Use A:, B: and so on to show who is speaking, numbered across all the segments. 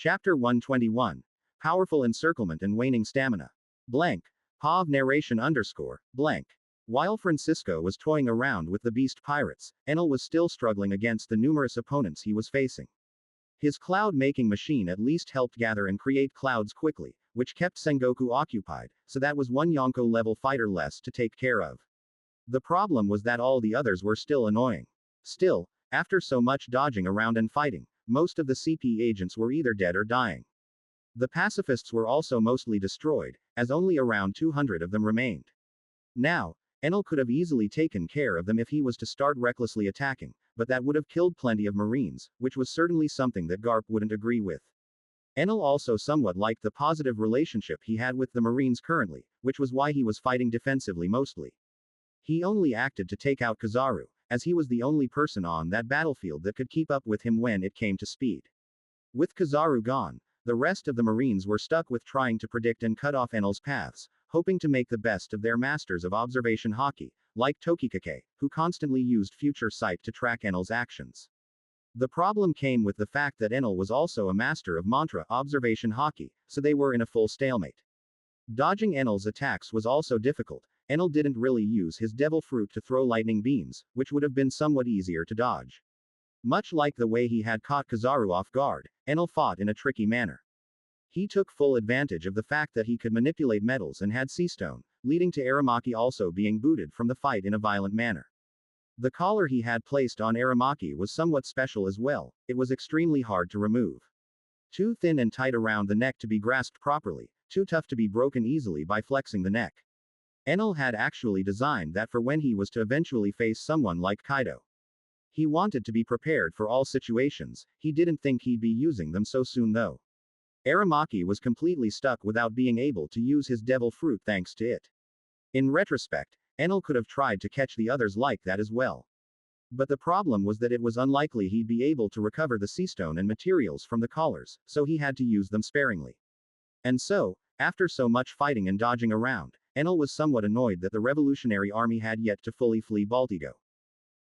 A: Chapter 121. Powerful Encirclement and Waning Stamina. Blank. POV narration underscore, blank. While Francisco was toying around with the beast pirates, Enel was still struggling against the numerous opponents he was facing. His cloud-making machine at least helped gather and create clouds quickly, which kept Sengoku occupied, so that was one Yonko-level fighter less to take care of. The problem was that all the others were still annoying. Still, after so much dodging around and fighting, most of the CP agents were either dead or dying. The pacifists were also mostly destroyed, as only around 200 of them remained. Now, Enel could have easily taken care of them if he was to start recklessly attacking, but that would have killed plenty of Marines, which was certainly something that Garp wouldn't agree with. Enel also somewhat liked the positive relationship he had with the Marines currently, which was why he was fighting defensively mostly. He only acted to take out Kizaru, as he was the only person on that battlefield that could keep up with him when it came to speed. With Kizaru gone, the rest of the Marines were stuck with trying to predict and cut off Enel's paths, hoping to make the best of their masters of observation hockey, like Tokikake, who constantly used future sight to track Enel's actions. The problem came with the fact that Enel was also a master of mantra observation hockey, so they were in a full stalemate. Dodging Enel's attacks was also difficult. Enel didn't really use his devil fruit to throw lightning beams, which would have been somewhat easier to dodge. Much like the way he had caught Kizaru off guard, Enel fought in a tricky manner. He took full advantage of the fact that he could manipulate metals and had Seastone, leading to Aramaki also being booted from the fight in a violent manner. The collar he had placed on Aramaki was somewhat special as well. It was extremely hard to remove. Too thin and tight around the neck to be grasped properly, too tough to be broken easily by flexing the neck. Enel had actually designed that for when he was to eventually face someone like Kaido. He wanted to be prepared for all situations. He didn't think he'd be using them so soon though. Aramaki was completely stuck without being able to use his devil fruit thanks to it. In retrospect, Enel could have tried to catch the others like that as well. But the problem was that it was unlikely he'd be able to recover the Seastone and materials from the collars, so he had to use them sparingly. And so, after so much fighting and dodging around, Enel was somewhat annoyed that the Revolutionary Army had yet to fully flee Baltigo.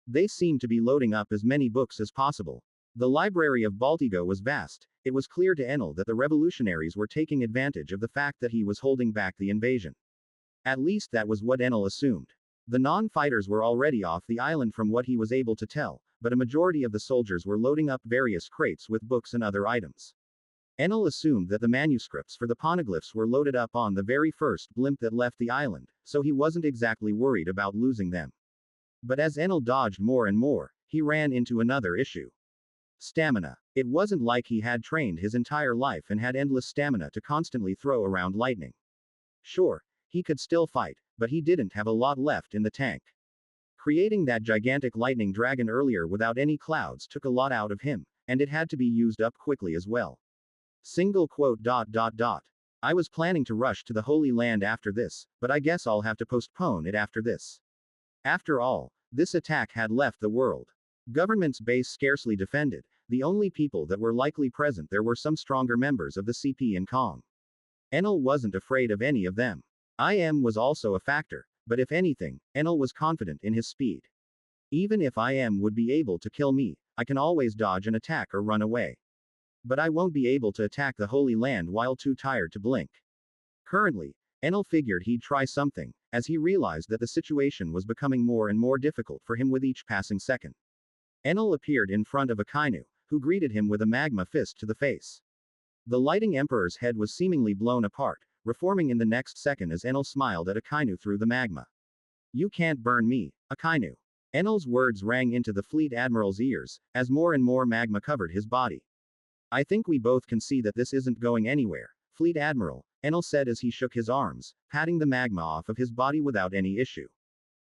A: They seemed to be loading up as many books as possible. The library of Baltigo was vast. It was clear to Enel that the revolutionaries were taking advantage of the fact that he was holding back the invasion. At least that was what Enel assumed. The non-fighters were already off the island from what he was able to tell, but a majority of the soldiers were loading up various crates with books and other items. Enel assumed that the manuscripts for the poneglyphs were loaded up on the very first blimp that left the island, so he wasn't exactly worried about losing them. But as Enel dodged more and more, he ran into another issue. Stamina. It wasn't like he had trained his entire life and had endless stamina to constantly throw around lightning. Sure, he could still fight, but he didn't have a lot left in the tank. Creating that gigantic lightning dragon earlier without any clouds took a lot out of him, and it had to be used up quickly as well. Single quote. I was planning to rush to the Holy Land after this, but I guess I'll have to postpone it after this. After all, this attack had left the world. Government's base scarcely defended. The only people that were likely present there were some stronger members of the CP in Kong. Enel wasn't afraid of any of them. IM was also a factor, but if anything, Enel was confident in his speed. Even if IM would be able to kill me, I can always dodge an attack or run away. But I won't be able to attack the Holy Land while too tired to blink. Currently, Enel figured he'd try something, as he realized that the situation was becoming more and more difficult for him with each passing second. Enel appeared in front of Akainu, who greeted him with a magma fist to the face. The Lighting Emperor's head was seemingly blown apart, reforming in the next second as Enel smiled at Akainu through the magma. You can't burn me, Akainu. Enel's words rang into the Fleet Admiral's ears, as more and more magma covered his body. I think we both can see that this isn't going anywhere, Fleet Admiral, Enel said as he shook his arms, patting the magma off of his body without any issue.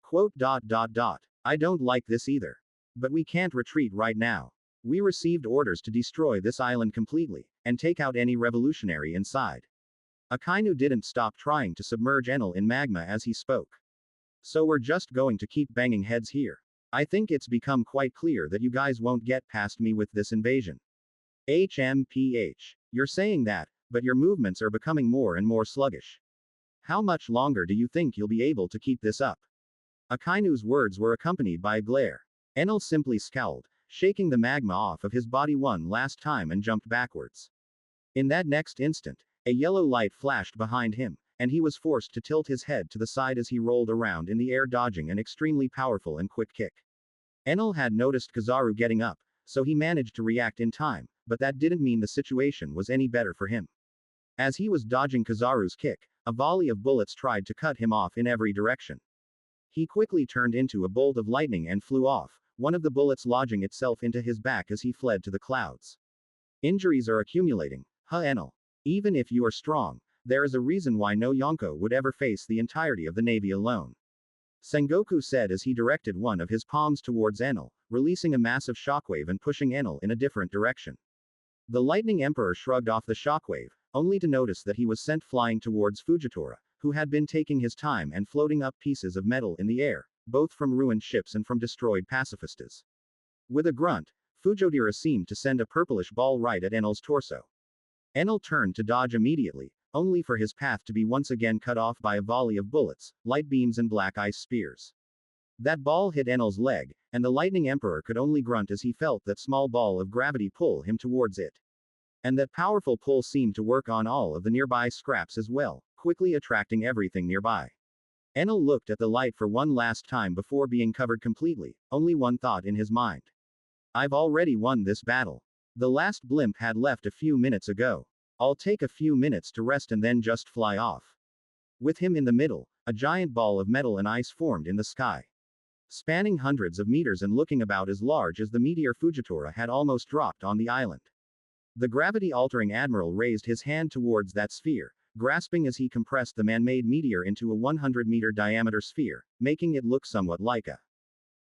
A: Quote. I don't like this either. But we can't retreat right now. We received orders to destroy this island completely, and take out any revolutionary inside. Akainu didn't stop trying to submerge Enel in magma as he spoke. So we're just going to keep banging heads here. I think it's become quite clear that you guys won't get past me with this invasion. HMPH. You're saying that, but your movements are becoming more and more sluggish. How much longer do you think you'll be able to keep this up? Akainu's words were accompanied by a glare. Enel simply scowled, shaking the magma off of his body one last time and jumped backwards. In that next instant, a yellow light flashed behind him, and he was forced to tilt his head to the side as he rolled around in the air, dodging an extremely powerful and quick kick. Enel had noticed Kizaru getting up, so he managed to react in time, but that didn't mean the situation was any better for him. As he was dodging Kizaru's kick, a volley of bullets tried to cut him off in every direction. He quickly turned into a bolt of lightning and flew off, one of the bullets lodging itself into his back as he fled to the clouds. Injuries are accumulating, huh, Enel? Even if you are strong, there is a reason why no Yonko would ever face the entirety of the navy alone. Sengoku said as he directed one of his palms towards Enel, releasing a massive shockwave and pushing Enel in a different direction. The Lightning Emperor shrugged off the shockwave, only to notice that he was sent flying towards Fujitora, who had been taking his time and floating up pieces of metal in the air, both from ruined ships and from destroyed pacifistas. With a grunt, Fujitora seemed to send a purplish ball right at Enel's torso. Enel turned to dodge immediately, only for his path to be once again cut off by a volley of bullets, light beams and black ice spears. That ball hit Enel's leg, and the Lightning Emperor could only grunt as he felt that small ball of gravity pull him towards it. And that powerful pull seemed to work on all of the nearby scraps as well, quickly attracting everything nearby. Enel looked at the light for one last time before being covered completely, only one thought in his mind. I've already won this battle. The last blimp had left a few minutes ago. I'll take a few minutes to rest and then just fly off. With him in the middle, a giant ball of metal and ice formed in the sky. Spanning hundreds of meters and looking about as large as the meteor Fujitora had almost dropped on the island. The gravity-altering admiral raised his hand towards that sphere, grasping as he compressed the man-made meteor into a 100-meter diameter sphere, making it look somewhat like a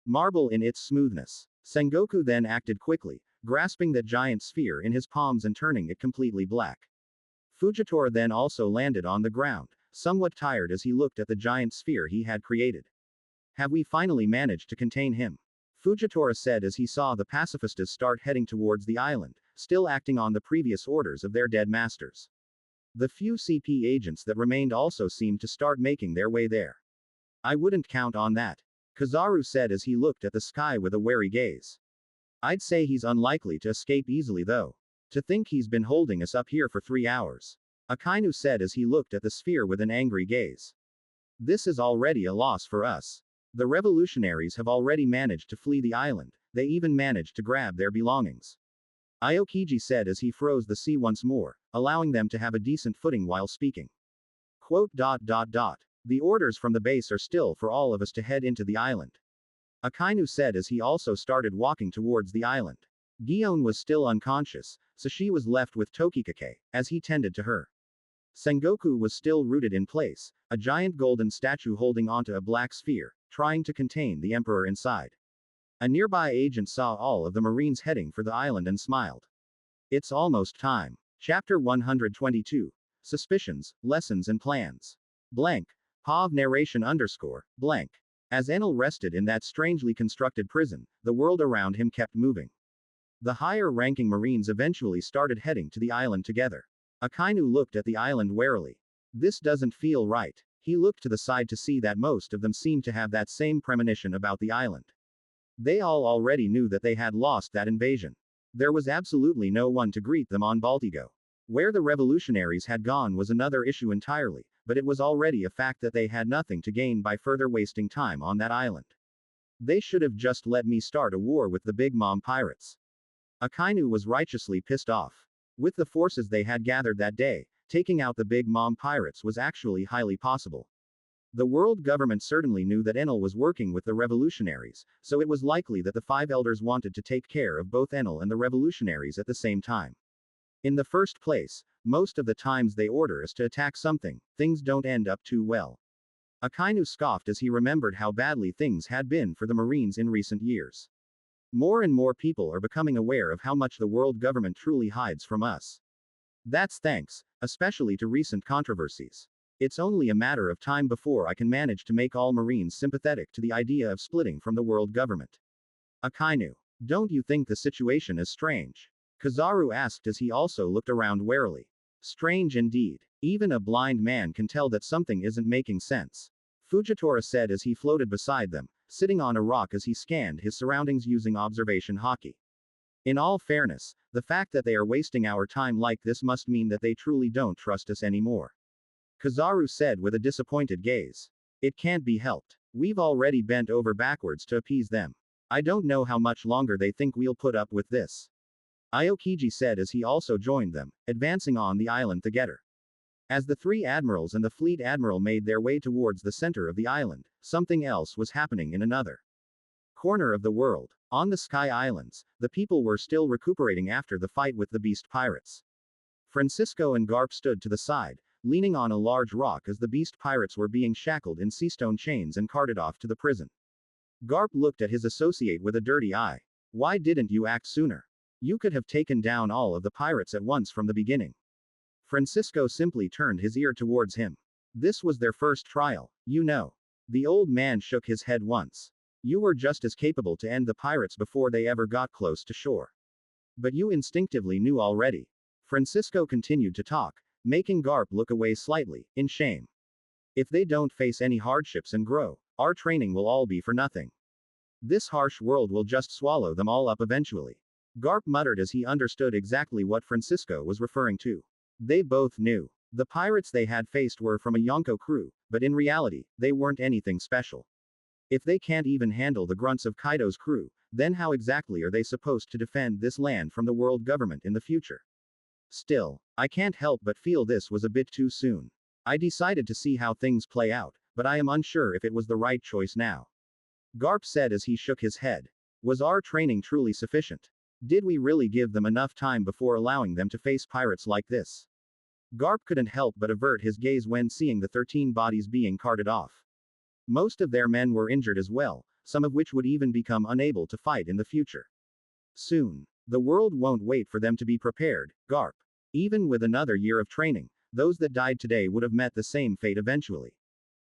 A: marble in its smoothness. Sengoku then acted quickly, grasping that giant sphere in his palms and turning it completely black. Fujitora then also landed on the ground, somewhat tired as he looked at the giant sphere he had created. Have we finally managed to contain him? Fujitora said as he saw the pacifistas start heading towards the island, still acting on the previous orders of their dead masters. The few CP agents that remained also seemed to start making their way there. I wouldn't count on that. Kizaru said as he looked at the sky with a wary gaze. I'd say he's unlikely to escape easily though. To think he's been holding us up here for 3 hours. Akainu said as he looked at the sphere with an angry gaze. This is already a loss for us. The revolutionaries have already managed to flee the island, they even managed to grab their belongings. Aokiji said as he froze the sea once more, allowing them to have a decent footing while speaking. The orders from the base are still for all of us to head into the island. Akainu said as he also started walking towards the island. Gion was still unconscious, so she was left with Tokikake, as he tended to her. Sengoku was still rooted in place, a giant golden statue holding onto a black sphere, trying to contain the emperor inside. A nearby agent saw all of the Marines heading for the island and smiled. It's almost time. Chapter 122. Suspicions, Lessons and Plans. Blank. POV narration _ blank. As Enel rested in that strangely constructed prison, the world around him kept moving. The higher-ranking Marines eventually started heading to the island together. Akainu looked at the island warily. This doesn't feel right. He looked to the side to see that most of them seemed to have that same premonition about the island. They all already knew that they had lost that invasion. There was absolutely no one to greet them on Baltigo. Where the revolutionaries had gone was another issue entirely, but it was already a fact that they had nothing to gain by further wasting time on that island. They should have just let me start a war with the Big Mom pirates. Akainu was righteously pissed off. With the forces they had gathered that day, taking out the Big Mom pirates was actually highly possible. The world government certainly knew that Enel was working with the revolutionaries, so it was likely that the 5 elders wanted to take care of both Enel and the revolutionaries at the same time. In the first place, most of the times they order us to attack something, things don't end up too well. Akainu scoffed as he remembered how badly things had been for the Marines in recent years. More and more people are becoming aware of how much the world government truly hides from us. That's thanks, especially to recent controversies. It's only a matter of time before I can manage to make all Marines sympathetic to the idea of splitting from the world government. Akainu, don't you think the situation is strange? Kizaru asked as he also looked around warily. Strange indeed. Even a blind man can tell that something isn't making sense. Fujitora said as he floated beside them, sitting on a rock as he scanned his surroundings using observation hockey. In all fairness, the fact that they are wasting our time like this must mean that they truly don't trust us anymore. Kizaru said with a disappointed gaze. It can't be helped. We've already bent over backwards to appease them. I don't know how much longer they think we'll put up with this. Aokiji said as he also joined them, advancing on the island together. As the three admirals and the fleet admiral made their way towards the center of the island, something else was happening in another corner of the world. On the Sky Islands, the people were still recuperating after the fight with the beast pirates. Francisco and Garp stood to the side, leaning on a large rock as the beast pirates were being shackled in seastone chains and carted off to the prison. Garp looked at his associate with a dirty eye. Why didn't you act sooner? You could have taken down all of the pirates at once from the beginning. Francisco simply turned his ear towards him. This was their first trial, you know. The old man shook his head once. You were just as capable to end the pirates before they ever got close to shore. But you instinctively knew already. Francisco continued to talk, making Garp look away slightly, in shame. If they don't face any hardships and grow, our training will all be for nothing. This harsh world will just swallow them all up eventually. Garp muttered as he understood exactly what Francisco was referring to. They both knew. The pirates they had faced were from a Yonko crew, but in reality, they weren't anything special. If they can't even handle the grunts of Kaido's crew, then how exactly are they supposed to defend this land from the world government in the future? Still, I can't help but feel this was a bit too soon. I decided to see how things play out, but I am unsure if it was the right choice now. Garp said as he shook his head. Was our training truly sufficient? Did we really give them enough time before allowing them to face pirates like this? Garp couldn't help but avert his gaze when seeing the 13 bodies being carted off. Most of their men were injured as well, some of which would even become unable to fight in the future. Soon. The world won't wait for them to be prepared, Garp. Even with another year of training, those that died today would have met the same fate eventually.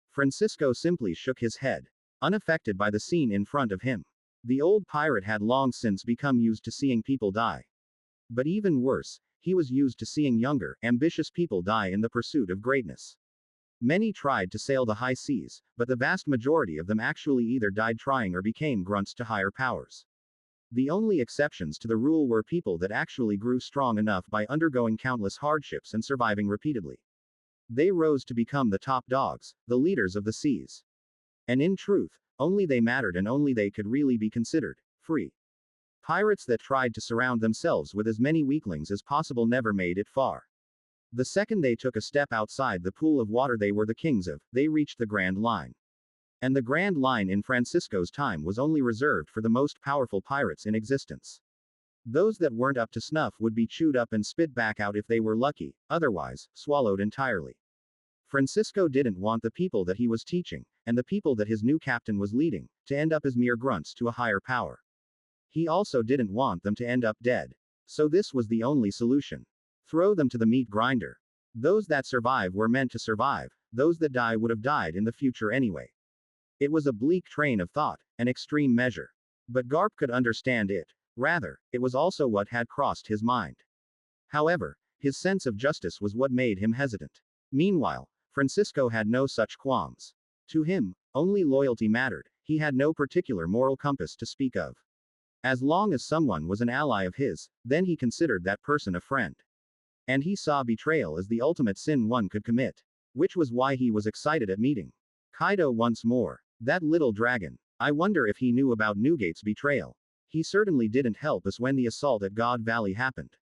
A: Francisco simply shook his head, unaffected by the scene in front of him. The old pirate had long since become used to seeing people die. But even worse, he was used to seeing younger, ambitious people die in the pursuit of greatness. Many tried to sail the high seas, but the vast majority of them actually either died trying or became grunts to higher powers. The only exceptions to the rule were people that actually grew strong enough by undergoing countless hardships and surviving repeatedly. They rose to become the top dogs, the leaders of the seas. And in truth, only they mattered and only they could really be considered free. Pirates that tried to surround themselves with as many weaklings as possible never made it far. The second they took a step outside the pool of water they were the kings of, they reached the Grand Line. And the Grand Line in Francisco's time was only reserved for the most powerful pirates in existence. Those that weren't up to snuff would be chewed up and spit back out if they were lucky, otherwise, swallowed entirely. Francisco didn't want the people that he was teaching, and the people that his new captain was leading, to end up as mere grunts to a higher power. He also didn't want them to end up dead. So this was the only solution. Throw them to the meat grinder. Those that survive were meant to survive, those that die would have died in the future anyway. It was a bleak train of thought, an extreme measure. But Garp could understand it. Rather, it was also what had crossed his mind. However, his sense of justice was what made him hesitant. Meanwhile, Francisco had no such qualms. To him, only loyalty mattered, he had no particular moral compass to speak of. As long as someone was an ally of his, then he considered that person a friend. And he saw betrayal as the ultimate sin one could commit. Which was why he was excited at meeting Kaido once more. That little dragon. I wonder if he knew about Newgate's betrayal. He certainly didn't help us when the assault at God Valley happened.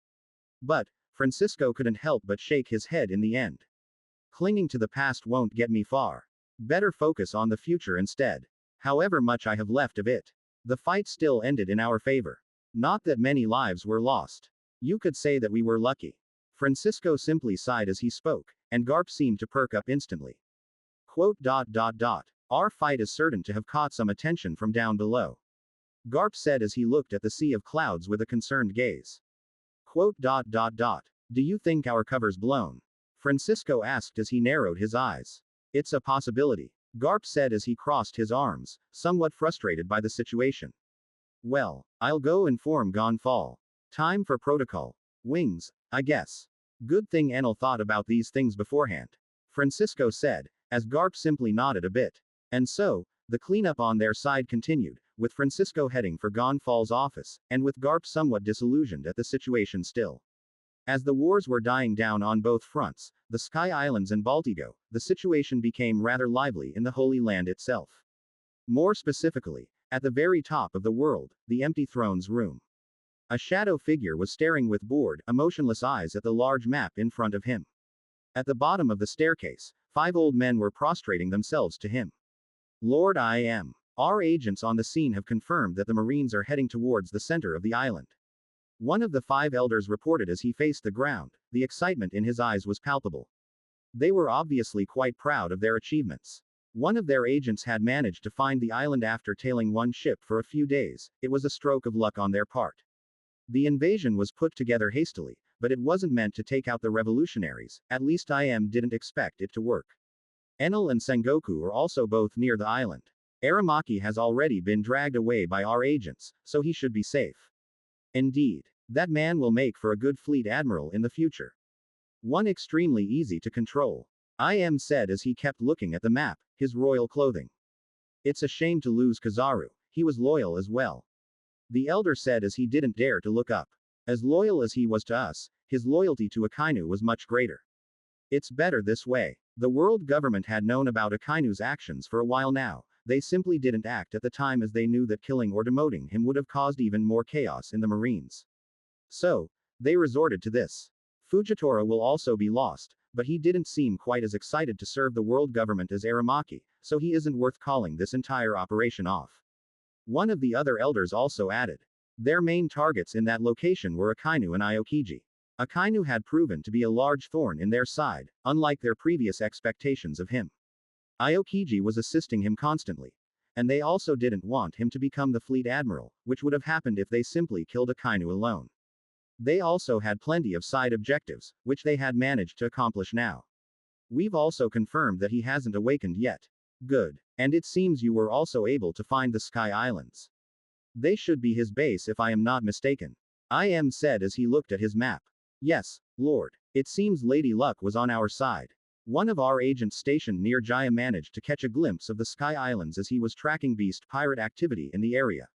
A: But, Francisco couldn't help but shake his head in the end. Clinging to the past won't get me far. Better focus on the future instead. However much I have left of it. The fight still ended in our favor. Not that many lives were lost. You could say that we were lucky. Francisco simply sighed as he spoke, and Garp seemed to perk up instantly. Quote. Our fight is certain to have caught some attention from down below. Garp said as he looked at the sea of clouds with a concerned gaze. Quote. Do you think our cover's blown? Francisco asked as he narrowed his eyes. It's a possibility. Garp said as he crossed his arms, somewhat frustrated by the situation. Well, I'll go inform Gonfall. Time for protocol. Wings, I guess. Good thing Enel thought about these things beforehand. Francisco said, as Garp simply nodded a bit. And so, the cleanup on their side continued, with Francisco heading for Gonfal's office, and with Garp somewhat disillusioned at the situation still. As the wars were dying down on both fronts, the Sky Islands and Baltigo, the situation became rather lively in the Holy Land itself. More specifically, at the very top of the world, the empty throne's room. A shadow figure was staring with bored, emotionless eyes at the large map in front of him. At the bottom of the staircase, 5 old men were prostrating themselves to him. Lord our agents on the scene have confirmed that the Marines are heading towards the center of the island. One of the 5 elders reported as he faced the ground. The excitement in his eyes was palpable. They were obviously quite proud of their achievements. One of their agents had managed to find the island after tailing one ship for a few days. It was a stroke of luck on their part. The invasion was put together hastily, but it wasn't meant to take out the revolutionaries, at least didn't expect it to work. Enel and Sengoku are also both near the island. Aramaki has already been dragged away by our agents, so he should be safe. Indeed, that man will make for a good fleet admiral in the future. One extremely easy to control. Said as he kept looking at the map, his royal clothing. It's a shame to lose Kizaru, he was loyal as well. The elder said as he didn't dare to look up. As loyal as he was to us, his loyalty to Akainu was much greater. It's better this way. The world government had known about Akainu's actions for a while now. They simply didn't act at the time as they knew that killing or demoting him would have caused even more chaos in the Marines. So, they resorted to this. Fujitora will also be lost, but he didn't seem quite as excited to serve the world government as Aramaki, so he isn't worth calling this entire operation off. One of the other elders also added. Their main targets in that location were Akainu and Aokiji. Akainu had proven to be a large thorn in their side, unlike their previous expectations of him. Aokiji was assisting him constantly. And they also didn't want him to become the fleet admiral, which would have happened if they simply killed Akainu alone. They also had plenty of side objectives, which they had managed to accomplish now. We've also confirmed that he hasn't awakened yet. Good. And it seems you were also able to find the Sky Islands. They should be his base if I am not mistaken. Said as he looked at his map. Yes, Lord. It seems Lady Luck was on our side. One of our agents stationed near Jaya managed to catch a glimpse of the Sky Islands as he was tracking beast pirate activity in the area.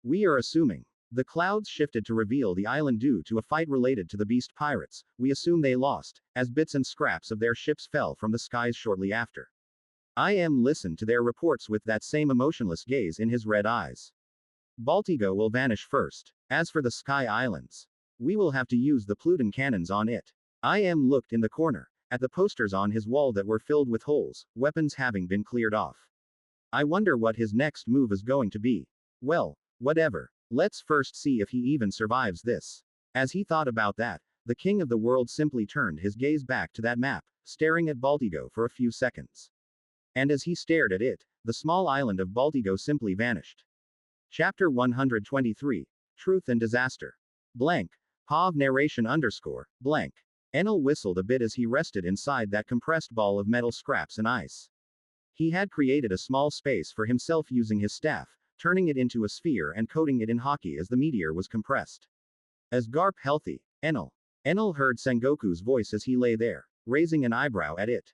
A: We are assuming. The clouds shifted to reveal the island due to a fight related to the beast pirates. We assume they lost, as bits and scraps of their ships fell from the skies shortly after. Listened to their reports with that same emotionless gaze in his red eyes. Baltigo will vanish first. As for the Sky Islands, we will have to use the Pluton cannons on it. Looked in the corner, at the posters on his wall that were filled with holes, weapons having been cleared off. I wonder what his next move is going to be. Well, whatever. Let's first see if he even survives this. As he thought about that, the king of the world simply turned his gaze back to that map, staring at Baltigo for a few seconds. And as he stared at it, the small island of Baltigo simply vanished. Chapter 123. Truth and Disaster. Blank. POV narration _ blank. Enel whistled a bit as he rested inside that compressed ball of metal scraps and ice. He had created a small space for himself using his staff, turning it into a sphere and coating it in hockey as the meteor was compressed. As Garp healthy, Enel. Enel heard Sengoku's voice as he lay there, raising an eyebrow at it.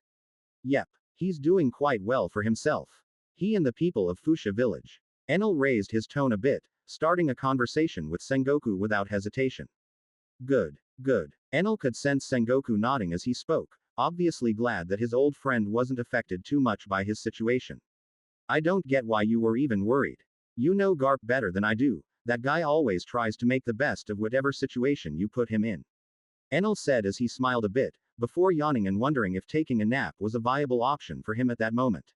A: Yep. He's doing quite well for himself. He and the people of Fuchsia village. Enel raised his tone a bit, starting a conversation with Sengoku without hesitation. Good. Good. Enel could sense Sengoku nodding as he spoke, obviously glad that his old friend wasn't affected too much by his situation. I don't get why you were even worried. You know Garp better than I do. That guy always tries to make the best of whatever situation you put him in. Enel said as he smiled a bit, before yawning and wondering if taking a nap was a viable option for him at that moment.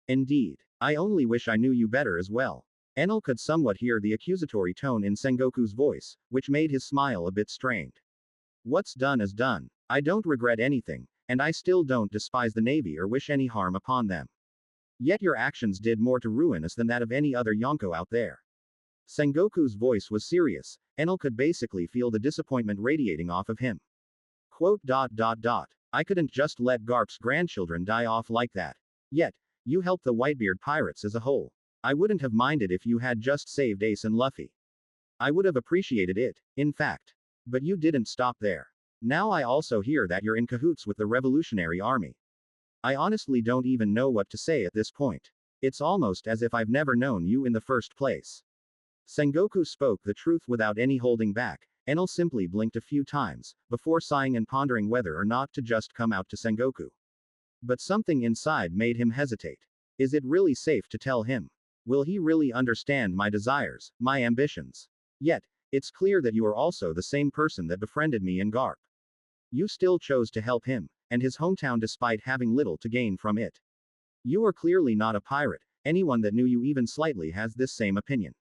A: Indeed. I only wish I knew you better as well. Enel could somewhat hear the accusatory tone in Sengoku's voice, which made his smile a bit strained. What's done is done. I don't regret anything, and I still don't despise the Navy or wish any harm upon them. Yet your actions did more to ruin us than that of any other Yonko out there. Sengoku's voice was serious. Enel could basically feel the disappointment radiating off of him. Quote. I couldn't just let Garp's grandchildren die off like that. Yet, you helped the Whitebeard pirates as a whole. I wouldn't have minded if you had just saved Ace and Luffy. I would have appreciated it, in fact. But you didn't stop there. Now I also hear that you're in cahoots with the Revolutionary Army. I honestly don't even know what to say at this point. It's almost as if I've never known you in the first place. Sengoku spoke the truth without any holding back. Enel simply blinked a few times, before sighing and pondering whether or not to just come out to Sengoku. But something inside made him hesitate. Is it really safe to tell him? Will he really understand my desires, my ambitions? Yet, it's clear that you are also the same person that befriended me in Garp. You still chose to help him, and his hometown despite having little to gain from it. You are clearly not a pirate. Anyone that knew you even slightly has this same opinion.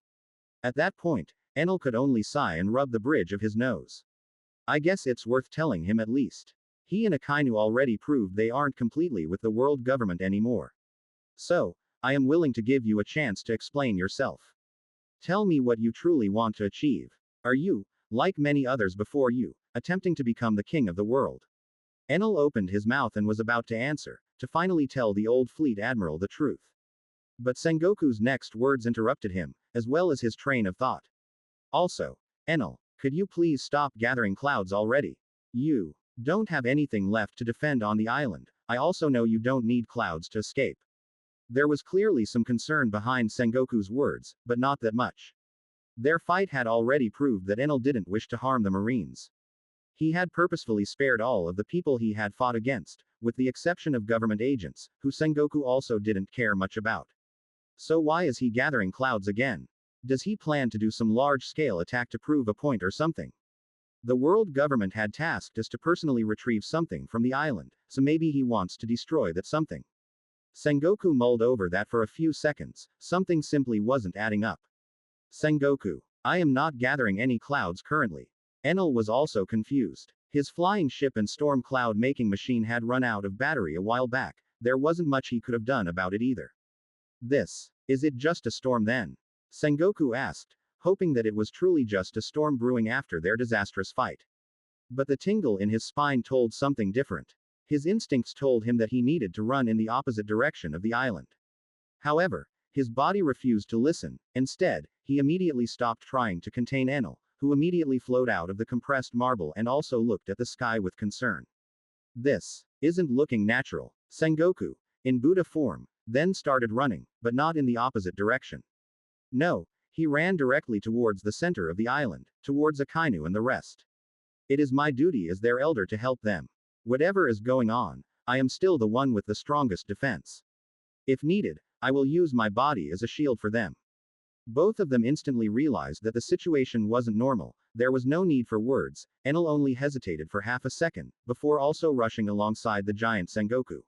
A: At that point, Enel could only sigh and rub the bridge of his nose. I guess it's worth telling him at least. He and Akainu already proved they aren't completely with the world government anymore. So, I am willing to give you a chance to explain yourself. Tell me what you truly want to achieve. Are you, like many others before you, attempting to become the king of the world? Enel opened his mouth and was about to answer, to finally tell the old fleet admiral the truth. But Sengoku's next words interrupted him, as well as his train of thought. Also, Enel, could you please stop gathering clouds already? You don't have anything left to defend on the island. I also know you don't need clouds to escape. There was clearly some concern behind Sengoku's words, but not that much. Their fight had already proved that Enel didn't wish to harm the Marines. He had purposefully spared all of the people he had fought against, with the exception of government agents, who Sengoku also didn't care much about. So why is he gathering clouds again? Does he plan to do some large-scale attack to prove a point or something? The world government had tasked us to personally retrieve something from the island, so maybe he wants to destroy that something. Sengoku mulled over that for a few seconds. Something simply wasn't adding up. Sengoku, I am not gathering any clouds currently. Enel was also confused. His flying ship and storm cloud making machine had run out of battery a while back. There wasn't much he could have done about it either. Is it just a storm then? Sengoku asked, hoping that it was truly just a storm brewing after their disastrous fight. But the tingle in his spine told something different. His instincts told him that he needed to run in the opposite direction of the island. However, his body refused to listen. Instead, he immediately stopped trying to contain Enel, who immediately flowed out of the compressed marble and also looked at the sky with concern. This isn't looking natural. Sengoku, in Buddha form, then started running, but not in the opposite direction. No, he ran directly towards the center of the island, towards Akainu and the rest. It is my duty as their elder to help them. Whatever is going on, I am still the one with the strongest defense. If needed, I will use my body as a shield for them. Both of them instantly realized that the situation wasn't normal. There was no need for words. Enel only hesitated for half a second, before also rushing alongside the giant Sengoku.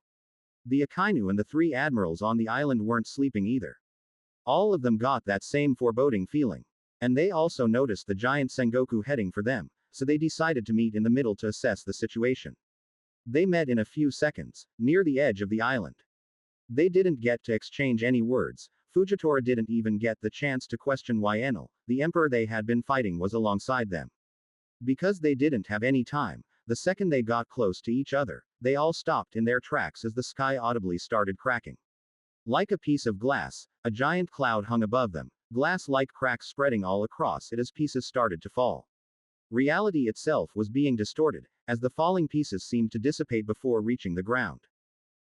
A: The Akainu and the three admirals on the island weren't sleeping either. All of them got that same foreboding feeling. And they also noticed the giant Sengoku heading for them, so they decided to meet in the middle to assess the situation. They met in a few seconds, near the edge of the island. They didn't get to exchange any words. Fujitora didn't even get the chance to question why Enel, the emperor they had been fighting, was alongside them. Because they didn't have any time, the second they got close to each other, they all stopped in their tracks as the sky audibly started cracking. Like a piece of glass, a giant cloud hung above them, glass-like cracks spreading all across it as pieces started to fall. Reality itself was being distorted, as the falling pieces seemed to dissipate before reaching the ground.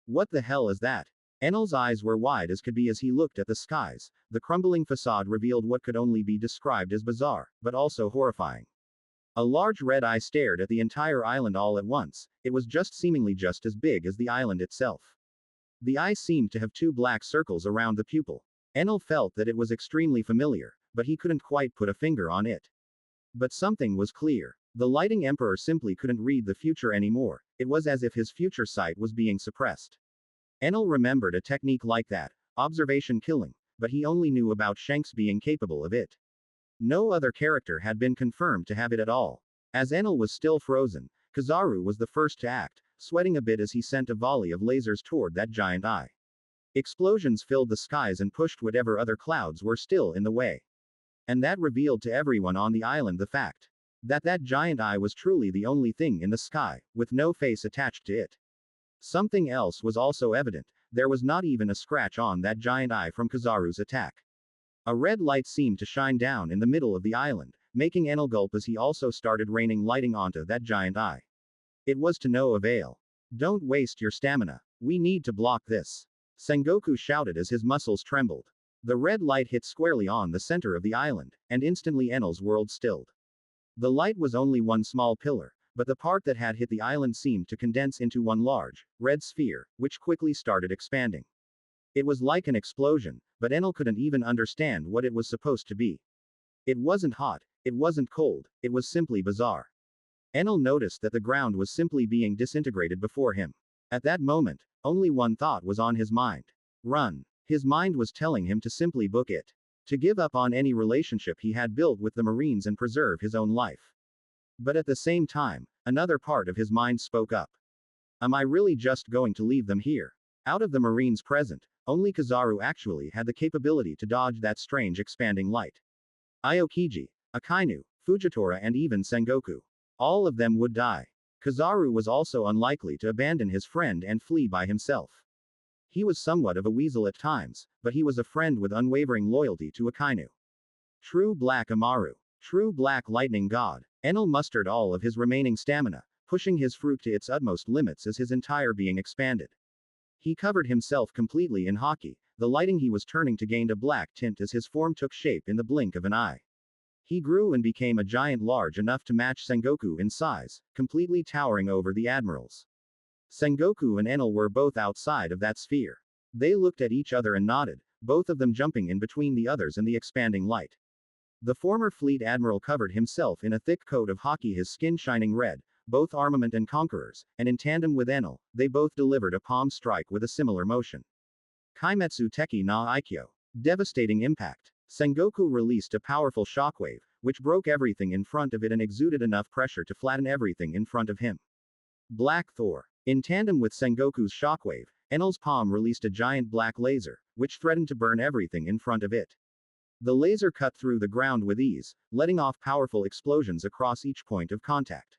A: What the hell is that? Enel's eyes were wide as could be as he looked at the skies. The crumbling facade revealed what could only be described as bizarre, but also horrifying. A large red eye stared at the entire island all at once. It was seemingly just as big as the island itself. The eye seemed to have two black circles around the pupil. Enel felt that it was extremely familiar, but he couldn't quite put a finger on it. But something was clear. The lighting emperor simply couldn't read the future anymore. It was as if his future sight was being suppressed. Enel remembered a technique like that, observation killing, but he only knew about Shanks being capable of it. No other character had been confirmed to have it at all. As Enel was still frozen, Kizaru was the first to act, sweating a bit as he sent a volley of lasers toward that giant eye. Explosions filled the skies and pushed whatever other clouds were still in the way. And that revealed to everyone on the island the fact that that giant eye was truly the only thing in the sky, with no face attached to it. Something else was also evident. There was not even a scratch on that giant eye from Kizaru's attack. A red light seemed to shine down in the middle of the island, making Enel gulp as he also started raining lighting onto that giant eye. It was to no avail. Don't waste your stamina. We need to block this. Sengoku shouted as his muscles trembled. The red light hit squarely on the center of the island, and instantly Enel's world stilled. The light was only one small pillar, but the part that had hit the island seemed to condense into one large, red sphere, which quickly started expanding. It was like an explosion, but Enel couldn't even understand what it was supposed to be. It wasn't hot, it wasn't cold, it was simply bizarre. Enel noticed that the ground was simply being disintegrated before him. At that moment, only one thought was on his mind. Run. His mind was telling him to simply book it. To give up on any relationship he had built with the Marines and preserve his own life. But at the same time, another part of his mind spoke up. Am I really just going to leave them here? Out of the Marines present, only Kizaru actually had the capability to dodge that strange expanding light. Aokiji, Akainu, Fujitora and even Sengoku. All of them would die. Kizaru was also unlikely to abandon his friend and flee by himself. He was somewhat of a weasel at times, but he was a friend with unwavering loyalty to Akainu. True Black Amaru. True Black Lightning God. Enel mustered all of his remaining stamina, pushing his fruit to its utmost limits as his entire being expanded. He covered himself completely in haki, the lighting he was turning to gained a black tint as his form took shape in the blink of an eye. He grew and became a giant large enough to match Sengoku in size, completely towering over the admirals. Sengoku and Enel were both outside of that sphere. They looked at each other and nodded, both of them jumping in between the others and the expanding light. The former fleet admiral covered himself in a thick coat of haki, his skin shining red, both armament and conquerors, and in tandem with Enel, they both delivered a palm strike with a similar motion. Kaimetsu Teki na Aikyo. Devastating impact. Sengoku released a powerful shockwave, which broke everything in front of it and exuded enough pressure to flatten everything in front of him. Black Thor. In tandem with Sengoku's shockwave, Enel's palm released a giant black laser, which threatened to burn everything in front of it. The laser cut through the ground with ease, letting off powerful explosions across each point of contact.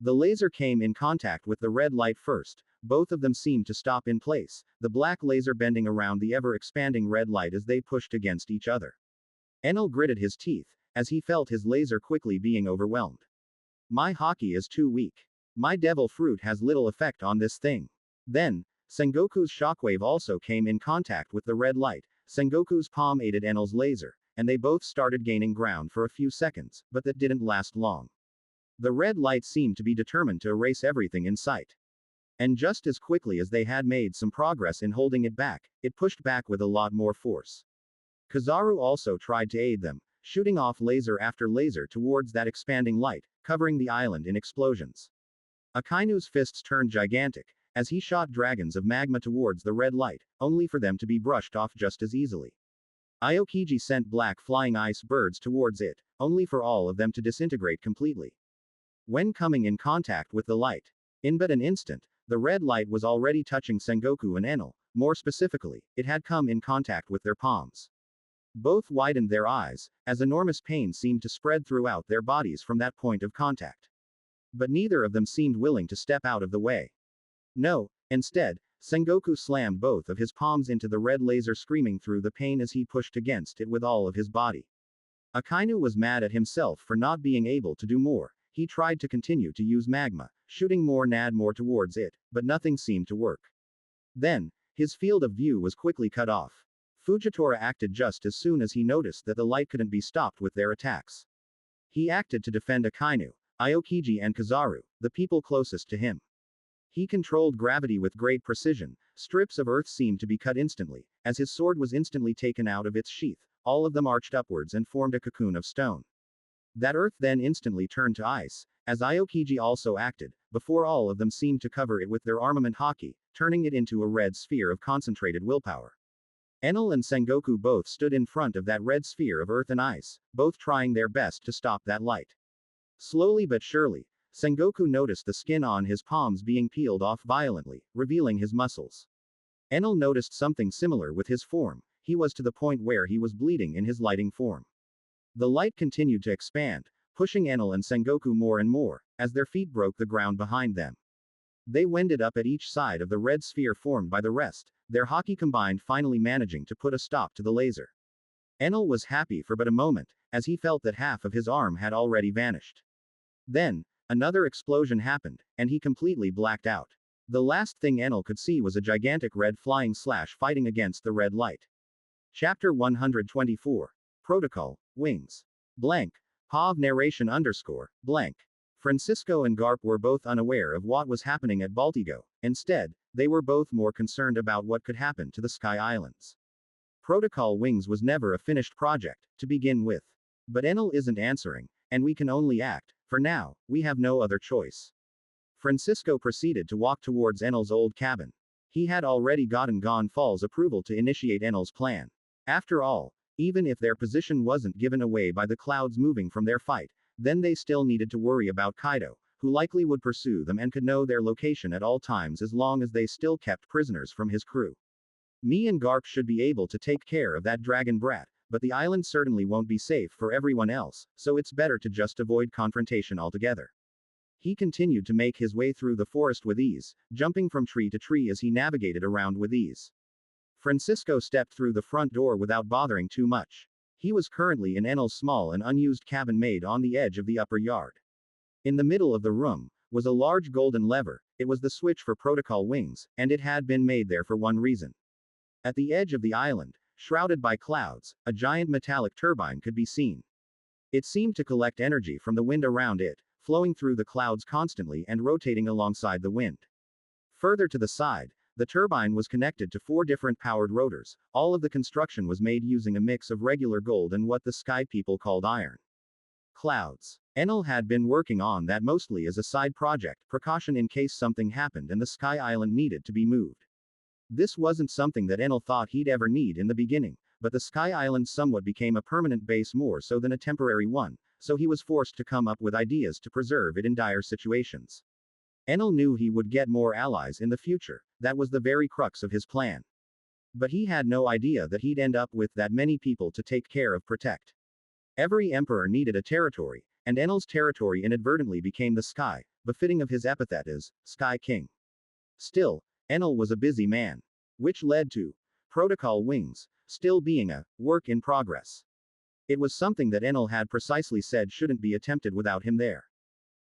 A: The laser came in contact with the red light first, both of them seemed to stop in place, the black laser bending around the ever-expanding red light as they pushed against each other. Enel gritted his teeth, as he felt his laser quickly being overwhelmed. My haki is too weak. My devil fruit has little effect on this thing. Then, Sengoku's shockwave also came in contact with the red light, Sengoku's palm aided Enel's laser, and they both started gaining ground for a few seconds, but that didn't last long. The red light seemed to be determined to erase everything in sight. And just as quickly as they had made some progress in holding it back, it pushed back with a lot more force. Kizaru also tried to aid them, shooting off laser after laser towards that expanding light, covering the island in explosions. Akainu's fists turned gigantic, as he shot dragons of magma towards the red light, only for them to be brushed off just as easily. Aokiji sent black flying ice birds towards it, only for all of them to disintegrate completely. When coming in contact with the light, in but an instant, the red light was already touching Sengoku and Enel, more specifically, it had come in contact with their palms. Both widened their eyes, as enormous pain seemed to spread throughout their bodies from that point of contact. But neither of them seemed willing to step out of the way. No, instead, Sengoku slammed both of his palms into the red laser, screaming through the pain as he pushed against it with all of his body. Akainu was mad at himself for not being able to do more. He tried to continue to use magma, shooting more and more towards it, but nothing seemed to work. Then, his field of view was quickly cut off. Fujitora acted just as soon as he noticed that the light couldn't be stopped with their attacks. He acted to defend Akainu, Aokiji and Kizaru, the people closest to him. He controlled gravity with great precision. Strips of earth seemed to be cut instantly, as his sword was instantly taken out of its sheath, all of them arched upwards and formed a cocoon of stone. That earth then instantly turned to ice, as Aokiji also acted, before all of them seemed to cover it with their armament haki, turning it into a red sphere of concentrated willpower. Enel and Sengoku both stood in front of that red sphere of earth and ice, both trying their best to stop that light. Slowly but surely, Sengoku noticed the skin on his palms being peeled off violently, revealing his muscles. Enel noticed something similar with his form. He was to the point where he was bleeding in his lighting form. The light continued to expand, pushing Enel and Sengoku more and more, as their feet broke the ground behind them. They wended up at each side of the red sphere formed by the rest, their haki combined, finally managing to put a stop to the laser. Enel was happy for but a moment, as he felt that half of his arm had already vanished. Then, another explosion happened, and he completely blacked out. The last thing Enel could see was a gigantic red flying slash fighting against the red light. Chapter 124. Protocol, Wings. Blank. POV narration underscore, blank. Francisco and Garp were both unaware of what was happening at Baltigo. Instead, they were both more concerned about what could happen to the Sky Islands. Protocol Wings was never a finished project, to begin with. But Enel isn't answering, and we can only act. For now, we have no other choice. Francisco proceeded to walk towards Enel's old cabin. He had already gotten Gonfal's approval to initiate Enel's plan. After all, even if their position wasn't given away by the clouds moving from their fight, then they still needed to worry about Kaido, who likely would pursue them and could know their location at all times as long as they still kept prisoners from his crew. Me and Garp should be able to take care of that dragon brat, but the island certainly won't be safe for everyone else, so it's better to just avoid confrontation altogether. He continued to make his way through the forest with ease, jumping from tree to tree as he navigated around with ease. Francisco stepped through the front door without bothering too much. He was currently in Enel's small and unused cabin made on the edge of the upper yard. In the middle of the room was a large golden lever. It was the switch for Protocol Wings, and it had been made there for one reason. At the edge of the island, shrouded by clouds, a giant metallic turbine could be seen. It seemed to collect energy from the wind around it, flowing through the clouds constantly and rotating alongside the wind. Further to the side, the turbine was connected to 4 different powered rotors. All of the construction was made using a mix of regular gold and what the sky people called iron. Clouds. Enel had been working on that mostly as a side project, precaution in case something happened and the Sky Island needed to be moved. This wasn't something that Enel thought he'd ever need in the beginning, but the Sky Island somewhat became a permanent base more so than a temporary one, so he was forced to come up with ideas to preserve it in dire situations. Enel knew he would get more allies in the future. That was the very crux of his plan. But he had no idea that he'd end up with that many people to take care of protect. Every emperor needed a territory, and Enel's territory inadvertently became the sky, befitting of his epithet as Sky King. Still, Enel was a busy man. Which led to Protocol Wings still being a work in progress. It was something that Enel had precisely said shouldn't be attempted without him there.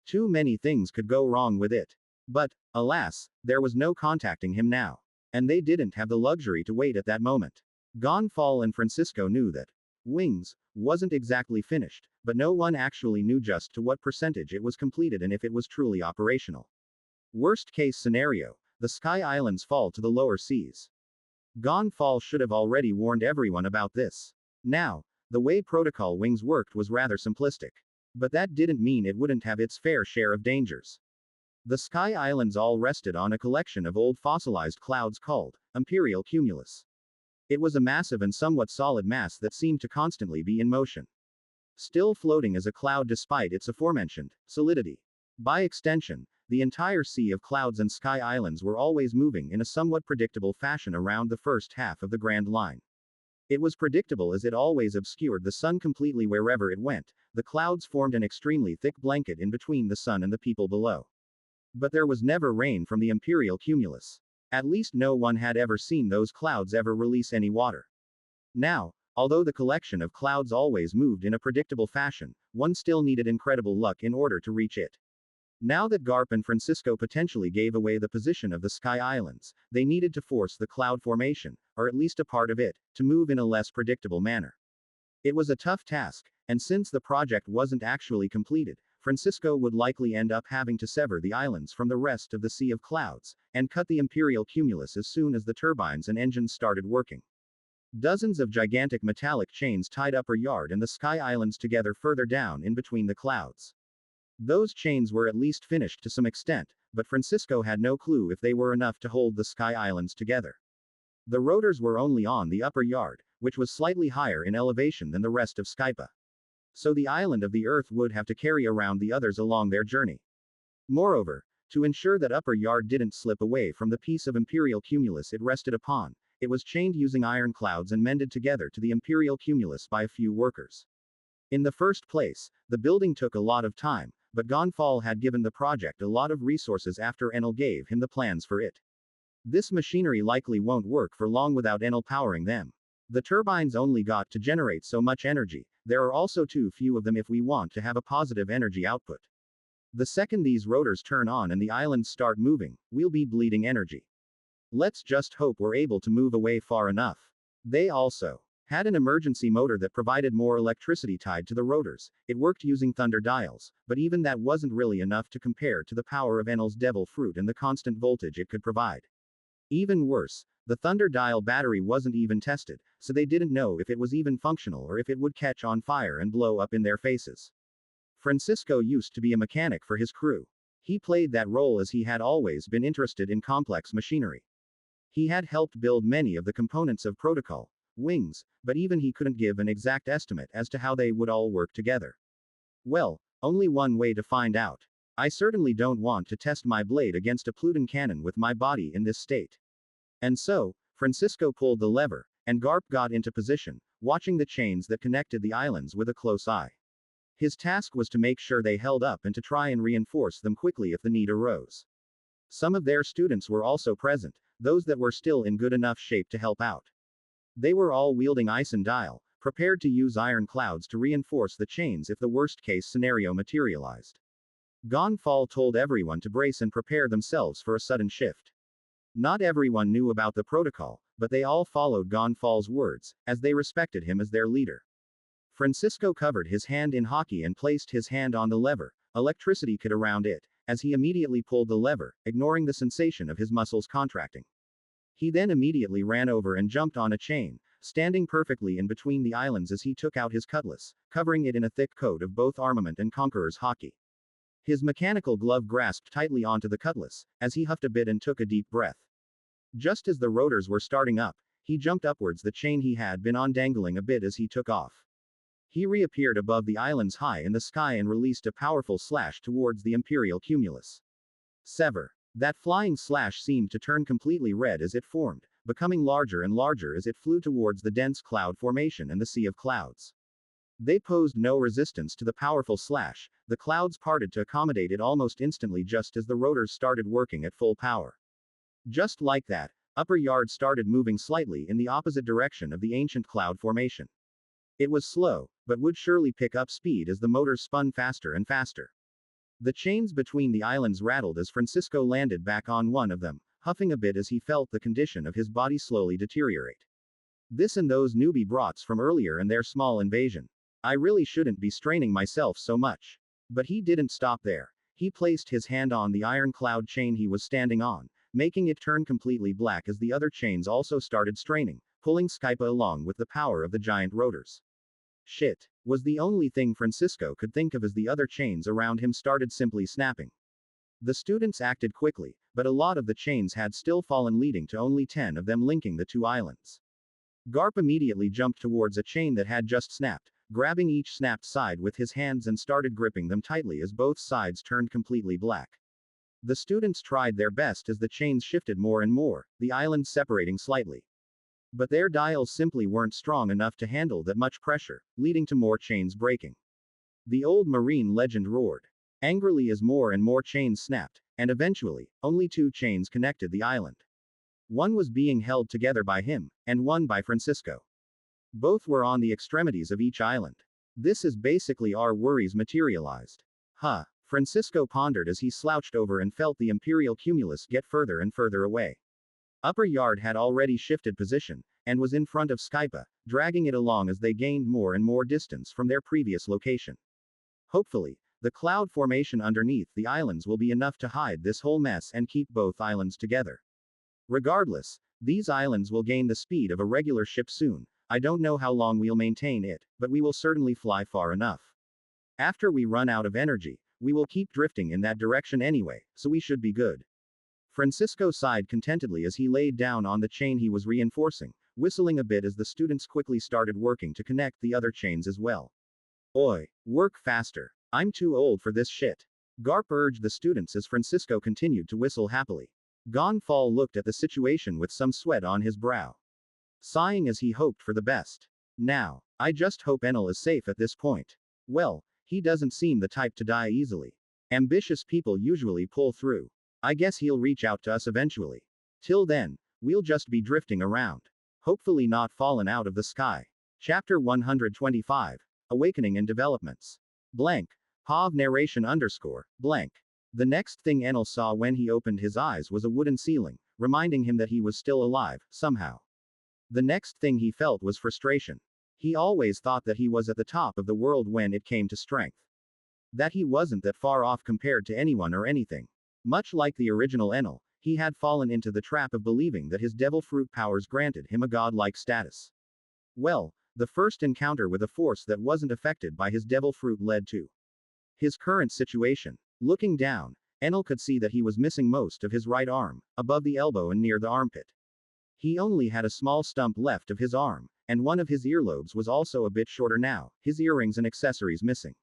A: Too many things could go wrong with it. But, alas, there was no contacting him now. And they didn't have the luxury to wait at that moment. Gonfal and Francisco knew that Wings wasn't exactly finished, but no one actually knew just to what percentage it was completed and if it was truly operational. Worst case scenario, the Sky Islands fall to the lower seas. Gonfal should have already warned everyone about this. Now, the way Protocol Wings worked was rather simplistic. But that didn't mean it wouldn't have its fair share of dangers. The Sky Islands all rested on a collection of old fossilized clouds called imperial cumulus. It was a massive and somewhat solid mass that seemed to constantly be in motion. Still floating as a cloud despite its aforementioned solidity. By extension, the entire sea of clouds and Sky Islands were always moving in a somewhat predictable fashion around the first half of the Grand Line. It was predictable as it always obscured the sun completely wherever it went. The clouds formed an extremely thick blanket in between the sun and the people below. But there was never rain from the imperial cumulus. At least no one had ever seen those clouds ever release any water. Now, although the collection of clouds always moved in a predictable fashion, one still needed incredible luck in order to reach it. Now that Garp and Francisco potentially gave away the position of the Sky Islands, they needed to force the cloud formation, or at least a part of it, to move in a less predictable manner. It was a tough task, and since the project wasn't actually completed, Francisco would likely end up having to sever the islands from the rest of the Sea of Clouds, and cut the imperial cumulus as soon as the turbines and engines started working. Dozens of gigantic metallic chains tied Upper Yard and the Sky Islands together further down in between the clouds. Those chains were at least finished to some extent, but Francisco had no clue if they were enough to hold the Sky Islands together. The rotors were only on the Upper Yard, which was slightly higher in elevation than the rest of Skypa. So the island of the Earth would have to carry around the others along their journey. Moreover, to ensure that Upper Yard didn't slip away from the piece of imperial cumulus it rested upon, it was chained using iron clouds and mended together to the imperial cumulus by a few workers. In the first place, the building took a lot of time, but Gonfal had given the project a lot of resources after Enel gave him the plans for it. This machinery likely won't work for long without Enel powering them. The turbines only got to generate so much energy. There are also too few of them if we want to have a positive energy output. The second these rotors turn on and the islands start moving, we'll be bleeding energy. Let's just hope we're able to move away far enough. They also had an emergency motor that provided more electricity tied to the rotors. It worked using thunder dials, but even that wasn't really enough to compare to the power of Enel's devil fruit and the constant voltage it could provide. Even worse, the thunder dial battery wasn't even tested, so they didn't know if it was even functional or if it would catch on fire and blow up in their faces. Francisco used to be a mechanic for his crew. He played that role as he had always been interested in complex machinery. He had helped build many of the components of protocol wings, but even he couldn't give an exact estimate as to how they would all work together. Well, only one way to find out. I certainly don't want to test my blade against a Pluton cannon with my body in this state. And so, Francisco pulled the lever, and Garp got into position, watching the chains that connected the islands with a close eye. His task was to make sure they held up and to try and reinforce them quickly if the need arose. Some of their students were also present, those that were still in good enough shape to help out. They were all wielding dial, prepared to use iron clouds to reinforce the chains if the worst-case scenario materialized. Gonfall told everyone to brace and prepare themselves for a sudden shift. Not everyone knew about the protocol, but they all followed Gonfall's words, as they respected him as their leader. Francisco covered his hand in hockey and placed his hand on the lever. Electricity cut around it, as he immediately pulled the lever, ignoring the sensation of his muscles contracting. He then immediately ran over and jumped on a chain, standing perfectly in between the islands as he took out his cutlass, covering it in a thick coat of both armament and conqueror's hockey. His mechanical glove grasped tightly onto the cutlass, as he huffed a bit and took a deep breath. Just as the rotors were starting up, he jumped upwards the chain he had been on dangling a bit as he took off. He reappeared above the islands high in the sky and released a powerful slash towards the Imperial cumulus. Sever. That flying slash seemed to turn completely red as it formed, becoming larger and larger as it flew towards the dense cloud formation and the sea of clouds. They posed no resistance to the powerful slash. The clouds parted to accommodate it almost instantly just as the rotors started working at full power. Just like that, Upper Yard started moving slightly in the opposite direction of the ancient cloud formation. It was slow, but would surely pick up speed as the motors spun faster and faster. The chains between the islands rattled as Francisco landed back on one of them, huffing a bit as he felt the condition of his body slowly deteriorate. This and those newbie brats from earlier and their small invasion. I really shouldn't be straining myself so much. But he didn't stop there. He placed his hand on the iron cloud chain he was standing on, making it turn completely black as the other chains also started straining, pulling Skypa along with the power of the giant rotors. Shit, was the only thing Francisco could think of as the other chains around him started simply snapping. The students acted quickly, but a lot of the chains had still fallen, leading to only 10 of them linking the two islands. Garp immediately jumped towards a chain that had just snapped, grabbing each snapped side with his hands and started gripping them tightly as both sides turned completely black. The students tried their best as the chains shifted more and more, the islands separating slightly. But their dials simply weren't strong enough to handle that much pressure, leading to more chains breaking. The old marine legend roared angrily as more and more chains snapped, and eventually, only 2 chains connected the island. One was being held together by him, and one by Francisco. Both were on the extremities of each island. This is basically our worries materialized. Huh. Francisco pondered as he slouched over and felt the Imperial cumulus get further and further away. Upper Yard had already shifted position, and was in front of Skypa, dragging it along as they gained more and more distance from their previous location. Hopefully, the cloud formation underneath the islands will be enough to hide this whole mess and keep both islands together. Regardless, these islands will gain the speed of a regular ship soon. I don't know how long we'll maintain it, but we will certainly fly far enough. After we run out of energy, we will keep drifting in that direction anyway, so we should be good. Francisco sighed contentedly as he laid down on the chain he was reinforcing, whistling a bit as the students quickly started working to connect the other chains as well. Oi, work faster. I'm too old for this shit. Garp urged the students as Francisco continued to whistle happily. Gonfall looked at the situation with some sweat on his brow, sighing as he hoped for the best. Now, I just hope Enel is safe at this point. Well, he doesn't seem the type to die easily. Ambitious people usually pull through. I guess he'll reach out to us eventually. Till then, we'll just be drifting around. Hopefully not fallen out of the sky. Chapter 125. Awakening and Developments. Blank. POV narration underscore, blank. The next thing Enel saw when he opened his eyes was a wooden ceiling, reminding him that he was still alive, somehow. The next thing he felt was frustration. He always thought that he was at the top of the world when it came to strength. That he wasn't that far off compared to anyone or anything. Much like the original Enel, he had fallen into the trap of believing that his devil fruit powers granted him a godlike status. Well, the first encounter with a force that wasn't affected by his devil fruit led to his current situation. Looking down, Enel could see that he was missing most of his right arm, above the elbow and near the armpit. He only had a small stump left of his arm, and one of his earlobes was also a bit shorter now, his earrings and accessories missing.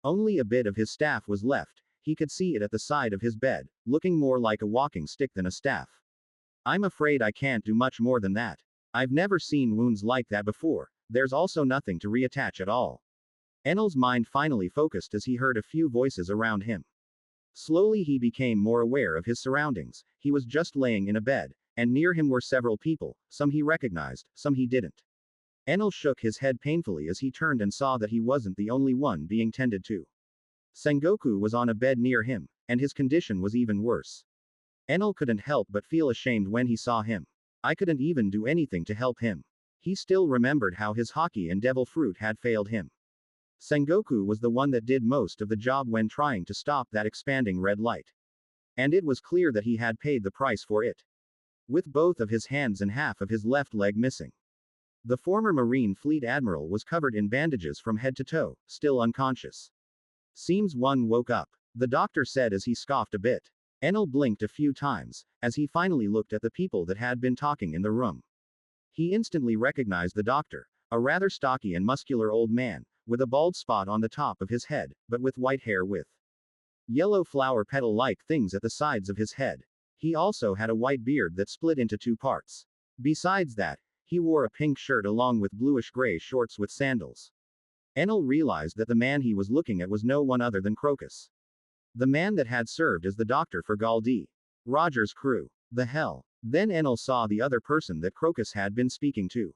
A: Only a bit of his staff was left. He could see it at the side of his bed, looking more like a walking stick than a staff. I'm afraid I can't do much more than that. I've never seen wounds like that before. There's also nothing to reattach at all. Enel's mind finally focused as he heard a few voices around him. Slowly he became more aware of his surroundings. He was just laying in a bed, and near him were several people, some he recognized, some he didn't. Enel shook his head painfully as he turned and saw that he wasn't the only one being tended to. Sengoku was on a bed near him, and his condition was even worse. Enel couldn't help but feel ashamed when he saw him. I couldn't even do anything to help him. He still remembered how his hockey and devil fruit had failed him. Sengoku was the one that did most of the job when trying to stop that expanding red light. And it was clear that he had paid the price for it. With both of his hands and half of his left leg missing. The former Marine Fleet Admiral was covered in bandages from head to toe, still unconscious. Seems one woke up, the doctor said as he scoffed a bit. Enel blinked a few times, as he finally looked at the people that had been talking in the room. He instantly recognized the doctor, a rather stocky and muscular old man, with a bald spot on the top of his head, but with white hair with yellow flower petal-like things at the sides of his head. He also had a white beard that split into two parts. Besides that, he wore a pink shirt along with bluish-gray shorts with sandals. Enel realized that the man he was looking at was no one other than Crocus. The man that had served as the doctor for Galdi. Roger's crew. The hell. Then Enel saw the other person that Crocus had been speaking to.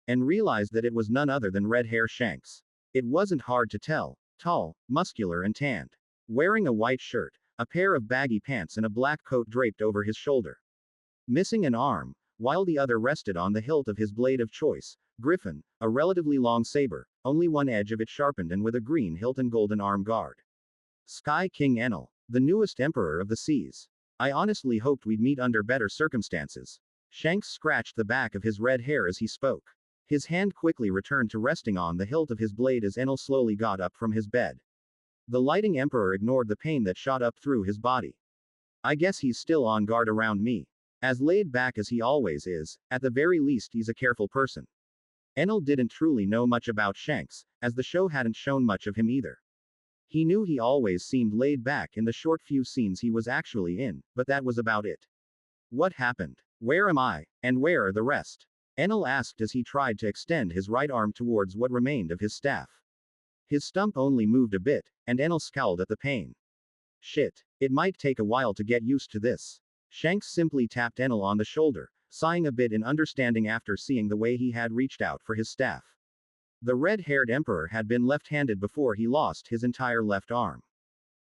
A: And realized that it was none other than Red Hair Shanks. It wasn't hard to tell. Tall, muscular and tanned. Wearing a white shirt, a pair of baggy pants and a black coat draped over his shoulder. Missing an arm, while the other rested on the hilt of his blade of choice, Griffin, a relatively long saber, only one edge of it sharpened and with a green hilt and golden arm guard. Sky King Enel, the newest emperor of the seas. I honestly hoped we'd meet under better circumstances. Shanks scratched the back of his red hair as he spoke. His hand quickly returned to resting on the hilt of his blade as Enel slowly got up from his bed. The lighting emperor ignored the pain that shot up through his body. I guess he's still on guard around me. As laid back as he always is, at the very least he's a careful person. Enel didn't truly know much about Shanks, as the show hadn't shown much of him either. He knew he always seemed laid back in the short few scenes he was actually in, but that was about it. What happened? Where am I? And where are the rest? Enel asked as he tried to extend his right arm towards what remained of his staff. His stump only moved a bit, and Enel scowled at the pain. Shit. It might take a while to get used to this. Shanks simply tapped Enel on the shoulder, sighing a bit in understanding after seeing the way he had reached out for his staff. The red-haired emperor had been left-handed before he lost his entire left arm.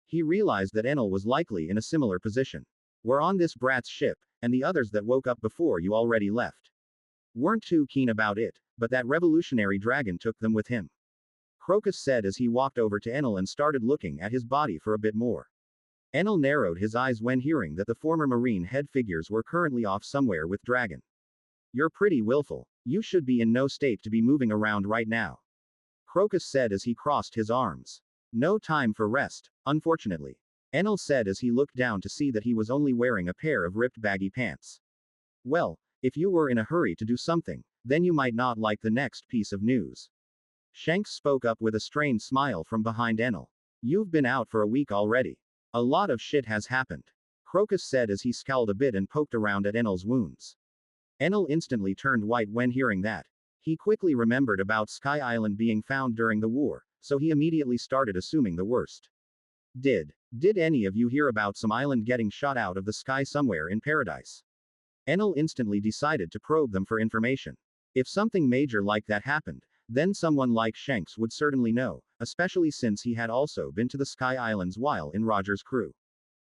A: He realized that Enel was likely in a similar position. We're on this brat's ship, and the others that woke up before you already left. Weren't too keen about it, but that revolutionary dragon took them with him. Crocus said as he walked over to Enel and started looking at his body for a bit more. Enel narrowed his eyes when hearing that the former Marine head figures were currently off somewhere with Dragon. You're pretty willful. You should be in no state to be moving around right now. Crocus said as he crossed his arms. No time for rest, unfortunately. Enel said as he looked down to see that he was only wearing a pair of ripped baggy pants. Well, if you were in a hurry to do something, then you might not like the next piece of news. Shanks spoke up with a strained smile from behind Enel. You've been out for a week already. A lot of shit has happened. Crocus said as he scowled a bit and poked around at Enel's wounds. Enel instantly turned white when hearing that. He quickly remembered about Sky Island being found during the war, so he immediately started assuming the worst. Did any of you hear about some island getting shot out of the sky somewhere in paradise? Enel instantly decided to probe them for information. If something major like that happened, then someone like Shanks would certainly know, especially since he had also been to the Sky Islands while in Roger's crew.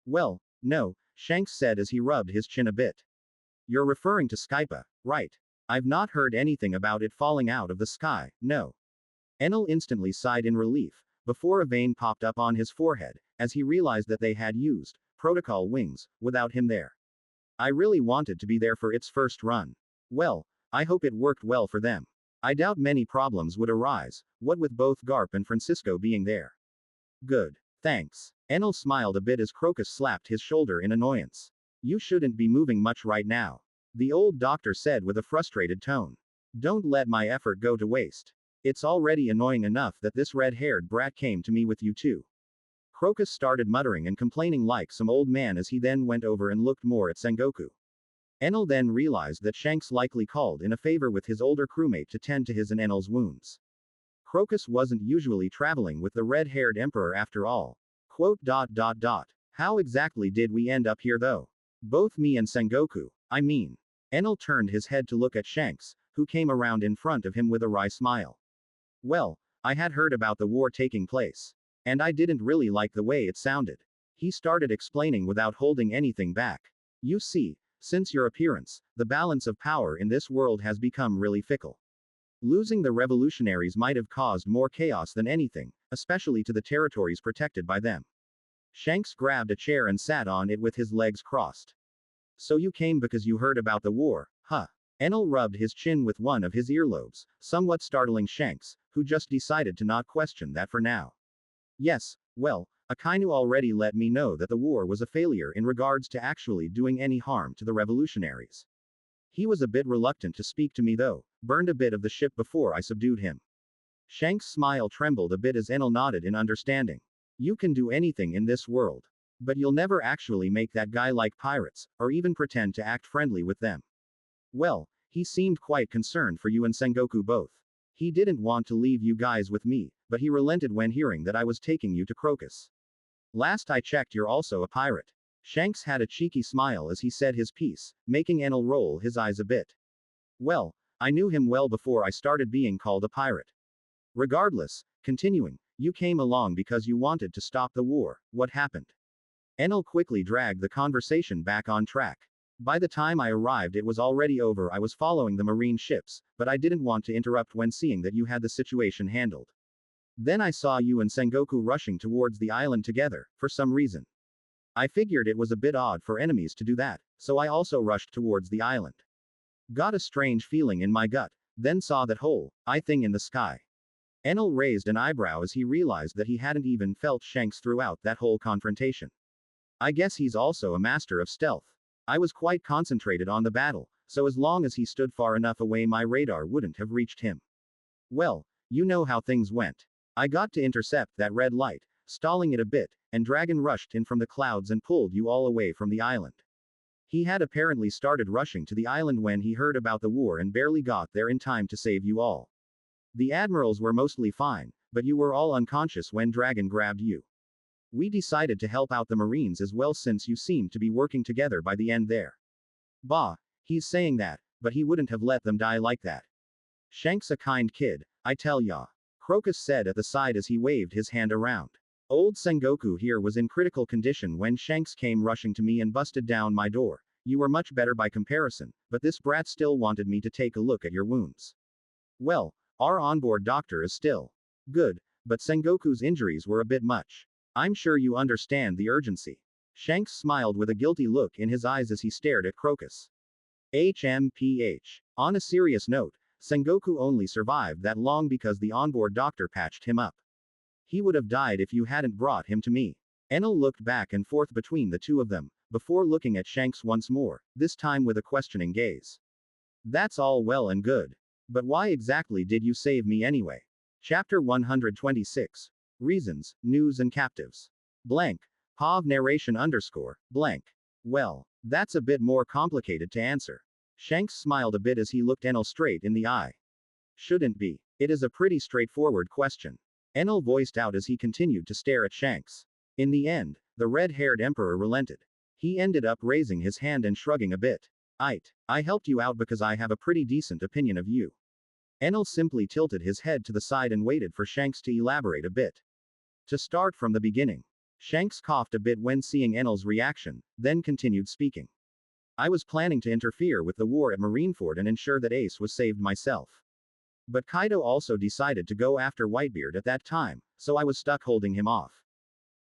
A: Well, no, Shanks said as he rubbed his chin a bit. You're referring to Skypa, right? I've not heard anything about it falling out of the sky, no. Enel instantly sighed in relief, before a vein popped up on his forehead, as he realized that they had used protocol wings without him there. I really wanted to be there for its first run. Well, I hope it worked well for them. I doubt many problems would arise, what with both Garp and Francisco being there. Good. Thanks. Enel smiled a bit as Crocus slapped his shoulder in annoyance. You shouldn't be moving much right now, the old doctor said with a frustrated tone. Don't let my effort go to waste. It's already annoying enough that this red-haired brat came to me with you too. Crocus started muttering and complaining like some old man as he then went over and looked more at Sengoku. Enel then realized that Shanks likely called in a favor with his older crewmate to tend to his and Enel's wounds. Crocus wasn't usually traveling with the red-haired emperor after all. Quote. How exactly did we end up here though? Both me and Sengoku, I mean. Enel turned his head to look at Shanks, who came around in front of him with a wry smile. Well, I had heard about the war taking place. And I didn't really like the way it sounded. He started explaining without holding anything back. You see, since your appearance, the balance of power in this world has become really fickle. Losing the revolutionaries might have caused more chaos than anything, especially to the territories protected by them. Shanks grabbed a chair and sat on it with his legs crossed. So you came because you heard about the war, huh? Enel rubbed his chin with one of his earlobes, somewhat startling Shanks, who just decided to not question that for now. Yes, well, Akainu already let me know that the war was a failure in regards to actually doing any harm to the revolutionaries. He was a bit reluctant to speak to me though, burned a bit of the ship before I subdued him. Shanks' smile trembled a bit as Enel nodded in understanding. You can do anything in this world. But you'll never actually make that guy like pirates, or even pretend to act friendly with them. Well, he seemed quite concerned for you and Sengoku both. He didn't want to leave you guys with me, but he relented when hearing that I was taking you to Crocus. Last I checked, you're also a pirate. Shanks had a cheeky smile as he said his piece, making Enel roll his eyes a bit. Well, I knew him well before I started being called a pirate. Regardless, continuing, you came along because you wanted to stop the war. What happened? Enel quickly dragged the conversation back on track. By the time I arrived, it was already over. I was following the marine ships, but I didn't want to interrupt when seeing that you had the situation handled. Then I saw you and Sengoku rushing towards the island together, for some reason. I figured it was a bit odd for enemies to do that, so I also rushed towards the island. Got a strange feeling in my gut, then saw that whole thing in the sky. Enel raised an eyebrow as he realized that he hadn't even felt Shanks throughout that whole confrontation. I guess he's also a master of stealth. I was quite concentrated on the battle, so as long as he stood far enough away my radar wouldn't have reached him. Well, you know how things went. I got to intercept that red light, stalling it a bit, and Dragon rushed in from the clouds and pulled you all away from the island. He had apparently started rushing to the island when he heard about the war and barely got there in time to save you all. The admirals were mostly fine, but you were all unconscious when Dragon grabbed you. We decided to help out the Marines as well since you seemed to be working together by the end there. Bah, he's saying that, but he wouldn't have let them die like that. Shanks a kind kid, I tell ya. Crocus said at the side as he waved his hand around. Old Sengoku here was in critical condition when Shanks came rushing to me and busted down my door. You were much better by comparison, but this brat still wanted me to take a look at your wounds. Well, our onboard doctor is still good, but Sengoku's injuries were a bit much. I'm sure you understand the urgency. Shanks smiled with a guilty look in his eyes as he stared at Crocus. HMPH. On a serious note, Sengoku only survived that long because the onboard doctor patched him up. He would have died if you hadn't brought him to me. Enel looked back and forth between the two of them, before looking at Shanks once more, this time with a questioning gaze. That's all well and good. But why exactly did you save me anyway? Chapter 126. Reasons, News and Captives. Blank. POV narration _ blank. Well, that's a bit more complicated to answer. Shanks smiled a bit as he looked Enel straight in the eye. Shouldn't be. It is a pretty straightforward question. Enel voiced out as he continued to stare at Shanks. In the end, the red-haired emperor relented. He ended up raising his hand and shrugging a bit. I helped you out because I have a pretty decent opinion of you. Enel simply tilted his head to the side and waited for Shanks to elaborate a bit. To start from the beginning. Shanks coughed a bit when seeing Enel's reaction, then continued speaking. I was planning to interfere with the war at Marineford and ensure that Ace was saved myself. But Kaido also decided to go after Whitebeard at that time, so I was stuck holding him off.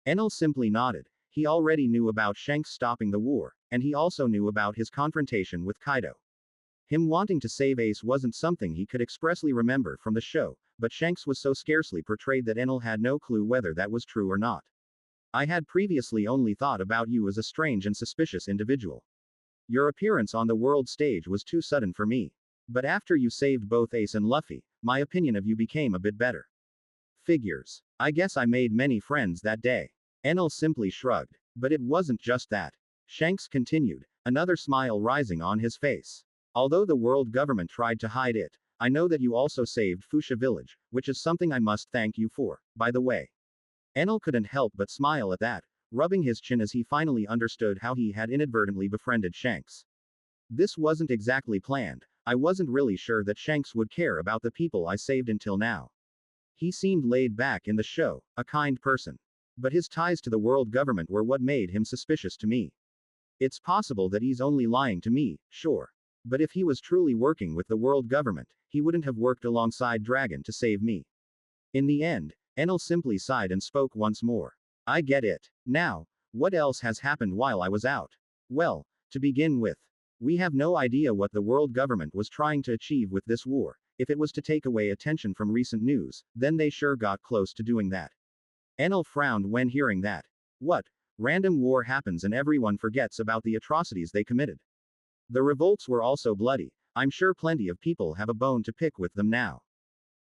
A: Enel simply nodded. He already knew about Shanks stopping the war, and he also knew about his confrontation with Kaido. Him wanting to save Ace wasn't something he could expressly remember from the show, but Shanks was so scarcely portrayed that Enel had no clue whether that was true or not. I had previously only thought about you as a strange and suspicious individual. Your appearance on the world stage was too sudden for me. But after you saved both Ace and Luffy, my opinion of you became a bit better. Figures. I guess I made many friends that day. Enel simply shrugged. But it wasn't just that. Shanks continued, another smile rising on his face. Although the world government tried to hide it, I know that you also saved Fuchsia Village, which is something I must thank you for, by the way. Enel couldn't help but smile at that, rubbing his chin as he finally understood how he had inadvertently befriended Shanks. This wasn't exactly planned. I wasn't really sure that Shanks would care about the people I saved until now. He seemed laid back in the show, a kind person. But his ties to the world government were what made him suspicious to me. It's possible that he's only lying to me, sure. But if he was truly working with the world government, he wouldn't have worked alongside Dragon to save me. In the end, Enel simply sighed and spoke once more. I get it. Now, what else has happened while I was out? Well, to begin with, we have no idea what the world government was trying to achieve with this war. If it was to take away attention from recent news, then they sure got close to doing that. Enel frowned when hearing that. What? Random war happens and everyone forgets about the atrocities they committed. The revolts were also bloody. I'm sure plenty of people have a bone to pick with them now.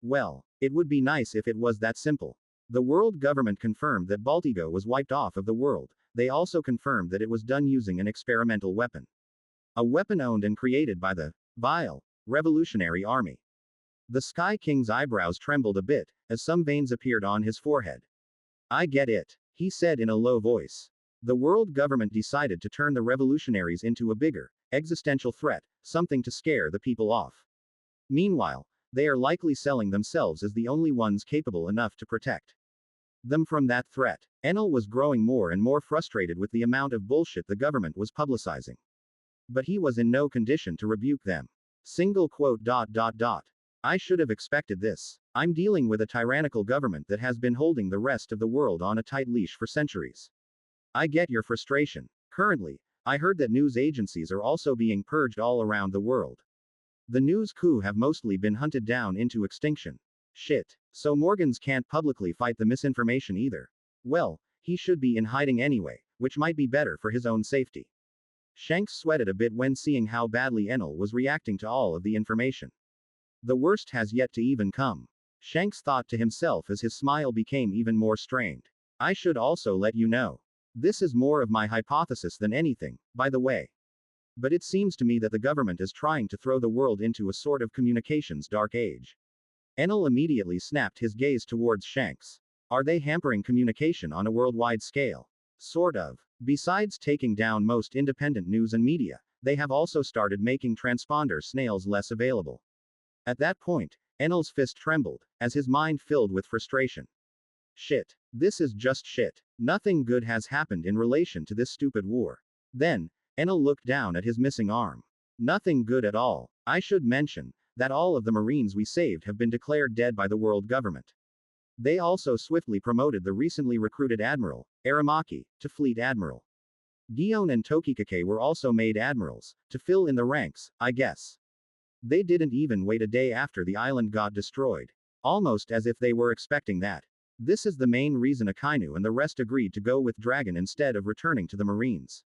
A: Well, it would be nice if it was that simple. The world government confirmed that Baltigo was wiped off of the world. They also confirmed that it was done using an experimental weapon. A weapon owned and created by the vile Revolutionary Army. The Sky King's eyebrows trembled a bit, as some veins appeared on his forehead. I get it, he said in a low voice. The world government decided to turn the revolutionaries into a bigger, existential threat, something to scare the people off. Meanwhile, they are likely selling themselves as the only ones capable enough to protect them from that threat. Enel was growing more and more frustrated with the amount of bullshit the government was publicizing. But he was in no condition to rebuke them. Single quote. I should have expected this. I'm dealing with a tyrannical government that has been holding the rest of the world on a tight leash for centuries. I get your frustration. Currently, I heard that news agencies are also being purged all around the world. The news coup have mostly been hunted down into extinction. Shit. So Morgans can't publicly fight the misinformation either. Well, he should be in hiding anyway, which might be better for his own safety. Shanks sweated a bit when seeing how badly Enel was reacting to all of the information. The worst has yet to even come. Shanks thought to himself as his smile became even more strained. I should also let you know. This is more of my hypothesis than anything, by the way. But it seems to me that the government is trying to throw the world into a sort of communications dark age. Enel immediately snapped his gaze towards Shanks. Are they hampering communication on a worldwide scale? Sort of. Besides taking down most independent news and media, they have also started making transponder snails less available. At that point, Enel's fist trembled, as his mind filled with frustration. Shit. This is just shit. Nothing good has happened in relation to this stupid war. Then, Enel looked down at his missing arm. Nothing good at all. I should mention that all of the Marines we saved have been declared dead by the world government. They also swiftly promoted the recently recruited Admiral, Aramaki, to Fleet Admiral. Gion and Tokikake were also made admirals, to fill in the ranks, I guess. They didn't even wait a day after the island got destroyed. Almost as if they were expecting that. This is the main reason Akainu and the rest agreed to go with Dragon instead of returning to the Marines.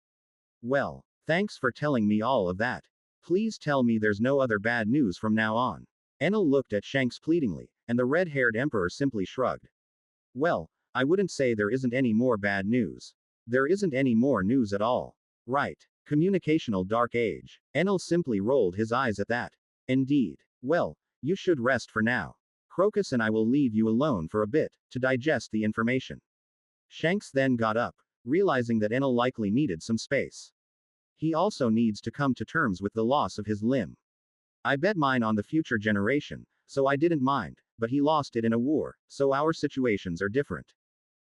A: Well, thanks for telling me all of that. Please tell me there's no other bad news from now on. Enel looked at Shanks pleadingly, and the red-haired emperor simply shrugged. Well, I wouldn't say there isn't any more bad news. There isn't any more news at all. Right. Communicational dark age. Enel simply rolled his eyes at that. Indeed. Well, you should rest for now. Crocus and I will leave you alone for a bit, to digest the information. Shanks then got up, realizing that Enel likely needed some space. He also needs to come to terms with the loss of his limb. I bet mine on the future generation, so I didn't mind, but he lost it in a war, so our situations are different.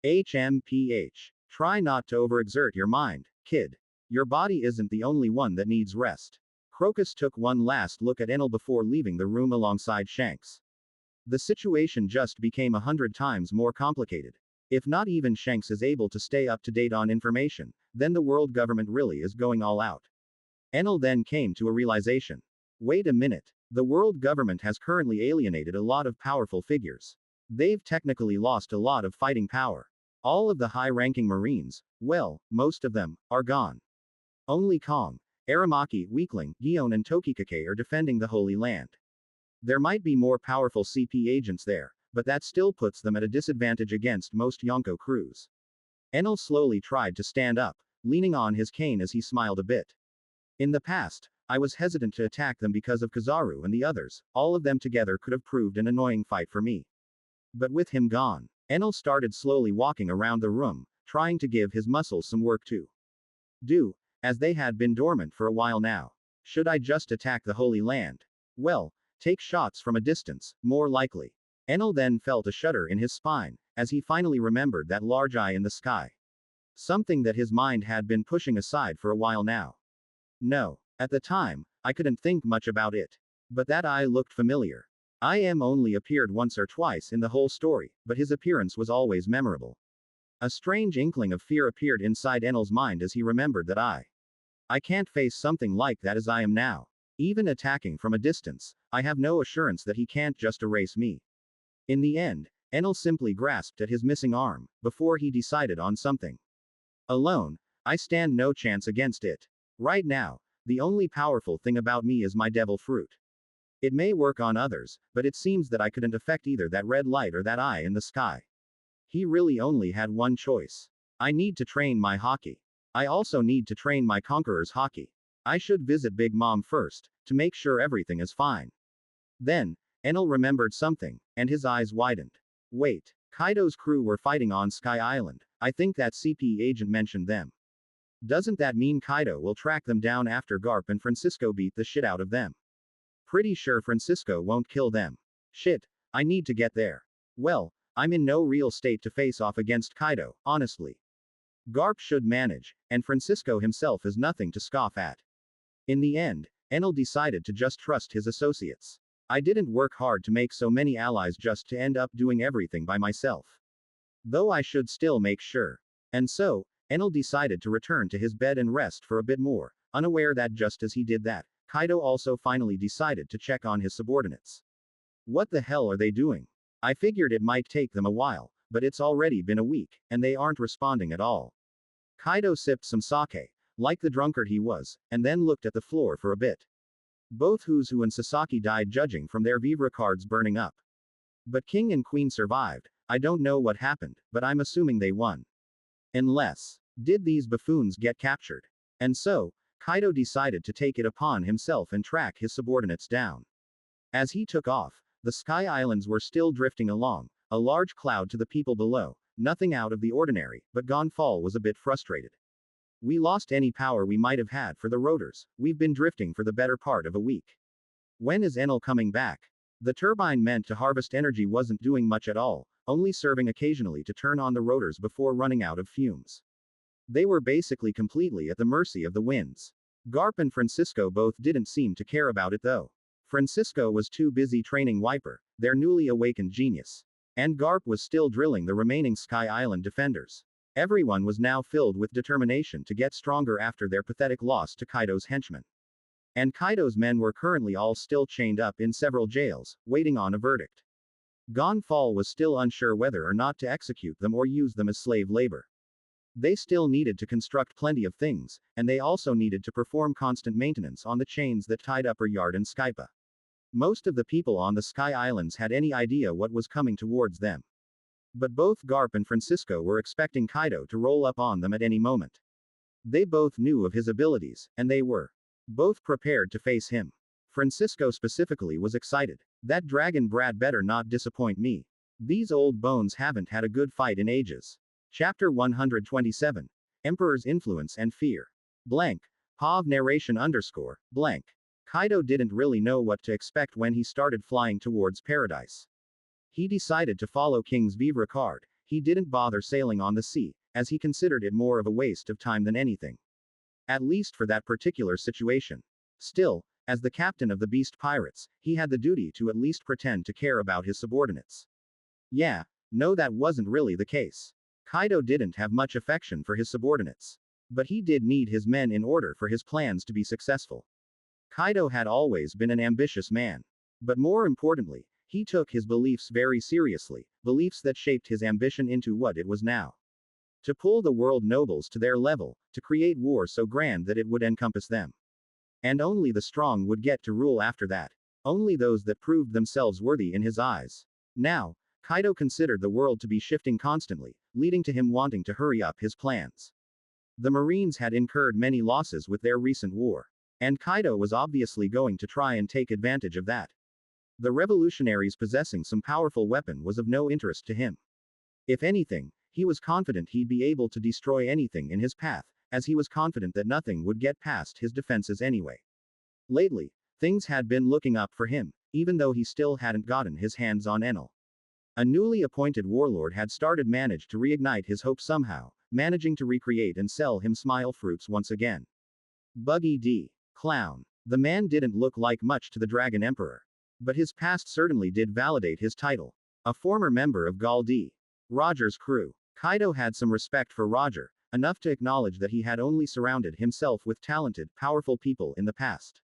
A: HMPH. Try not to overexert your mind, kid. Your body isn't the only one that needs rest. Crocus took one last look at Enel before leaving the room alongside Shanks. The situation just became 100 times more complicated. If not even Shanks is able to stay up to date on information, then the world government really is going all out. Enel then came to a realization. Wait a minute. The world government has currently alienated a lot of powerful figures. They've technically lost a lot of fighting power. All of the high-ranking Marines, well, most of them, are gone. Only Kong, Aramaki, Weakling, Gion and Tokikake are defending the Holy Land. There might be more powerful CP agents there, but that still puts them at a disadvantage against most Yonko crews. Enel slowly tried to stand up, leaning on his cane as he smiled a bit. In the past, I was hesitant to attack them because of Kizaru and the others, all of them together could have proved an annoying fight for me. But with him gone, Enel started slowly walking around the room, trying to give his muscles some work to do, as they had been dormant for a while now. Should I just attack the Holy Land? Well, take shots from a distance, more likely. Enel then felt a shudder in his spine, as he finally remembered that large eye in the sky. Something that his mind had been pushing aside for a while now. No. At the time, I couldn't think much about it. But that eye looked familiar. IM only appeared once or twice in the whole story, but his appearance was always memorable. A strange inkling of fear appeared inside Enel's mind as he remembered that I can't face something like that as I am now. Even attacking from a distance, I have no assurance that he can't just erase me. In the end, Enel simply grasped at his missing arm, before he decided on something. Alone, I stand no chance against it. Right now, the only powerful thing about me is my devil fruit. It may work on others, but it seems that I couldn't affect either that red light or that eye in the sky. He really only had one choice. I need to train my hockey. I also need to train my conqueror's hockey. I should visit Big Mom first, to make sure everything is fine. Then, Enel remembered something, and his eyes widened. Wait, Kaido's crew were fighting on Sky Island. I think that CP agent mentioned them. Doesn't that mean Kaido will track them down after Garp and Francisco beat the shit out of them? Pretty sure Francisco won't kill them. Shit, I need to get there. Well, I'm in no real state to face off against Kaido, honestly. Garp should manage, and Francisco himself is nothing to scoff at. In the end, Enel decided to just trust his associates. I didn't work hard to make so many allies just to end up doing everything by myself. Though I should still make sure. And so, Enel decided to return to his bed and rest for a bit more, unaware that just as he did that, Kaido also finally decided to check on his subordinates. What the hell are they doing? I figured it might take them a while, but it's already been a week, and they aren't responding at all. Kaido sipped some sake, like the drunkard he was, and then looked at the floor for a bit. Both Huzu and Sasaki died judging from their Vivre cards burning up. But King and Queen survived. I don't know what happened, but I'm assuming they won. Unless, did these buffoons get captured? And so, Kaido decided to take it upon himself and track his subordinates down. As he took off, the Sky Islands were still drifting along, a large cloud to the people below, nothing out of the ordinary, but Gonfall was a bit frustrated. We lost any power we might have had for the rotors. We've been drifting for the better part of a week. When is Enel coming back? The turbine meant to harvest energy wasn't doing much at all, only serving occasionally to turn on the rotors before running out of fumes. They were basically completely at the mercy of the winds. Garp and Francisco both didn't seem to care about it though. Francisco was too busy training Wiper, their newly awakened genius. And Garp was still drilling the remaining Sky Island defenders. Everyone was now filled with determination to get stronger after their pathetic loss to Kaido's henchmen. And Kaido's men were currently all still chained up in several jails, waiting on a verdict. Gonfall was still unsure whether or not to execute them or use them as slave labor. They still needed to construct plenty of things, and they also needed to perform constant maintenance on the chains that tied Upper Yard and Skypa. Most of the people on the Sky Islands had any idea what was coming towards them. But both Garp and Francisco were expecting Kaido to roll up on them at any moment. They both knew of his abilities, and they were both prepared to face him. Francisco specifically was excited. That dragon brat better not disappoint me. These old bones haven't had a good fight in ages. Chapter 127. Emperor's Influence and Fear. Blank. POV narration _. Blank. Kaido didn't really know what to expect when he started flying towards paradise. He decided to follow King's Vivre card. He didn't bother sailing on the sea, as he considered it more of a waste of time than anything. At least for that particular situation. Still, as the captain of the Beast Pirates, he had the duty to at least pretend to care about his subordinates. Yeah, no, that wasn't really the case. Kaido didn't have much affection for his subordinates. But he did need his men in order for his plans to be successful. Kaido had always been an ambitious man. But more importantly, he took his beliefs very seriously, beliefs that shaped his ambition into what it was now. To pull the world nobles to their level, to create war so grand that it would encompass them. And only the strong would get to rule after that. Only those that proved themselves worthy in his eyes. Now, Kaido considered the world to be shifting constantly, leading to him wanting to hurry up his plans. The Marines had incurred many losses with their recent war. And Kaido was obviously going to try and take advantage of that. The revolutionaries possessing some powerful weapon was of no interest to him. If anything, he was confident he'd be able to destroy anything in his path, as he was confident that nothing would get past his defenses anyway. Lately, things had been looking up for him, even though he still hadn't gotten his hands on Enel. A newly appointed warlord had managed to reignite his hope somehow, managing to recreate and sell him smile fruits once again. Buggy D. Clown. The man didn't look like much to the Dragon Emperor. But his past certainly did validate his title. A former member of Gall D. Roger's crew. Kaido had some respect for Roger, enough to acknowledge that he had only surrounded himself with talented, powerful people in the past.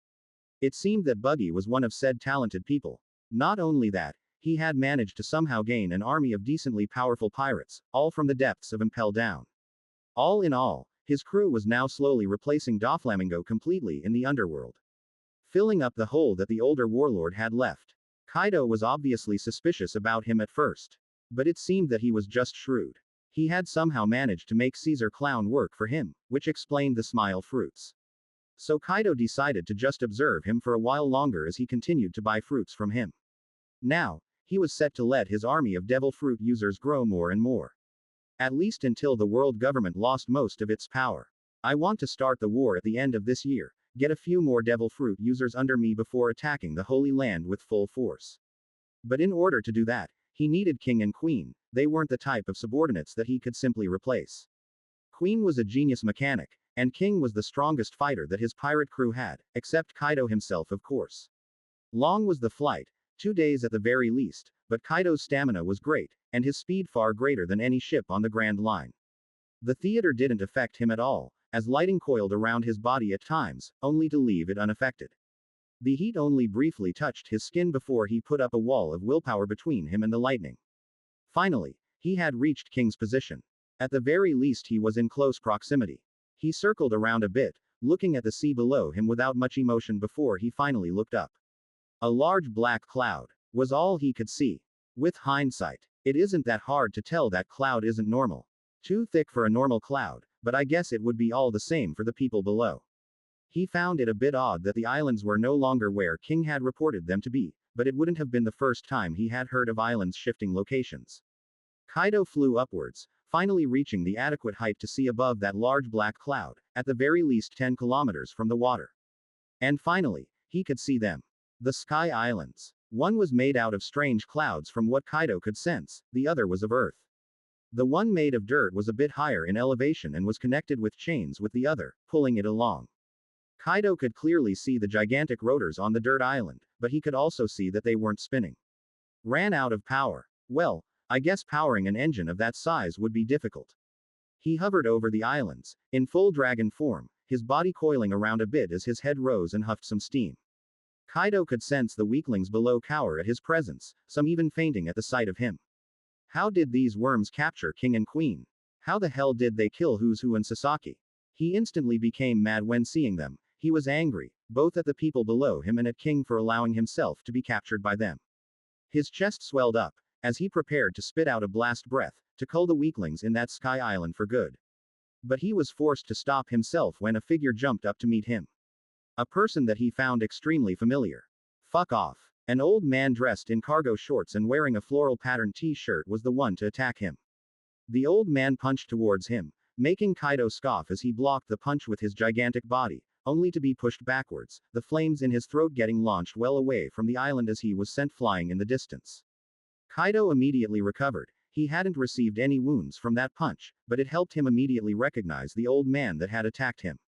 A: It seemed that Buggy was one of said talented people. Not only that, he had managed to somehow gain an army of decently powerful pirates, all from the depths of Impel Down. All in all, his crew was now slowly replacing Doflamingo completely in the underworld. Filling up the hole that the older warlord had left. Kaido was obviously suspicious about him at first. But it seemed that he was just shrewd. He had somehow managed to make Caesar Clown work for him, which explained the smile fruits. So Kaido decided to just observe him for a while longer as he continued to buy fruits from him. Now, he was set to let his army of devil fruit users grow more and more. At least until the world government lost most of its power. I want to start the war at the end of this year. Get a few more devil fruit users under me before attacking the Holy Land with full force. But in order to do that, he needed King and Queen. They weren't the type of subordinates that he could simply replace. Queen was a genius mechanic, and King was the strongest fighter that his pirate crew had, except Kaido himself, of course. Long was the flight, 2 days at the very least, but Kaido's stamina was great, and his speed far greater than any ship on the Grand Line. The theater didn't affect him at all, as lighting coiled around his body at times, only to leave it unaffected. The heat only briefly touched his skin before he put up a wall of willpower between him and the lightning. Finally, he had reached King's position. At the very least he was in close proximity. He circled around a bit, looking at the sea below him without much emotion before he finally looked up. A large black cloud was all he could see. With hindsight, it isn't that hard to tell that cloud isn't normal. Too thick for a normal cloud, but I guess it would be all the same for the people below. He found it a bit odd that the islands were no longer where King had reported them to be, but it wouldn't have been the first time he had heard of islands shifting locations. Kaido flew upwards, finally reaching the adequate height to see above that large black cloud, at the very least 10 kilometers from the water. And finally, he could see them. The Sky Islands. One was made out of strange clouds from what Kaido could sense, the other was of earth. The one made of dirt was a bit higher in elevation and was connected with chains with the other, pulling it along. Kaido could clearly see the gigantic rotors on the dirt island, but he could also see that they weren't spinning. Ran out of power. Well, I guess powering an engine of that size would be difficult. He hovered over the islands, in full dragon form, his body coiling around a bit as his head rose and huffed some steam. Kaido could sense the weaklings below cower at his presence, some even fainting at the sight of him. How did these worms capture King and Queen? How the hell did they kill Who's Who and Sasaki? He instantly became mad when seeing them. He was angry, both at the people below him and at King for allowing himself to be captured by them. His chest swelled up, as he prepared to spit out a blast breath, to cull the weaklings in that Sky Island for good. But he was forced to stop himself when a figure jumped up to meet him. A person that he found extremely familiar. Fuck off. An old man dressed in cargo shorts and wearing a floral patterned t-shirt was the one to attack him. The old man punched towards him, making Kaido scoff as he blocked the punch with his gigantic body, only to be pushed backwards, the flames in his throat getting launched well away from the island as he was sent flying in the distance. Kaido immediately recovered. He hadn't received any wounds from that punch, but it helped him immediately recognize the old man that had attacked him.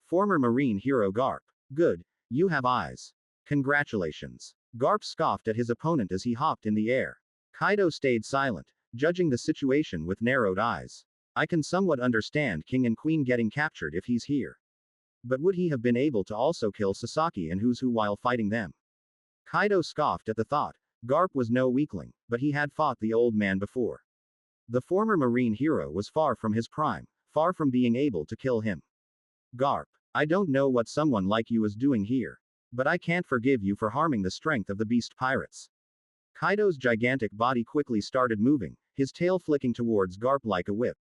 A: Former Marine hero Garp. Good, you have eyes. Congratulations. Garp scoffed at his opponent as he hopped in the air. Kaido stayed silent, judging the situation with narrowed eyes. I can somewhat understand King and Queen getting captured if he's here. But would he have been able to also kill Sasaki and Who's Who while fighting them? Kaido scoffed at the thought. Garp was no weakling, but he had fought the old man before. The former Marine hero was far from his prime, far from being able to kill him. Garp, I don't know what someone like you is doing here. But I can't forgive you for harming the strength of the beast pirates. Kaido's gigantic body quickly started moving, his tail flicking towards Garp like a whip.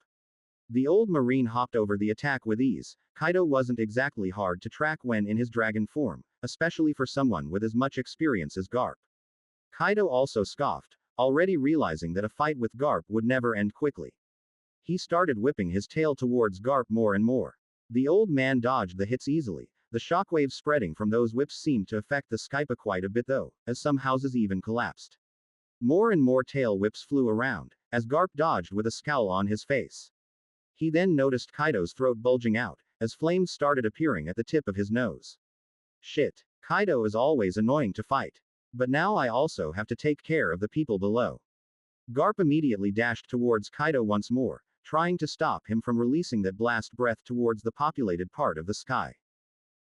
A: The old Marine hopped over the attack with ease. Kaido wasn't exactly hard to track when in his dragon form, especially for someone with as much experience as Garp. Kaido also scoffed, already realizing that a fight with Garp would never end quickly. He started whipping his tail towards Garp more and more. The old man dodged the hits easily. The shockwaves spreading from those whips seemed to affect the Skypa quite a bit though, as some houses even collapsed. More and more tail whips flew around, as Garp dodged with a scowl on his face. He then noticed Kaido's throat bulging out, as flames started appearing at the tip of his nose. Shit. Kaido is always annoying to fight. But now I also have to take care of the people below. Garp immediately dashed towards Kaido once more, trying to stop him from releasing that blast breath towards the populated part of the sky.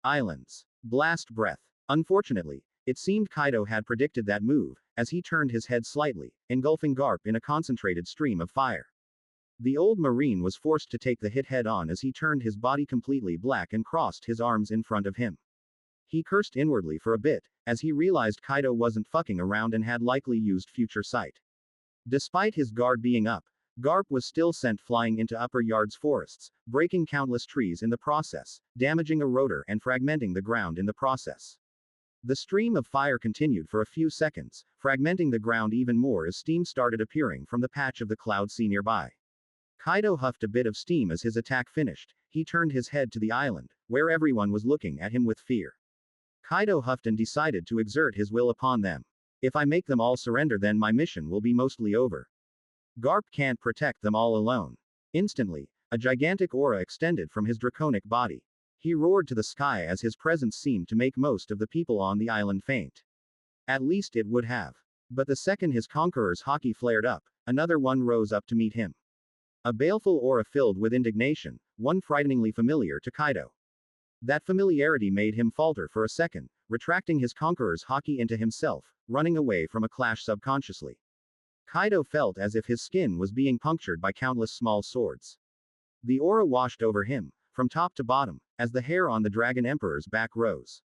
A: Islands. Blast breath. Unfortunately, it seemed Kaido had predicted that move, as he turned his head slightly, engulfing Garp in a concentrated stream of fire. The old Marine was forced to take the hit head on as he turned his body completely black and crossed his arms in front of him. He cursed inwardly for a bit, as he realized Kaido wasn't fucking around and had likely used future sight. Despite his guard being up, Garp was still sent flying into Upper Yard's forests, breaking countless trees in the process, damaging a rotor and fragmenting the ground in the process. The stream of fire continued for a few seconds, fragmenting the ground even more as steam started appearing from the patch of the cloud sea nearby. Kaido huffed a bit of steam as his attack finished. He turned his head to the island, where everyone was looking at him with fear. Kaido huffed and decided to exert his will upon them. If I make them all surrender, then my mission will be mostly over. Garp can't protect them all alone. Instantly, a gigantic aura extended from his draconic body. He roared to the sky as his presence seemed to make most of the people on the island faint. At least it would have. But the second his conqueror's haki flared up, another one rose up to meet him. A baleful aura filled with indignation, one frighteningly familiar to Kaido. That familiarity made him falter for a second, retracting his conqueror's haki into himself, running away from a clash subconsciously. Kaido felt as if his skin was being punctured by countless small swords. The aura washed over him, from top to bottom, as the hair on the Dragon Emperor's back rose.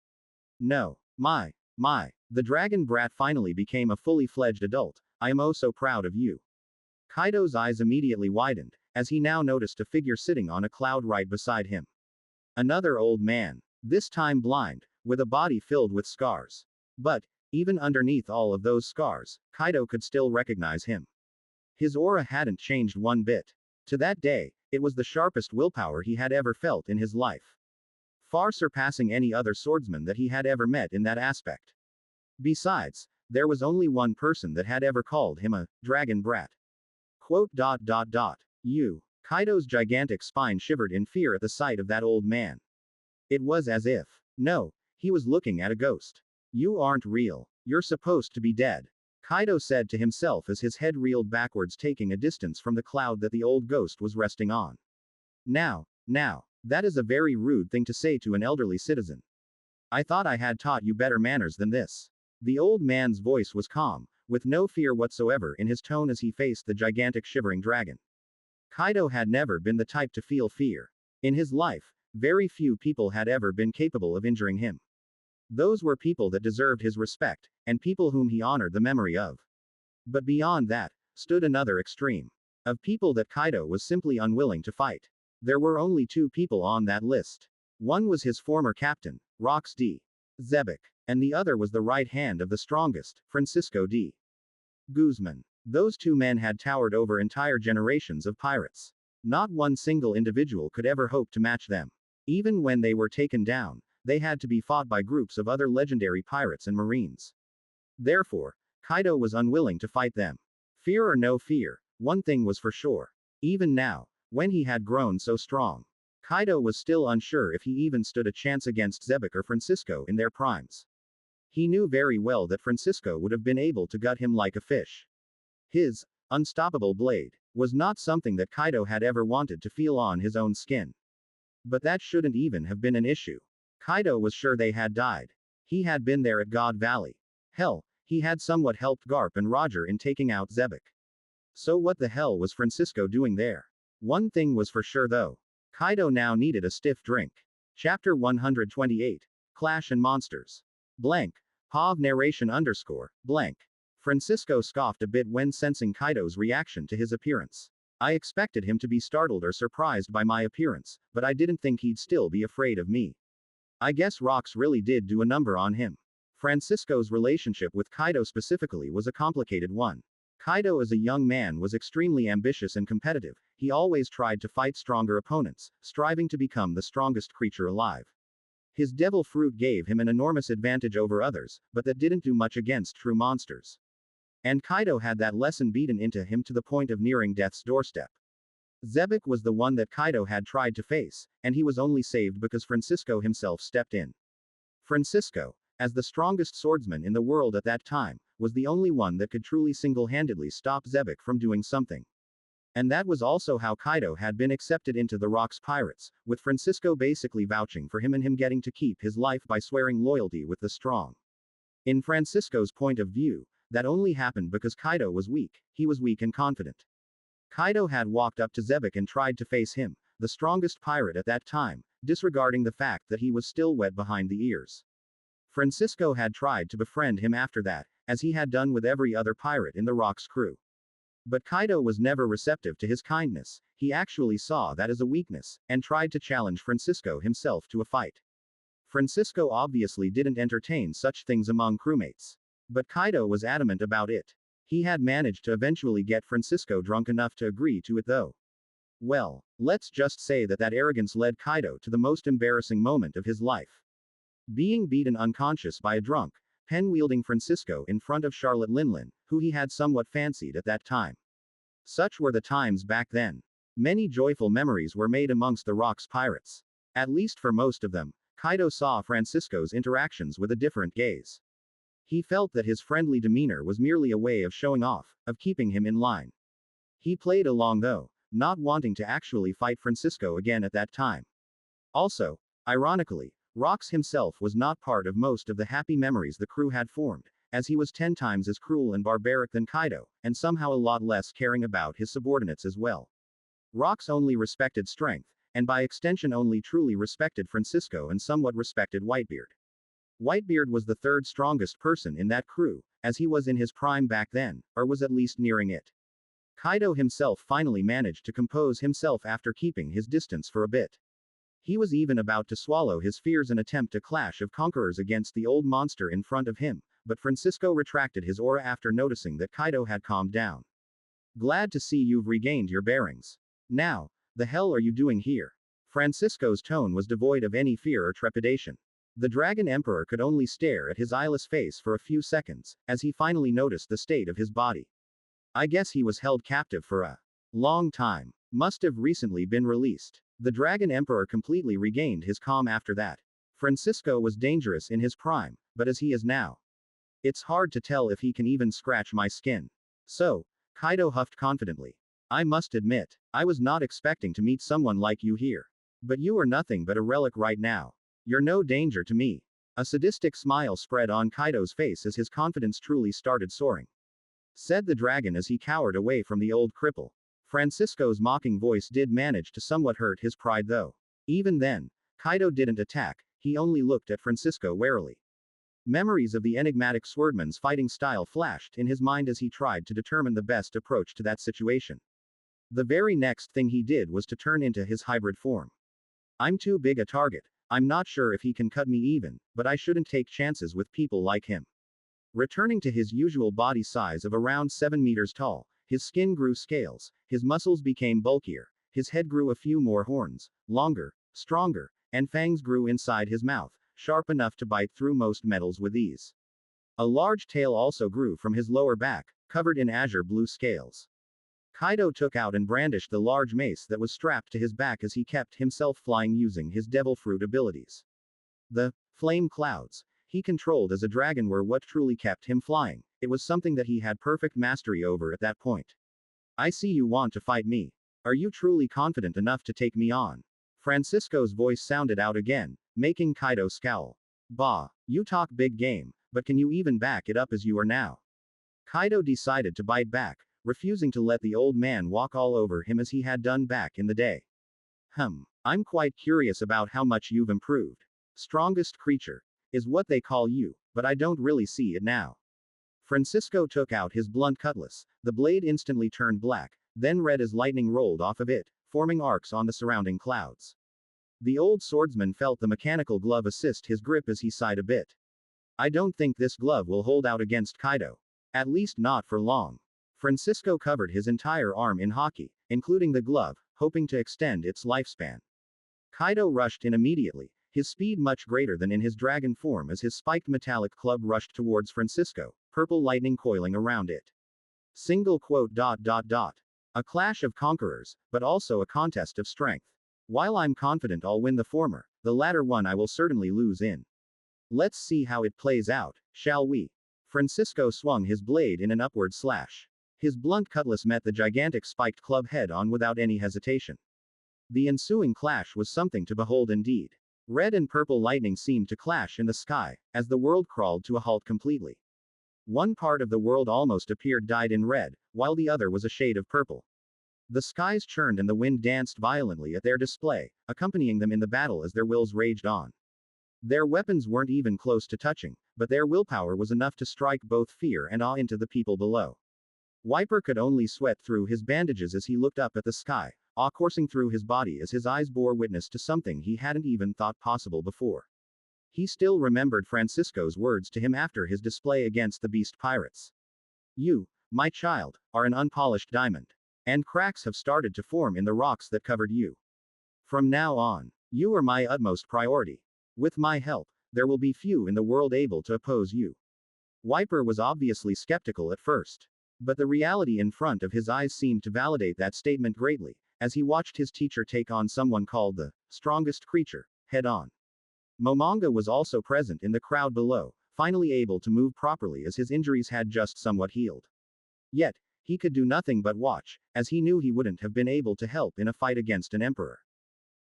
A: No. My. The dragon brat finally became a fully fledged adult. I am oh so proud of you. Kaido's eyes immediately widened, as he now noticed a figure sitting on a cloud right beside him. Another old man. This time blind, with a body filled with scars. But, even underneath all of those scars, Kaido could still recognize him. His aura hadn't changed one bit. To that day, it was the sharpest willpower he had ever felt in his life. Far surpassing any other swordsman that he had ever met in that aspect. Besides, there was only one person that had ever called him a dragon brat. Quote. You. Kaido's gigantic spine shivered in fear at the sight of that old man. It was as if. No, he was looking at a ghost. You aren't real. You're supposed to be dead. Kaido said to himself as his head reeled backwards, taking a distance from the cloud that the old ghost was resting on. Now, that is a very rude thing to say to an elderly citizen. I thought I had taught you better manners than this. The old man's voice was calm, with no fear whatsoever in his tone as he faced the gigantic shivering dragon. Kaido had never been the type to feel fear. In his life, very few people had ever been capable of injuring him. Those were people that deserved his respect, and people whom he honored the memory of. But beyond that, stood another extreme. Of people that Kaido was simply unwilling to fight. There were only two people on that list. One was his former captain, Rox D. Zebek, and the other was the right hand of the strongest, Francisco D. Guzman. Those two men had towered over entire generations of pirates. Not one single individual could ever hope to match them. Even when they were taken down, they had to be fought by groups of other legendary pirates and marines. Therefore, Kaido was unwilling to fight them. Fear or no fear, one thing was for sure. Even now, when he had grown so strong, Kaido was still unsure if he even stood a chance against Zebek or Francisco in their primes. He knew very well that Francisco would have been able to gut him like a fish. His unstoppable blade was not something that Kaido had ever wanted to feel on his own skin. But that shouldn't even have been an issue. Kaido was sure they had died. He had been there at God Valley. Hell, he had somewhat helped Garp and Roger in taking out Zebek. So what the hell was Francisco doing there? One thing was for sure though. Kaido now needed a stiff drink. Chapter 128. Clash and Monsters. Blank. POV narration underscore, blank. Francisco scoffed a bit when sensing Kaido's reaction to his appearance. I expected him to be startled or surprised by my appearance, but I didn't think he'd still be afraid of me. I guess rocks really did do a number on him. Francisco's relationship with Kaido specifically was a complicated one. Kaido as a young man was extremely ambitious and competitive. He always tried to fight stronger opponents, striving to become the strongest creature alive. His devil fruit gave him an enormous advantage over others, but that didn't do much against true monsters. And Kaido had that lesson beaten into him to the point of nearing death's doorstep. Zebek was the one that Kaido had tried to face, and he was only saved because Francisco himself stepped in. Francisco, as the strongest swordsman in the world at that time, was the only one that could truly single-handedly stop Zebek from doing something. And that was also how Kaido had been accepted into the Rocks Pirates, with Francisco basically vouching for him and him getting to keep his life by swearing loyalty with the strong. In Francisco's point of view, that only happened because Kaido was weak. He was weak and confident. Kaido had walked up to Zebek and tried to face him, the strongest pirate at that time, disregarding the fact that he was still wet behind the ears. Francisco had tried to befriend him after that, as he had done with every other pirate in the Rocks crew. But Kaido was never receptive to his kindness. He actually saw that as a weakness, and tried to challenge Francisco himself to a fight. Francisco obviously didn't entertain such things among crewmates. But Kaido was adamant about it. He had managed to eventually get Francisco drunk enough to agree to it though. Well, let's just say that arrogance led Kaido to the most embarrassing moment of his life. Being beaten unconscious by a drunk, pen-wielding Francisco in front of Charlotte Linlin, who he had somewhat fancied at that time. Such were the times back then. Many joyful memories were made amongst the Rocks pirates. At least for most of them, Kaido saw Francisco's interactions with a different gaze. He felt that his friendly demeanor was merely a way of showing off, of keeping him in line. He played along though, not wanting to actually fight Francisco again at that time. Also, ironically, Rocks himself was not part of most of the happy memories the crew had formed, as he was 10 times as cruel and barbaric than Kaido, and somehow a lot less caring about his subordinates as well. Rocks only respected strength, and by extension only truly respected Francisco and somewhat respected Whitebeard. Whitebeard was the third strongest person in that crew, as he was in his prime back then, or was at least nearing it. Kaido himself finally managed to compose himself after keeping his distance for a bit. He was even about to swallow his fears and attempt a clash of conquerors against the old monster in front of him, but Francisco retracted his aura after noticing that Kaido had calmed down. Glad to see you've regained your bearings. Now, the hell are you doing here? Francisco's tone was devoid of any fear or trepidation. The Dragon Emperor could only stare at his eyeless face for a few seconds, as he finally noticed the state of his body. I guess he was held captive for a long time. Must have recently been released. The Dragon Emperor completely regained his calm after that. Francisco was dangerous in his prime, but as he is now, it's hard to tell if he can even scratch my skin. So, Kaido huffed confidently. I must admit, I was not expecting to meet someone like you here. But you are nothing but a relic right now. You're no danger to me. A sadistic smile spread on Kaido's face as his confidence truly started soaring. Said the dragon as he cowered away from the old cripple. Francisco's mocking voice did manage to somewhat hurt his pride though. Even then, Kaido didn't attack, he only looked at Francisco warily. Memories of the enigmatic swordman's fighting style flashed in his mind as he tried to determine the best approach to that situation. The very next thing he did was to turn into his hybrid form. I'm too big a target. I'm not sure if he can cut me even, but I shouldn't take chances with people like him. Returning to his usual body size of around 7 meters tall, his skin grew scales, his muscles became bulkier, his head grew a few more horns, longer, stronger, and fangs grew inside his mouth, sharp enough to bite through most metals with ease. A large tail also grew from his lower back, covered in azure blue scales. Kaido took out and brandished the large mace that was strapped to his back as he kept himself flying using his devil fruit abilities. The flame clouds he controlled as a dragon were what truly kept him flying. It was something that he had perfect mastery over at that point. I see you want to fight me. Are you truly confident enough to take me on? Francisco's voice sounded out again, making Kaido scowl. Bah, you talk big game, but can you even back it up as you are now? Kaido decided to bite back, refusing to let the old man walk all over him as he had done back in the day. I'm quite curious about how much you've improved. Strongest creature is what they call you, but I don't really see it now. Francisco took out his blunt cutlass. The blade instantly turned black, then red as lightning rolled off of it, forming arcs on the surrounding clouds. The old swordsman felt the mechanical glove assist his grip as he sighed a bit. I don't think this glove will hold out against Kaido. At least not for long. Francisco covered his entire arm in haki, including the glove, hoping to extend its lifespan. Kaido rushed in immediately, his speed much greater than in his dragon form as his spiked metallic club rushed towards Francisco, purple lightning coiling around it. Single quote. A clash of conquerors, but also a contest of strength. While I'm confident I'll win the former, the latter one I will certainly lose in. Let's see how it plays out, shall we? Francisco swung his blade in an upward slash. His blunt cutlass met the gigantic spiked club head on without any hesitation. The ensuing clash was something to behold indeed. Red and purple lightning seemed to clash in the sky, as the world crawled to a halt completely. One part of the world almost appeared dyed in red, while the other was a shade of purple. The skies churned and the wind danced violently at their display, accompanying them in the battle as their wills raged on. Their weapons weren't even close to touching, but their willpower was enough to strike both fear and awe into the people below. Wiper could only sweat through his bandages as he looked up at the sky, awe coursing through his body as his eyes bore witness to something he hadn't even thought possible before. He still remembered Francisco's words to him after his display against the beast pirates. You, my child, are an unpolished diamond. And cracks have started to form in the rocks that covered you. From now on, you are my utmost priority. With my help, there will be few in the world able to oppose you. Wiper was obviously skeptical at first. But the reality in front of his eyes seemed to validate that statement greatly, as he watched his teacher take on someone called the strongest creature, head on. Momonga was also present in the crowd below, finally able to move properly as his injuries had just somewhat healed. Yet, he could do nothing but watch, as he knew he wouldn't have been able to help in a fight against an emperor.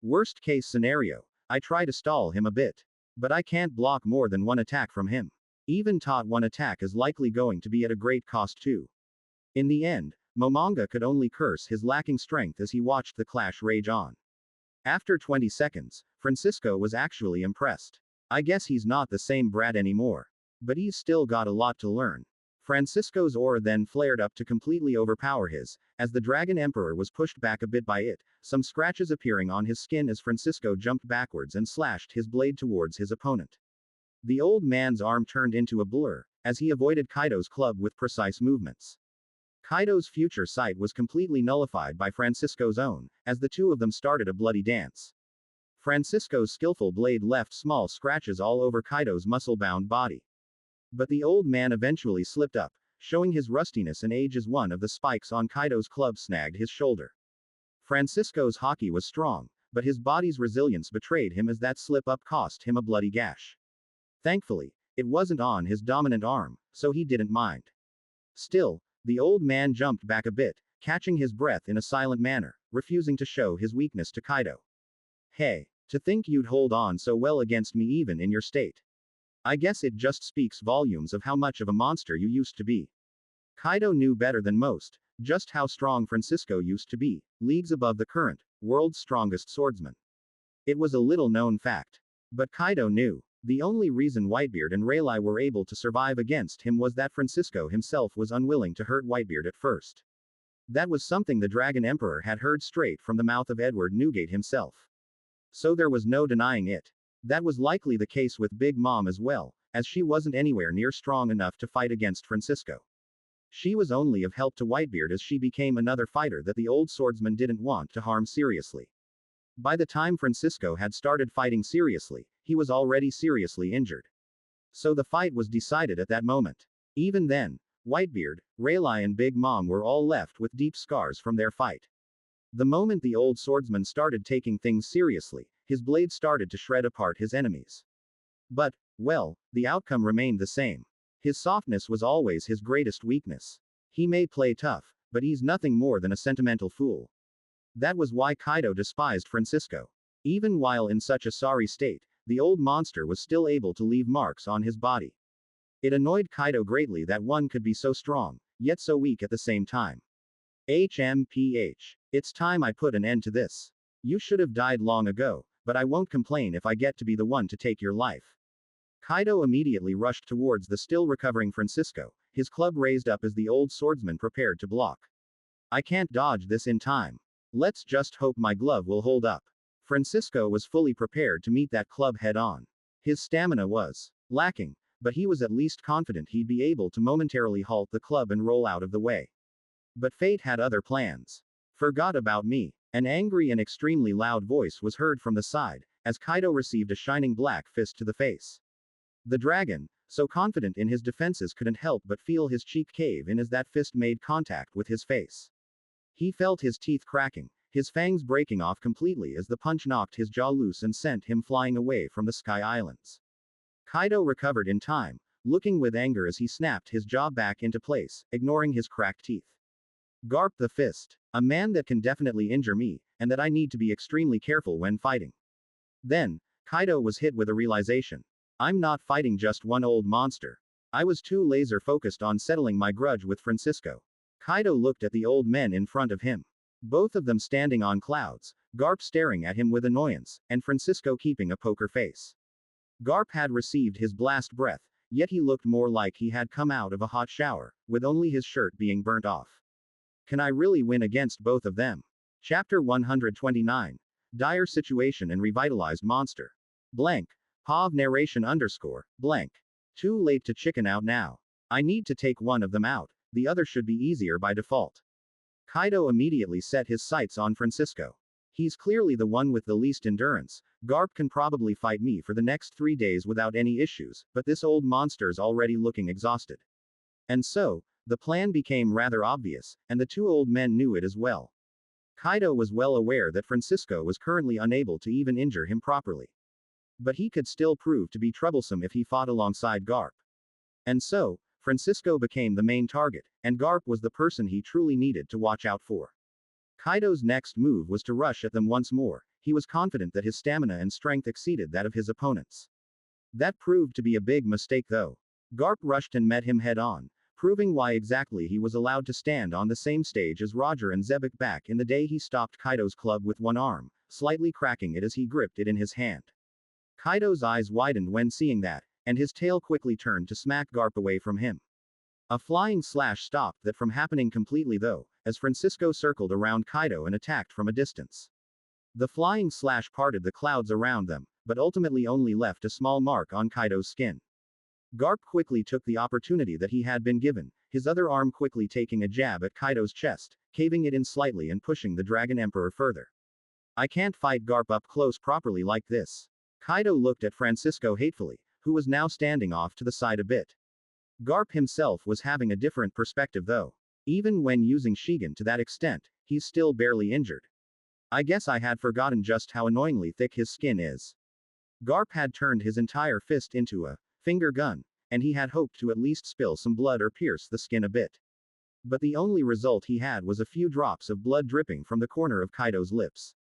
A: Worst case scenario, I try to stall him a bit. But I can't block more than one attack from him. Even taught one attack is likely going to be at a great cost too. In the end, Momonga could only curse his lacking strength as he watched the clash rage on. After 20 seconds, Francisco was actually impressed. I guess he's not the same brat anymore. But he's still got a lot to learn. Francisco's aura then flared up to completely overpower his, as the Dragon Emperor was pushed back a bit by it, some scratches appearing on his skin as Francisco jumped backwards and slashed his blade towards his opponent. The old man's arm turned into a blur, as he avoided Kaido's club with precise movements. Kaido's future sight was completely nullified by Francisco's own, as the two of them started a bloody dance. Francisco's skillful blade left small scratches all over Kaido's muscle-bound body. But the old man eventually slipped up, showing his rustiness and age as one of the spikes on Kaido's club snagged his shoulder. Francisco's haki was strong, but his body's resilience betrayed him as that slip-up cost him a bloody gash. Thankfully, it wasn't on his dominant arm, so he didn't mind. Still, the old man jumped back a bit, catching his breath in a silent manner, refusing to show his weakness to Kaido. Hey, to think you'd hold on so well against me even in your state. I guess it just speaks volumes of how much of a monster you used to be. Kaido knew better than most, just how strong Francisco used to be, leagues above the current, world's strongest swordsman. It was a little known fact. But Kaido knew, the only reason Whitebeard and Rayleigh were able to survive against him was that Francisco himself was unwilling to hurt Whitebeard at first. That was something the Dragon Emperor had heard straight from the mouth of Edward Newgate himself. So there was no denying it. That was likely the case with Big Mom as well, as she wasn't anywhere near strong enough to fight against Francisco. She was only of help to Whitebeard as she became another fighter that the old swordsman didn't want to harm seriously. By the time Francisco had started fighting seriously, he was already seriously injured. So the fight was decided at that moment. Even then, Whitebeard, Rayleigh and Big Mom were all left with deep scars from their fight. The moment the old swordsman started taking things seriously, his blade started to shred apart his enemies. But, well, the outcome remained the same. His softness was always his greatest weakness. He may play tough, but he's nothing more than a sentimental fool. That was why Kaido despised Francisco. Even while in such a sorry state, the old monster was still able to leave marks on his body. It annoyed Kaido greatly that one could be so strong, yet so weak at the same time. HMPH. It's time I put an end to this. You should have died long ago, but I won't complain if I get to be the one to take your life. Kaido immediately rushed towards the still recovering Francisco, his club raised up as the old swordsman prepared to block. I can't dodge this in time. Let's just hope my glove will hold up. Francisco was fully prepared to meet that club head on. His stamina was lacking, but he was at least confident he'd be able to momentarily halt the club and roll out of the way. But fate had other plans. Forgot about me. An angry and extremely loud voice was heard from the side, as Kaido received a shining black fist to the face. The dragon, so confident in his defenses, couldn't help but feel his cheek cave in as that fist made contact with his face. He felt his teeth cracking, his fangs breaking off completely as the punch knocked his jaw loose and sent him flying away from the Sky Islands. Kaido recovered in time, looking with anger as he snapped his jaw back into place, ignoring his cracked teeth. Garp the fist. A man that can definitely injure me, and that I need to be extremely careful when fighting. Then, Kaido was hit with a realization. I'm not fighting just one old monster. I was too laser focused on settling my grudge with Francisco. Kaido looked at the old men in front of him. Both of them standing on clouds, Garp staring at him with annoyance, and Francisco keeping a poker face. Garp had received his blast breath, yet he looked more like he had come out of a hot shower, with only his shirt being burnt off. Can I really win against both of them? Chapter 129. Dire Situation and Revitalized Monster. Blank. POV narration underscore, blank. Too late to chicken out now. I need to take one of them out, the other should be easier by default. Kaido immediately set his sights on Francisco. He's clearly the one with the least endurance. Garp can probably fight me for the next 3 days without any issues, but this old monster's already looking exhausted. And so, the plan became rather obvious, and the two old men knew it as well. Kaido was well aware that Francisco was currently unable to even injure him properly. But he could still prove to be troublesome if he fought alongside Garp. And so, Francisco became the main target, and Garp was the person he truly needed to watch out for. Kaido's next move was to rush at them once more. He was confident that his stamina and strength exceeded that of his opponents. That proved to be a big mistake though. Garp rushed and met him head on, proving why exactly he was allowed to stand on the same stage as Roger and Zebek back in the day. He stopped Kaido's club with one arm, slightly cracking it as he gripped it in his hand. Kaido's eyes widened when seeing that, and his tail quickly turned to smack Garp away from him. A flying slash stopped that from happening completely though, as Francisco circled around Kaido and attacked from a distance. The flying slash parted the clouds around them, but ultimately only left a small mark on Kaido's skin. Garp quickly took the opportunity that he had been given, his other arm quickly taking a jab at Kaido's chest, caving it in slightly and pushing the Dragon Emperor further. I can't fight Garp up close properly like this. Kaido looked at Francisco hatefully, who was now standing off to the side a bit. Garp himself was having a different perspective though. Even when using Shigen to that extent, he's still barely injured. I guess I had forgotten just how annoyingly thick his skin is. Garp had turned his entire fist into a finger gun, and he had hoped to at least spill some blood or pierce the skin a bit. But the only result he had was a few drops of blood dripping from the corner of Kaido's lips.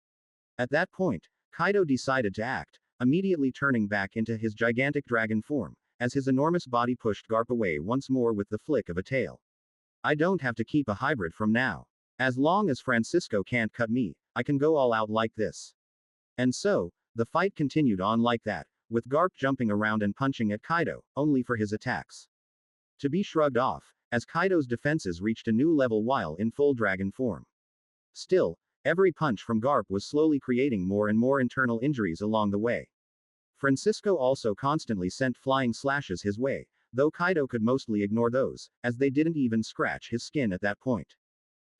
A: At that point, Kaido decided to act, immediately turning back into his gigantic dragon form, as his enormous body pushed Garp away once more with the flick of a tail. I don't have to keep a hybrid from now. As long as Francisco can't cut me, I can go all out like this. And so, the fight continued on like that, with Garp jumping around and punching at Kaido, only for his attacks to be shrugged off, as Kaido's defenses reached a new level while in full dragon form. Still, every punch from Garp was slowly creating more and more internal injuries along the way. Francisco also constantly sent flying slashes his way, though Kaido could mostly ignore those, as they didn't even scratch his skin at that point.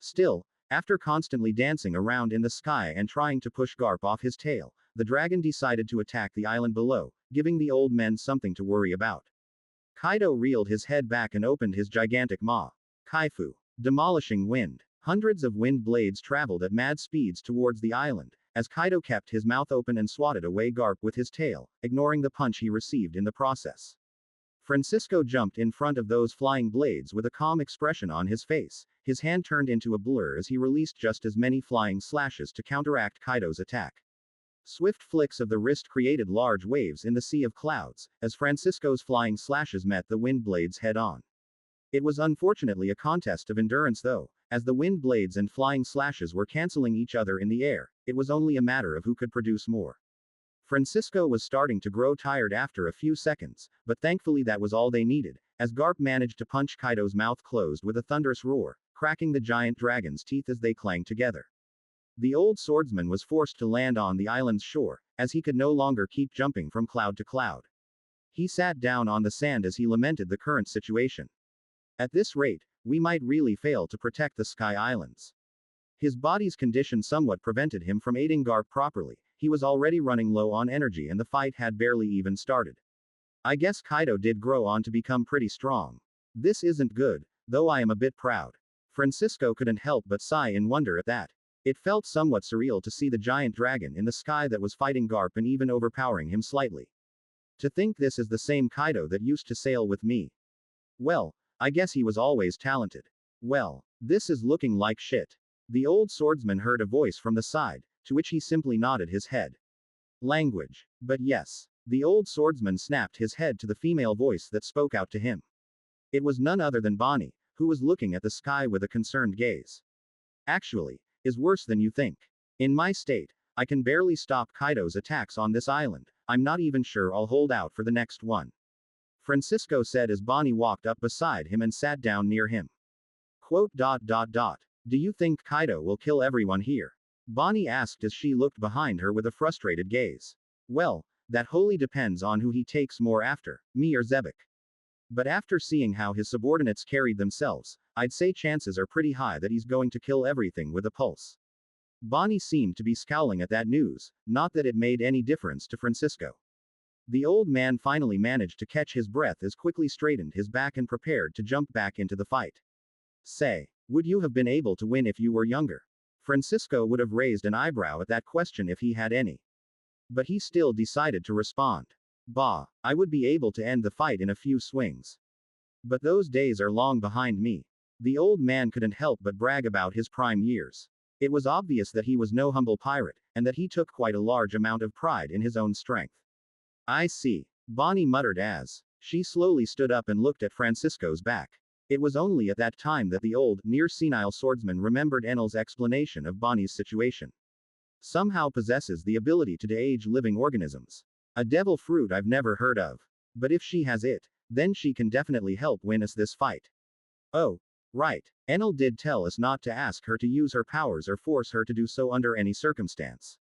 A: Still, After constantly dancing around in the sky and trying to push Garp off his tail, the dragon decided to attack the island below, giving the old men something to worry about. Kaido reeled his head back and opened his gigantic maw. Kaifu. Demolishing wind. Hundreds of wind blades traveled at mad speeds towards the island, as Kaido kept his mouth open and swatted away Garp with his tail, ignoring the punch he received in the process. Francisco jumped in front of those flying blades with a calm expression on his face. His hand turned into a blur as he released just as many flying slashes to counteract Kaido's attack. Swift flicks of the wrist created large waves in the sea of clouds, as Francisco's flying slashes met the wind blades head-on. It was unfortunately a contest of endurance though, as the wind blades and flying slashes were canceling each other in the air. It was only a matter of who could produce more. Francisco was starting to grow tired after a few seconds, but thankfully that was all they needed, as Garp managed to punch Kaido's mouth closed with a thunderous roar, cracking the giant dragon's teeth as they clanged together. The old swordsman was forced to land on the island's shore, as he could no longer keep jumping from cloud to cloud. He sat down on the sand as he lamented the current situation. At this rate, we might really fail to protect the Sky Islands. His body's condition somewhat prevented him from aiding Garp properly. He was already running low on energy and the fight had barely even started. I guess Kaido did grow on to become pretty strong. This isn't good, though I am a bit proud. Francisco couldn't help but sigh in wonder at that. It felt somewhat surreal to see the giant dragon in the sky that was fighting Garp and even overpowering him slightly. To think this is the same Kaido that used to sail with me. Well, I guess he was always talented. Well, this is looking like shit. The old swordsman heard a voice from the side, to which he simply nodded his head. Language. But yes. The old swordsman snapped his head to the female voice that spoke out to him. It was none other than Bonnie, who was looking at the sky with a concerned gaze. Actually, is worse than you think. In my state, I can barely stop Kaido's attacks on this island. I'm not even sure I'll hold out for the next one. Francisco said as Bonnie walked up beside him and sat down near him. Quote. Do you think Kaido will kill everyone here? Bonnie asked as she looked behind her with a frustrated gaze. Well, that wholly depends on who he takes more after, me or Zebek. But after seeing how his subordinates carried themselves, I'd say chances are pretty high that he's going to kill everything with a pulse. Bonnie seemed to be scowling at that news, not that it made any difference to Francisco. The old man finally managed to catch his breath as quickly straightened his back and prepared to jump back into the fight. Say, would you have been able to win if you were younger? Francisco would have raised an eyebrow at that question if he had any. But he still decided to respond. Bah, I would be able to end the fight in a few swings. But those days are long behind me. The old man couldn't help but brag about his prime years. It was obvious that he was no humble pirate, and that he took quite a large amount of pride in his own strength. I see. Bonnie muttered as she slowly stood up and looked at Francisco's back. It was only at that time that the old, near-senile swordsman remembered Enel's explanation of Bonnie's situation. Somehow possesses the ability to de-age living organisms. A devil fruit I've never heard of. But if she has it, then she can definitely help win us this fight. Oh, right. Enel did tell us not to ask her to use her powers or force her to do so under any circumstance.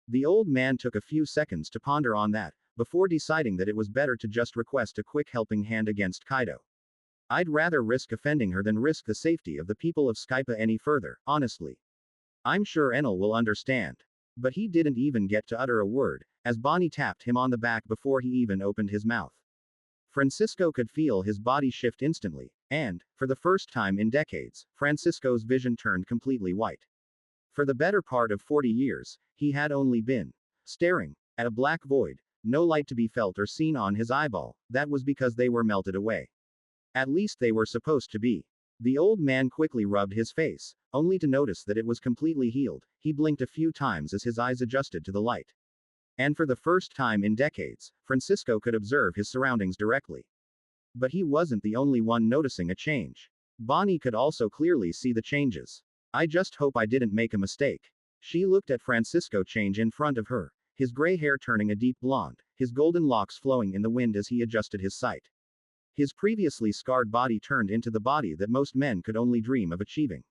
A: The old man took a few seconds to ponder on that, before deciding that it was better to just request a quick helping hand against Kaido. I'd rather risk offending her than risk the safety of the people of Skypa any further, honestly. I'm sure Enel will understand. But he didn't even get to utter a word, as Bonnie tapped him on the back before he even opened his mouth. Francisco could feel his body shift instantly, and, for the first time in decades, Francisco's vision turned completely white. For the better part of 40 years, he had only been staring at a black void, no light to be felt or seen on his eyeball. That was because they were melted away. At least they were supposed to be. The old man quickly rubbed his face, only to notice that it was completely healed. He blinked a few times as his eyes adjusted to the light. And for the first time in decades, Francisco could observe his surroundings directly. But he wasn't the only one noticing a change. Bonnie could also clearly see the changes. I just hope I didn't make a mistake. She looked at Francisco change in front of her, his gray hair turning a deep blonde, his golden locks flowing in the wind as he adjusted his sight. His previously scarred body turned into the body that most men could only dream of achieving.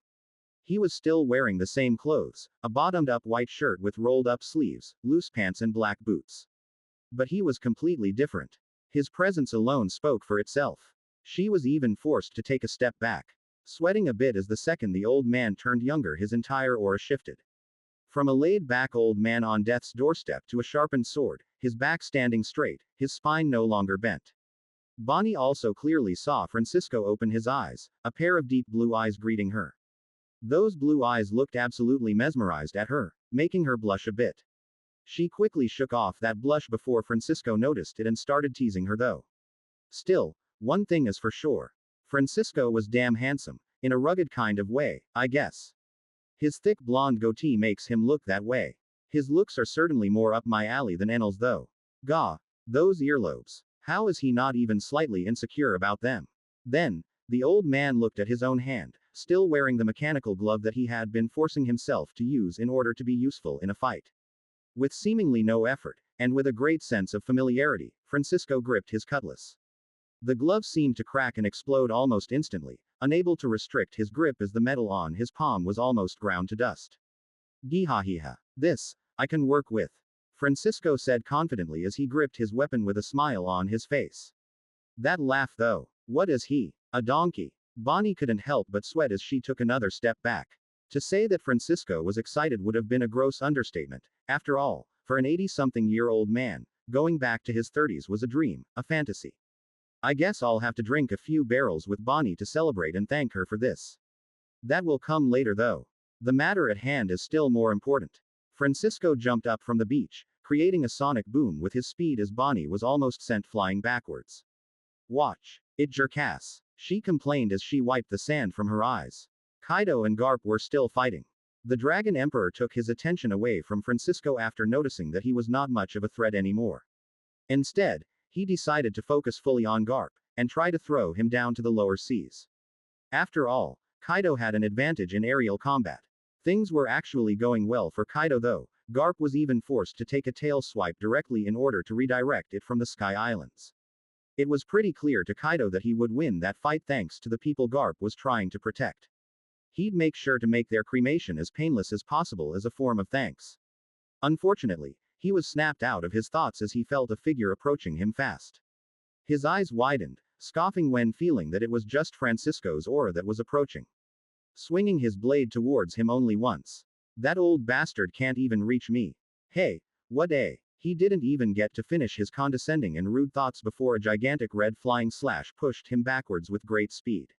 A: He was still wearing the same clothes, a bottomed-up white shirt with rolled-up sleeves, loose pants and black boots. But he was completely different. His presence alone spoke for itself. She was even forced to take a step back. sweating a bit as the second the old man turned younger his entire aura shifted. From a laid-back old man on death's doorstep to a sharpened sword, his back standing straight, his spine no longer bent. Bonnie also clearly saw Francisco open his eyes, a pair of deep blue eyes greeting her. Those blue eyes looked absolutely mesmerized at her, making her blush a bit. She quickly shook off that blush before Francisco noticed it and started teasing her though. Still, one thing is for sure. Francisco was damn handsome, in a rugged kind of way, I guess. His thick blonde goatee makes him look that way. His looks are certainly more up my alley than Enel's though. Gah, those earlobes. How is he not even slightly insecure about them? Then, the old man looked at his own hand, still wearing the mechanical glove that he had been forcing himself to use in order to be useful in a fight. With seemingly no effort, and with a great sense of familiarity, Francisco gripped his cutlass. The glove seemed to crack and explode almost instantly, unable to restrict his grip as the metal on his palm was almost ground to dust. Gihahiha. This, I can work with. Francisco said confidently as he gripped his weapon with a smile on his face. That laugh though. What is he? A donkey? Bonnie couldn't help but sweat as she took another step back. To say that Francisco was excited would have been a gross understatement. After all, for an 80-something-year-old man, going back to his 30s was a dream, a fantasy. I guess I'll have to drink a few barrels with Bonnie to celebrate and thank her for this. That will come later though. The matter at hand is still more important. Francisco jumped up from the beach, creating a sonic boom with his speed as Bonnie was almost sent flying backwards. Watch it, jerkass, she complained as she wiped the sand from her eyes. Kaido and Garp were still fighting. The Dragon Emperor took his attention away from Francisco after noticing that he was not much of a threat anymore. Instead, he decided to focus fully on Garp, and try to throw him down to the lower seas. After all, Kaido had an advantage in aerial combat. Things were actually going well for Kaido though. Garp was even forced to take a tail swipe directly in order to redirect it from the Sky Islands. It was pretty clear to Kaido that he would win that fight thanks to the people Garp was trying to protect. He'd make sure to make their cremation as painless as possible as a form of thanks. Unfortunately, he was snapped out of his thoughts as he felt a figure approaching him fast. His eyes widened, scoffing when feeling that it was just Francisco's aura that was approaching. Swinging his blade towards him only once. That old bastard can't even reach me. Hey, what a. He didn't even get to finish his condescending and rude thoughts before a gigantic red flying slash pushed him backwards with great speed.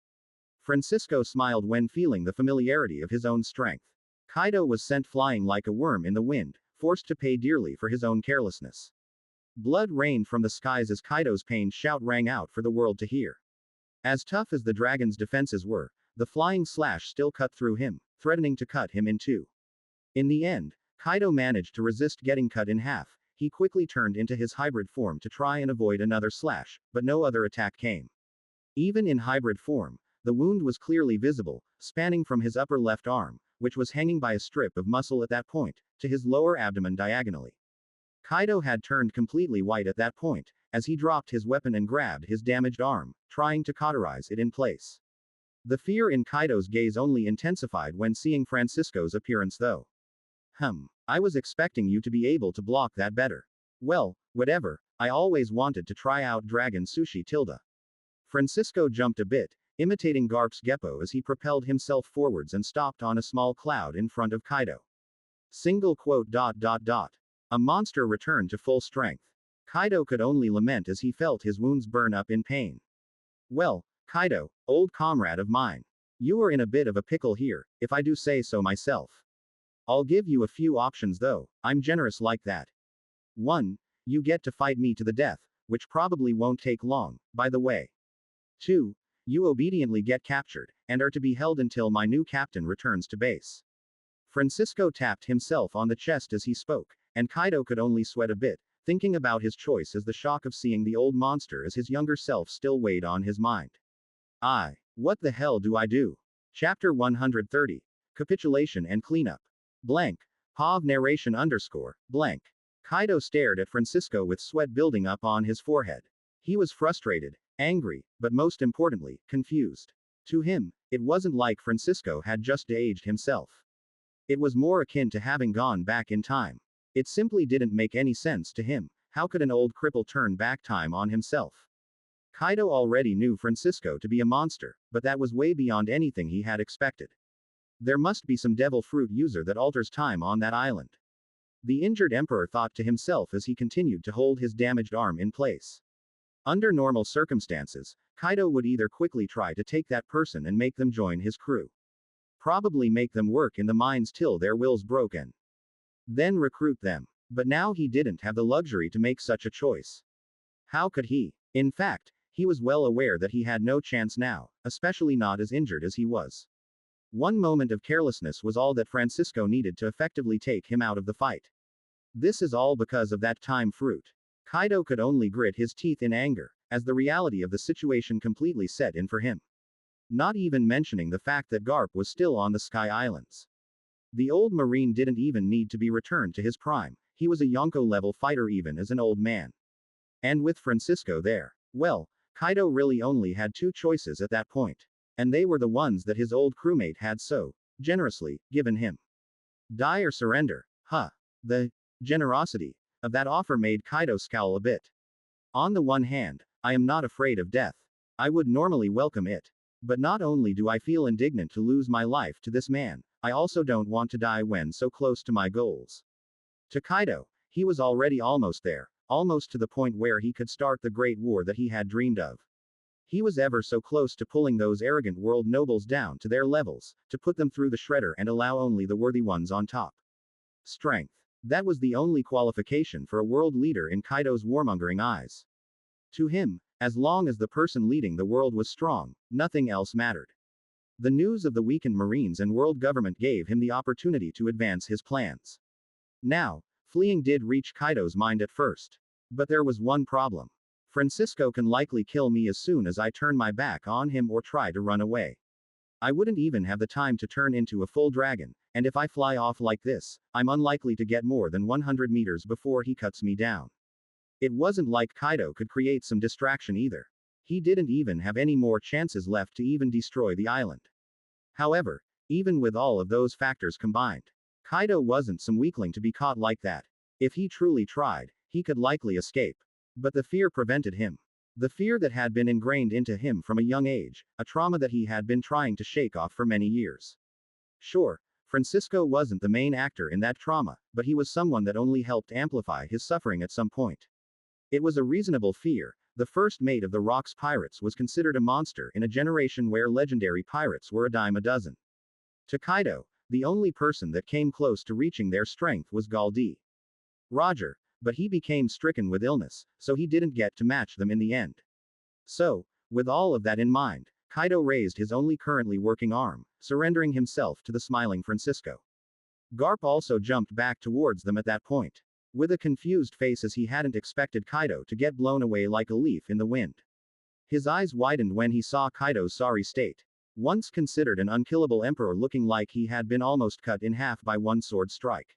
A: Francisco smiled when feeling the familiarity of his own strength. Kaido was sent flying like a worm in the wind, forced to pay dearly for his own carelessness. Blood rained from the skies as Kaido's pained shout rang out for the world to hear. As tough as the dragon's defenses were, the flying slash still cut through him, threatening to cut him in two. In the end, Kaido managed to resist getting cut in half. He quickly turned into his hybrid form to try and avoid another slash, but no other attack came. Even in hybrid form, the wound was clearly visible, spanning from his upper left arm, which was hanging by a strip of muscle at that point, to his lower abdomen diagonally. Kaido had turned completely white at that point, as he dropped his weapon and grabbed his damaged arm, trying to cauterize it in place. The fear in Kaido's gaze only intensified when seeing Francisco's appearance though. I was expecting you to be able to block that better. Well, whatever, I always wanted to try out Dragon Sushi tilde. Francisco jumped a bit, imitating Garp's Geppo as he propelled himself forwards and stopped on a small cloud in front of Kaido. Single quote. A monster returned to full strength. Kaido could only lament as he felt his wounds burn up in pain. Well, Kaido, old comrade of mine. You are in a bit of a pickle here, if I do say so myself. I'll give you a few options though, I'm generous like that. 1. You get to fight me to the death, which probably won't take long, by the way. 2. You obediently get captured, and are to be held until my new captain returns to base. Francisco tapped himself on the chest as he spoke, and Kaido could only sweat a bit, thinking about his choice as the shock of seeing the old monster as his younger self still weighed on his mind. What the hell do I do? Chapter 130. Capitulation and Cleanup. Blank. Pav narration _ blank. Kaido stared at Francisco with sweat building up on his forehead. He was frustrated, angry, but most importantly, confused. To him, it wasn't like Francisco had just de-aged himself. It was more akin to having gone back in time. It simply didn't make any sense to him. How could an old cripple turn back time on himself? Kaido already knew Francisco to be a monster, but that was way beyond anything he had expected. There must be some devil fruit user that alters time on that island. The injured emperor thought to himself as he continued to hold his damaged arm in place. Under normal circumstances, Kaido would either quickly try to take that person and make them join his crew. Probably make them work in the mines till their wills broken. Then recruit them. But now he didn't have the luxury to make such a choice. How could he? In fact, he was well aware that he had no chance now, especially not as injured as he was. One moment of carelessness was all that Francisco needed to effectively take him out of the fight. This is all because of that time fruit. Kaido could only grit his teeth in anger, as the reality of the situation completely set in for him. Not even mentioning the fact that Garp was still on the Sky Islands. The old marine didn't even need to be returned to his prime, he was a Yonko-level fighter even as an old man. And with Francisco there, well, Kaido really only had two choices at that point. And they were the ones that his old crewmate had so generously given him. Die or surrender, huh? The generosity of that offer made Kaido scowl a bit. On the one hand, I am not afraid of death. I would normally welcome it. But not only do I feel indignant to lose my life to this man, I also don't want to die when so close to my goals. To Kaido, he was already almost there, almost to the point where he could start the great war that he had dreamed of. He was ever so close to pulling those arrogant world nobles down to their levels, to put them through the shredder and allow only the worthy ones on top. Strength. That was the only qualification for a world leader in Kaido's warmongering eyes. To him, as long as the person leading the world was strong, nothing else mattered. The news of the weakened Marines and world government gave him the opportunity to advance his plans. Now, fleeing did reach Kaido's mind at first. But there was one problem. Francisco can likely kill me as soon as I turn my back on him or try to run away. I wouldn't even have the time to turn into a full dragon, and if I fly off like this, I'm unlikely to get more than 100 meters before he cuts me down. It wasn't like Kaido could create some distraction either. He didn't even have any more chances left to even destroy the island. However, even with all of those factors combined, Kaido wasn't some weakling to be caught like that. If he truly tried, he could likely escape. But the fear prevented him. The fear that had been ingrained into him from a young age, a trauma that he had been trying to shake off for many years. Sure, Francisco wasn't the main actor in that trauma, but he was someone that only helped amplify his suffering at some point. It was a reasonable fear. The first mate of the Rocks pirates was considered a monster in a generation where legendary pirates were a dime a dozen. To Kaido, the only person that came close to reaching their strength was Galdi. Roger, but he became stricken with illness, so he didn't get to match them in the end. So, with all of that in mind, Kaido raised his only currently working arm, surrendering himself to the smiling Francisco. Garp also jumped back towards them at that point, with a confused face as he hadn't expected Kaido to get blown away like a leaf in the wind. His eyes widened when he saw Kaido's sorry state. Once considered an unkillable emperor looking like he had been almost cut in half by one sword strike.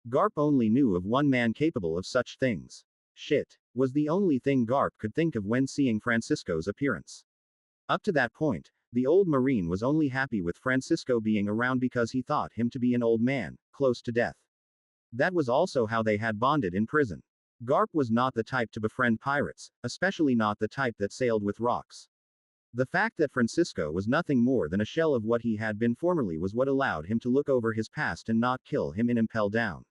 A: Garp only knew of one man capable of such things. Shit, was the only thing Garp could think of when seeing Francisco's appearance. Up to that point, the old Marine was only happy with Francisco being around because he thought him to be an old man, close to death. That was also how they had bonded in prison. Garp was not the type to befriend pirates, especially not the type that sailed with rocks. The fact that Francisco was nothing more than a shell of what he had been formerly was what allowed him to look over his past and not kill him and impel down.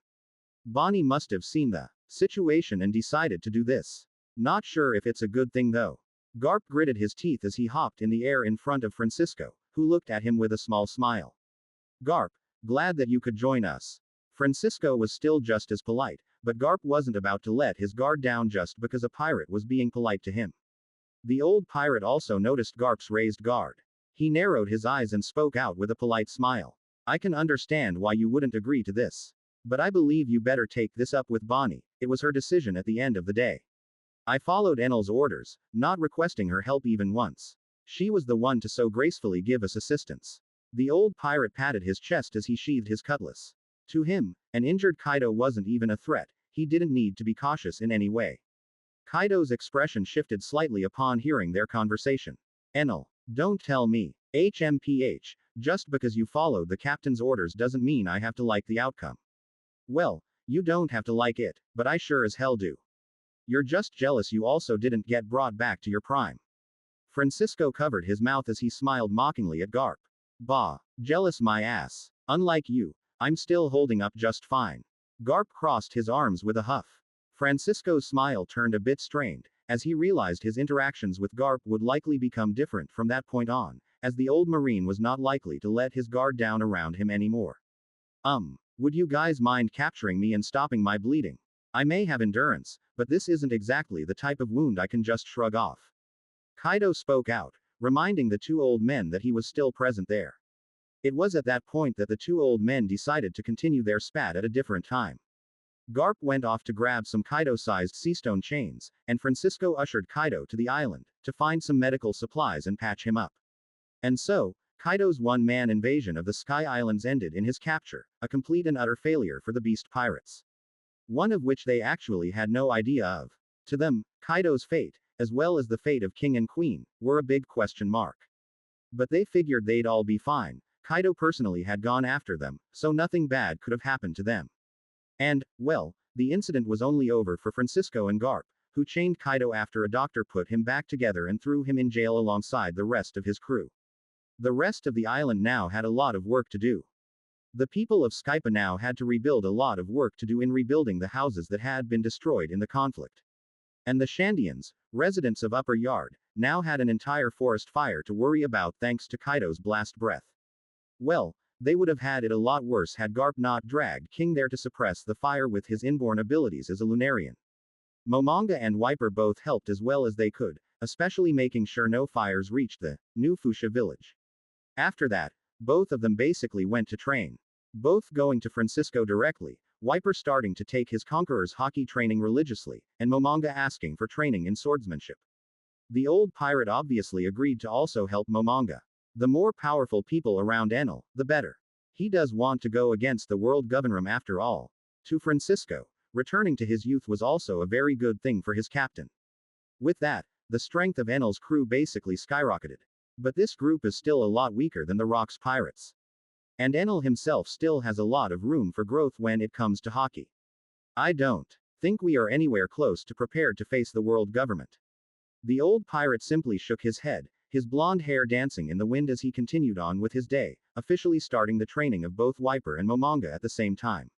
A: Bonnie must have seen the situation and decided to do this. Not sure if it's a good thing though. Garp gritted his teeth as he hopped in the air in front of Francisco, who looked at him with a small smile. Garp, glad that you could join us. Francisco was still just as polite, but Garp wasn't about to let his guard down just because a pirate was being polite to him. The old pirate also noticed Garp's raised guard. He narrowed his eyes and spoke out with a polite smile. I can understand why you wouldn't agree to this. But I believe you better take this up with Bonnie, it was her decision at the end of the day. I followed Enel's orders, not requesting her help even once. She was the one to so gracefully give us assistance. The old pirate patted his chest as he sheathed his cutlass. To him, an injured Kaido wasn't even a threat, he didn't need to be cautious in any way. Kaido's expression shifted slightly upon hearing their conversation. Enel, don't tell me. HMPH, just because you followed the captain's orders doesn't mean I have to like the outcome. Well, you don't have to like it, but I sure as hell do. You're just jealous you also didn't get brought back to your prime. Francisco covered his mouth as he smiled mockingly at Garp. Bah. Jealous my ass. Unlike you, I'm still holding up just fine. Garp crossed his arms with a huff. Francisco's smile turned a bit strained, as he realized his interactions with Garp would likely become different from that point on, as the old Marine was not likely to let his guard down around him anymore. Would you guys mind capturing me and stopping my bleeding? I may have endurance, but this isn't exactly the type of wound I can just shrug off. Kaido spoke out, reminding the two old men that he was still present there. It was at that point that the two old men decided to continue their spat at a different time. Garp went off to grab some Kaido-sized seastone chains, and Francisco ushered Kaido to the island, to find some medical supplies and patch him up. And so, Kaido's one-man invasion of the Sky Islands ended in his capture, a complete and utter failure for the Beast Pirates. One of which they actually had no idea of. To them, Kaido's fate, as well as the fate of King and Queen, were a big question mark. But they figured they'd all be fine. Kaido personally had gone after them, so nothing bad could have happened to them. And, well, the incident was only over for Francisco and Garp, who chained Kaido after a doctor put him back together and threw him in jail alongside the rest of his crew. The rest of the island now had a lot of work to do. The people of Skypa now had to rebuild a lot of work to do in rebuilding the houses that had been destroyed in the conflict. And the Shandians, residents of Upper Yard, now had an entire forest fire to worry about thanks to Kaido's blast breath. Well, they would have had it a lot worse had Garp not dragged King there to suppress the fire with his inborn abilities as a Lunarian. Momonga and Wiper both helped as well as they could, especially making sure no fires reached the New Fuchsia village. After that, both of them basically went to train. Both going to Francisco directly, Wiper starting to take his Conqueror's hockey training religiously, and Momonga asking for training in swordsmanship. The old pirate obviously agreed to also help Momonga. The more powerful people around Enel, the better. He does want to go against the world governor after all. To Francisco, returning to his youth was also a very good thing for his captain. With that, the strength of Enel's crew basically skyrocketed. But this group is still a lot weaker than the Rock's pirates. And Enel himself still has a lot of room for growth when it comes to hockey. I don't think we are anywhere close to prepared to face the world government. The old pirate simply shook his head, his blonde hair dancing in the wind as he continued on with his day, officially starting the training of both Wiper and Momonga at the same time.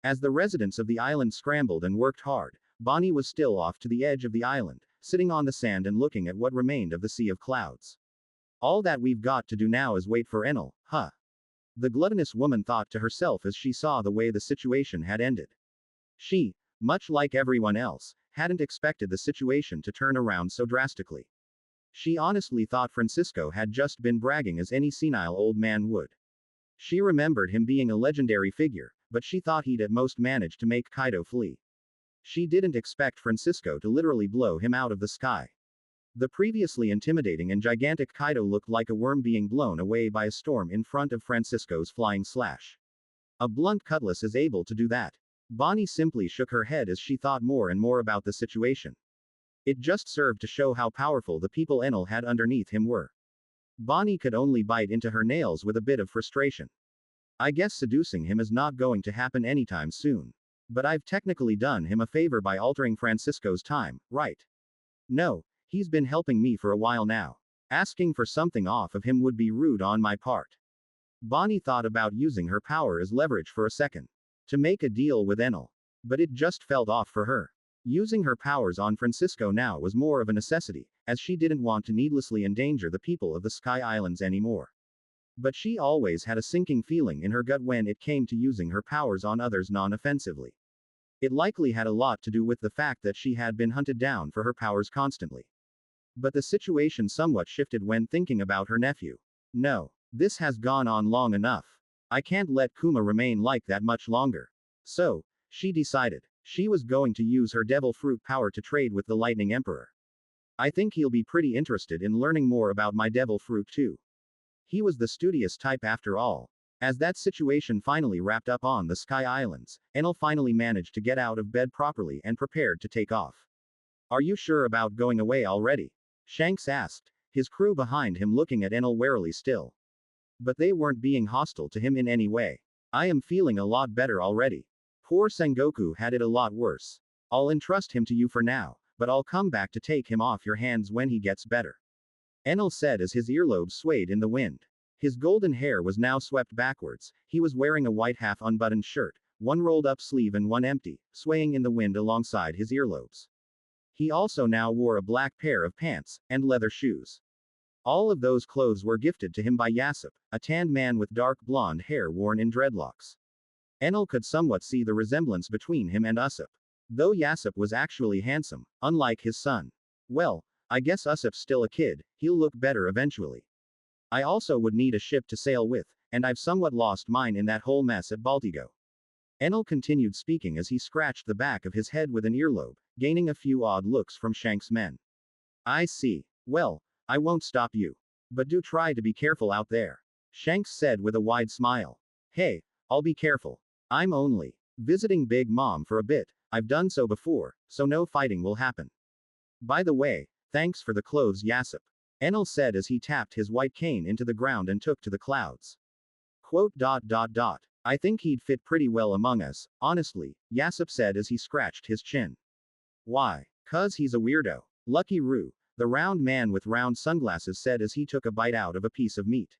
A: As the residents of the island scrambled and worked hard, Bonnie was still off to the edge of the island, sitting on the sand and looking at what remained of the sea of clouds. All that we've got to do now is wait for Enel, huh? The gluttonous woman thought to herself as she saw the way the situation had ended. She, much like everyone else, hadn't expected the situation to turn around so drastically. She honestly thought Francisco had just been bragging as any senile old man would. She remembered him being a legendary figure, but she thought he'd at most manage to make Kaido flee. She didn't expect Francisco to literally blow him out of the sky. The previously intimidating and gigantic Kaido looked like a worm being blown away by a storm in front of Francisco's flying slash. A blunt cutlass is able to do that. Bonnie simply shook her head as she thought more and more about the situation. It just served to show how powerful the people Enel had underneath him were. Bonnie could only bite into her nails with a bit of frustration. I guess seducing him is not going to happen anytime soon. But I've technically done him a favor by altering Francisco's time, right? No. He's been helping me for a while now. Asking for something off of him would be rude on my part. Bonnie thought about using her power as leverage for a second. To make a deal with Enel. But it just felt off for her. Using her powers on Francisco now was more of a necessity, as she didn't want to needlessly endanger the people of the Sky Islands anymore. But she always had a sinking feeling in her gut when it came to using her powers on others non-offensively. It likely had a lot to do with the fact that she had been hunted down for her powers constantly. But the situation somewhat shifted when thinking about her nephew. No. This has gone on long enough. I can't let Kuma remain like that much longer. So, she decided. She was going to use her devil fruit power to trade with the Lightning Emperor. I think he'll be pretty interested in learning more about my devil fruit too. He was the studious type after all. As that situation finally wrapped up on the Sky Islands, Enel finally managed to get out of bed properly and prepared to take off. Are you sure about going away already? Shanks asked, his crew behind him looking at Enel warily still. But they weren't being hostile to him in any way. I am feeling a lot better already. Poor Sengoku had it a lot worse. I'll entrust him to you for now, but I'll come back to take him off your hands when he gets better. Enel said as his earlobes swayed in the wind. His golden hair was now swept backwards, he was wearing a white half-unbuttoned shirt, one rolled-up sleeve and one empty, swaying in the wind alongside his earlobes. He also now wore a black pair of pants, and leather shoes. All of those clothes were gifted to him by Yasip, a tanned man with dark blonde hair worn in dreadlocks. Enel could somewhat see the resemblance between him and Usopp. Though Yasip was actually handsome, unlike his son. Well, I guess Usopp's still a kid, he'll look better eventually. I also would need a ship to sail with, and I've somewhat lost mine in that whole mess at Baltigo. Enel continued speaking as he scratched the back of his head with an earlobe, gaining a few odd looks from Shanks' men. I see. Well, I won't stop you. But do try to be careful out there. Shanks said with a wide smile. Hey, I'll be careful. I'm only visiting Big Mom for a bit, I've done so before, so no fighting will happen. By the way, thanks for the clothes Yasip. Enel said as he tapped his white cane into the ground and took to the clouds. Quote. I think he'd fit pretty well among us, honestly, Yasip said as he scratched his chin. Why? 'Cause he's a weirdo. Lucky Roo, the round man with round sunglasses said as he took a bite out of a piece of meat.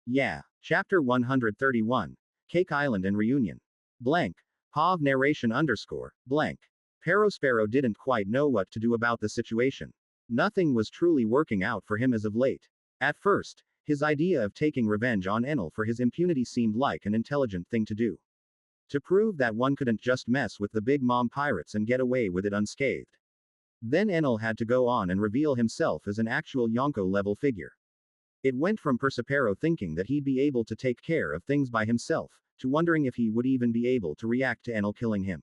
A: Yeah. Chapter 131. Cake Island and Reunion. Blank. Pav narration underscore, blank. Perospero didn't quite know what to do about the situation. Nothing was truly working out for him as of late. At first, his idea of taking revenge on Enel for his impunity seemed like an intelligent thing to do. To prove that one couldn't just mess with the Big Mom pirates and get away with it unscathed. Then Enel had to go on and reveal himself as an actual Yonko-level figure. It went from Persipero thinking that he'd be able to take care of things by himself, to wondering if he would even be able to react to Enel killing him.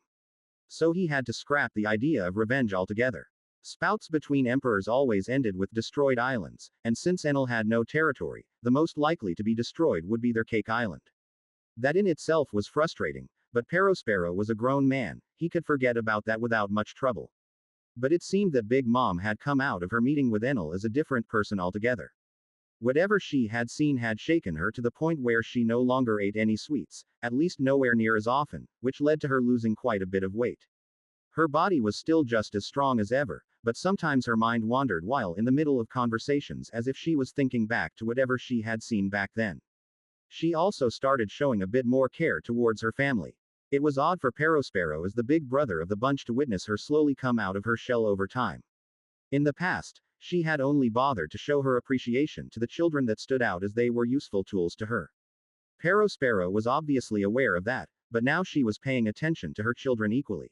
A: So he had to scrap the idea of revenge altogether. Spouts between emperors always ended with destroyed islands, and since Enel had no territory, the most likely to be destroyed would be their Cake Island. That in itself was frustrating, but Perospero was a grown man, he could forget about that without much trouble. But it seemed that Big Mom had come out of her meeting with Enel as a different person altogether. Whatever she had seen had shaken her to the point where she no longer ate any sweets, at least nowhere near as often, which led to her losing quite a bit of weight. Her body was still just as strong as ever, but sometimes her mind wandered while in the middle of conversations as if she was thinking back to whatever she had seen back then. She also started showing a bit more care towards her family. It was odd for Perospero as the big brother of the bunch to witness her slowly come out of her shell over time. In the past, she had only bothered to show her appreciation to the children that stood out as they were useful tools to her. Perospero was obviously aware of that, but now she was paying attention to her children equally.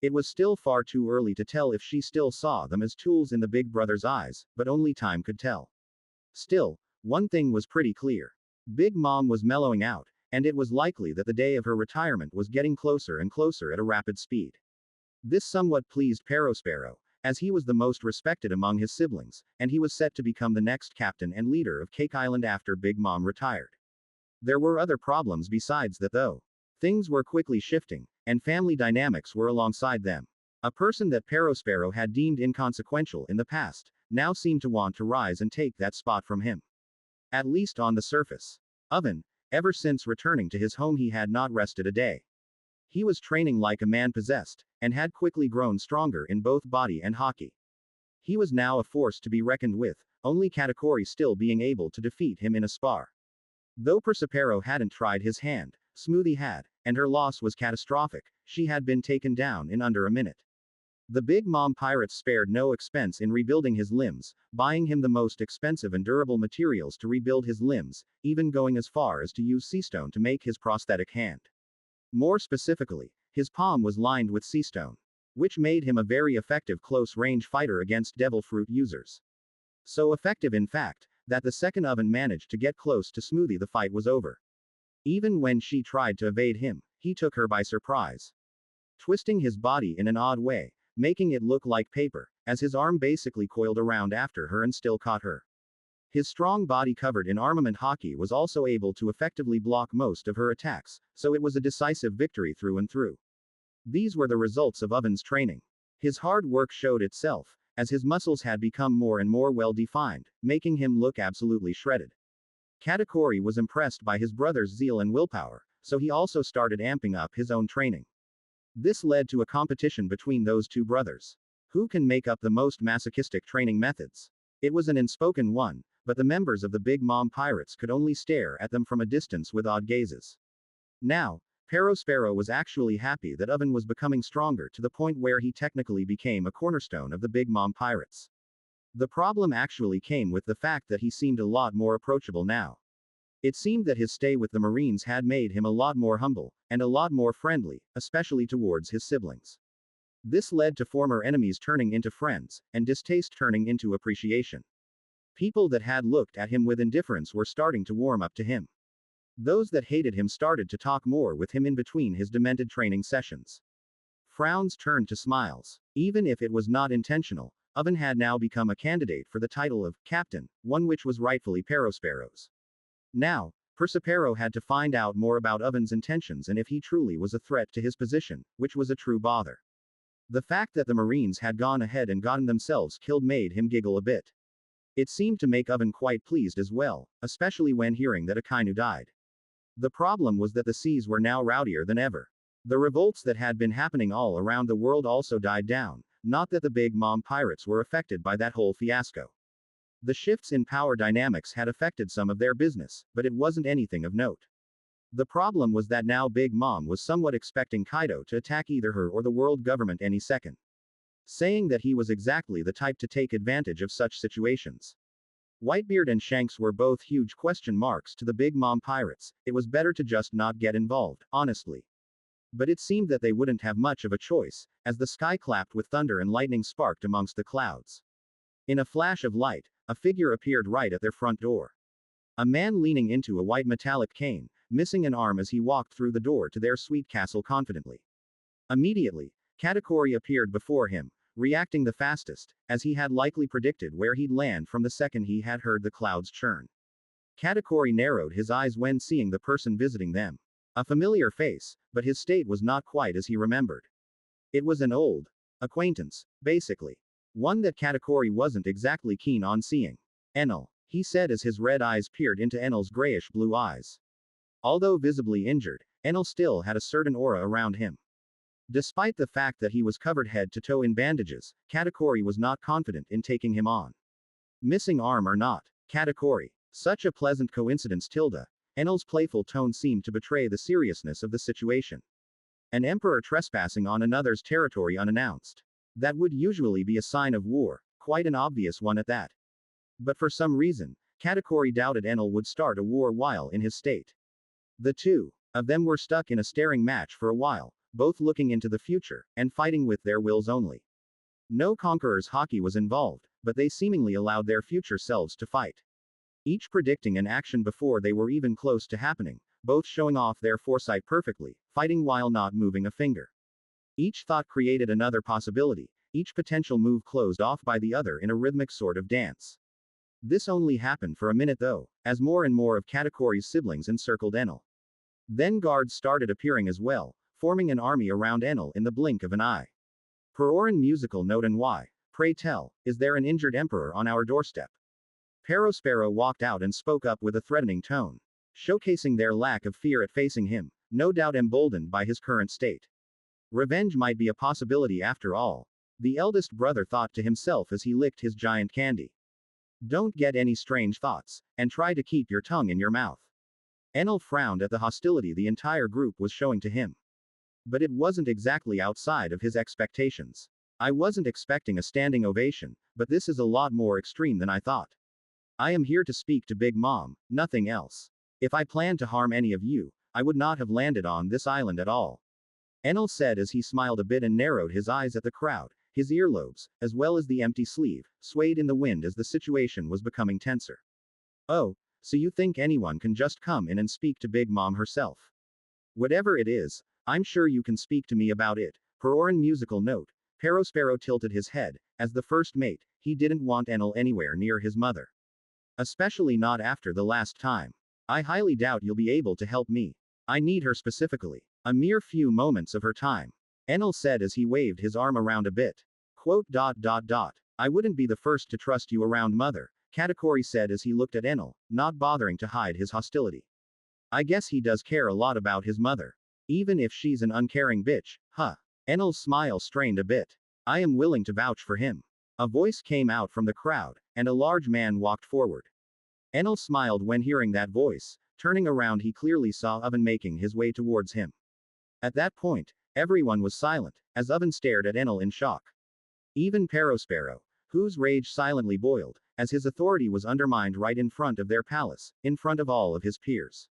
A: It was still far too early to tell if she still saw them as tools in the big brother's eyes, but only time could tell. Still, one thing was pretty clear. Big Mom was mellowing out, and it was likely that the day of her retirement was getting closer and closer at a rapid speed. This somewhat pleased Perospero, as he was the most respected among his siblings, and he was set to become the next captain and leader of Cake Island after Big Mom retired. There were other problems besides that though. Things were quickly shifting, and family dynamics were alongside them. A person that Perospero had deemed inconsequential in the past, now seemed to want to rise and take that spot from him. At least on the surface. Oven, ever since returning to his home he had not rested a day. He was training like a man possessed, and had quickly grown stronger in both body and hockey. He was now a force to be reckoned with, only Katakuri still being able to defeat him in a spar. Though Persipero hadn't tried his hand, Smoothie had, and her loss was catastrophic, she had been taken down in under a minute. The Big Mom pirates spared no expense in rebuilding his limbs, buying him the most expensive and durable materials to rebuild his limbs, even going as far as to use seastone to make his prosthetic hand. More specifically, his palm was lined with seastone, which made him a very effective close-range fighter against devil fruit users. So effective in fact, that the second Oven managed to get close to Smoothie the fight was over. Even when she tried to evade him, he took her by surprise. Twisting his body in an odd way, making it look like paper, as his arm basically coiled around after her and still caught her. His strong body covered in armament hockey was also able to effectively block most of her attacks, so it was a decisive victory through and through. These were the results of Oven's training. His hard work showed itself, as his muscles had become more and more well-defined, making him look absolutely shredded. Katakuri was impressed by his brother's zeal and willpower, so he also started amping up his own training. This led to a competition between those two brothers. Who can make up the most masochistic training methods? It was an unspoken one, but the members of the Big Mom pirates could only stare at them from a distance with odd gazes. Now, Perospero was actually happy that Oven was becoming stronger to the point where he technically became a cornerstone of the Big Mom pirates. The problem actually came with the fact that he seemed a lot more approachable now. It seemed that his stay with the Marines had made him a lot more humble, and a lot more friendly, especially towards his siblings. This led to former enemies turning into friends, and distaste turning into appreciation. People that had looked at him with indifference were starting to warm up to him. Those that hated him started to talk more with him in between his demented training sessions. Frowns turned to smiles. Even if it was not intentional, Oven had now become a candidate for the title of Captain, one which was rightfully Perospero's. Now, Persipero had to find out more about Oven's intentions and if he truly was a threat to his position, which was a true bother. The fact that the Marines had gone ahead and gotten themselves killed made him giggle a bit. It seemed to make Oven quite pleased as well, especially when hearing that Akainu died. The problem was that the seas were now rowdier than ever. The revolts that had been happening all around the world also died down, not that the Big Mom pirates were affected by that whole fiasco. The shifts in power dynamics had affected some of their business, but it wasn't anything of note. The problem was that now Big Mom was somewhat expecting Kaido to attack either her or the world government any second. Saying that he was exactly the type to take advantage of such situations. Whitebeard and Shanks were both huge question marks to the Big Mom pirates. It was better to just not get involved, honestly. But it seemed that they wouldn't have much of a choice, as the sky clapped with thunder and lightning sparked amongst the clouds. In a flash of light, a figure appeared right at their front door. A man leaning into a white metallic cane, missing an arm as he walked through the door to their sweet castle confidently. Immediately, Katakuri appeared before him, reacting the fastest, as he had likely predicted where he'd land from the second he had heard the clouds churn. Katakuri narrowed his eyes when seeing the person visiting them. A familiar face, but his state was not quite as he remembered. It was an old acquaintance, basically. One that Katakuri wasn't exactly keen on seeing. Enel, he said as his red eyes peered into Enel's grayish-blue eyes. Although visibly injured, Enel still had a certain aura around him. Despite the fact that he was covered head to toe in bandages, Katakuri was not confident in taking him on. Missing arm or not, Katakuri. Such a pleasant coincidence tilde. Enel's playful tone seemed to betray the seriousness of the situation. An emperor trespassing on another's territory unannounced. That would usually be a sign of war, quite an obvious one at that. But for some reason, Katakuri doubted Enel would start a war while in his state. The two of them were stuck in a staring match for a while, both looking into the future, and fighting with their wills only. No conqueror's hockey was involved, but they seemingly allowed their future selves to fight. Each predicting an action before they were even close to happening, both showing off their foresight perfectly, fighting while not moving a finger. Each thought created another possibility, each potential move closed off by the other in a rhythmic sort of dance. This only happened for a minute though, as more and more of Katakuri's siblings encircled Enel. Then guards started appearing as well, forming an army around Enel in the blink of an eye. Peroran musical note and why, pray tell, is there an injured emperor on our doorstep? Perospero walked out and spoke up with a threatening tone, showcasing their lack of fear at facing him, no doubt emboldened by his current state. Revenge might be a possibility after all, the eldest brother thought to himself as he licked his giant candy. Don't get any strange thoughts, and try to keep your tongue in your mouth. Enel frowned at the hostility the entire group was showing to him. But it wasn't exactly outside of his expectations. I wasn't expecting a standing ovation, but this is a lot more extreme than I thought. I am here to speak to Big Mom, nothing else. If I planned to harm any of you, I would not have landed on this island at all. Enel said as he smiled a bit and narrowed his eyes at the crowd, his earlobes, as well as the empty sleeve, swayed in the wind as the situation was becoming tenser. Oh, so you think anyone can just come in and speak to Big Mom herself? Whatever it is, I'm sure you can speak to me about it. Peroran musical note. Perospero tilted his head, as the first mate, he didn't want Enel anywhere near his mother. Especially not after the last time. I highly doubt you'll be able to help me. I need her specifically. A mere few moments of her time. Enel said as he waved his arm around a bit. Quote. I wouldn't be the first to trust you around mother, Katakuri said as he looked at Enel, not bothering to hide his hostility. I guess he does care a lot about his mother. Even if she's an uncaring bitch, huh? Enel's smile strained a bit. I am willing to vouch for him. A voice came out from the crowd, and a large man walked forward. Enel smiled when hearing that voice. Turning around, he clearly saw Oven making his way towards him. At that point, everyone was silent, as Oven stared at Enel in shock. Even Perospero, whose rage silently boiled, as his authority was undermined right in front of their palace, in front of all of his peers.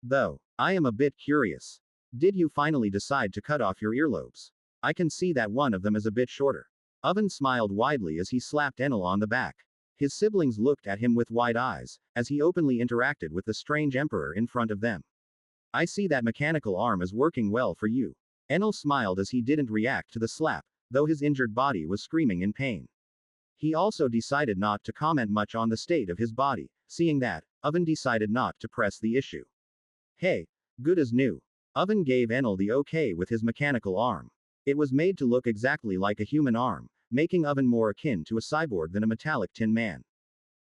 A: Though, I am a bit curious. Did you finally decide to cut off your earlobes? I can see that one of them is a bit shorter. Oven smiled widely as he slapped Enel on the back. His siblings looked at him with wide eyes, as he openly interacted with the strange emperor in front of them. I see that mechanical arm is working well for you. Enel smiled as he didn't react to the slap, though his injured body was screaming in pain. He also decided not to comment much on the state of his body, seeing that, Oven decided not to press the issue. Hey, good as new. Oven gave Enel the okay with his mechanical arm. It was made to look exactly like a human arm, making Oven more akin to a cyborg than a metallic tin man.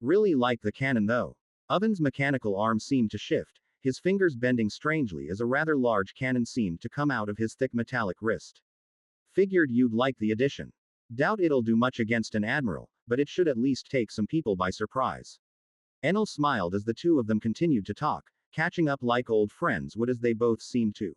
A: Really like the cannon though. Oven's mechanical arm seemed to shift, his fingers bending strangely as a rather large cannon seemed to come out of his thick metallic wrist. Figured you'd like the addition. Doubt it'll do much against an admiral, but it should at least take some people by surprise. Enel smiled as the two of them continued to talk, catching up like old friends would as they both seemed to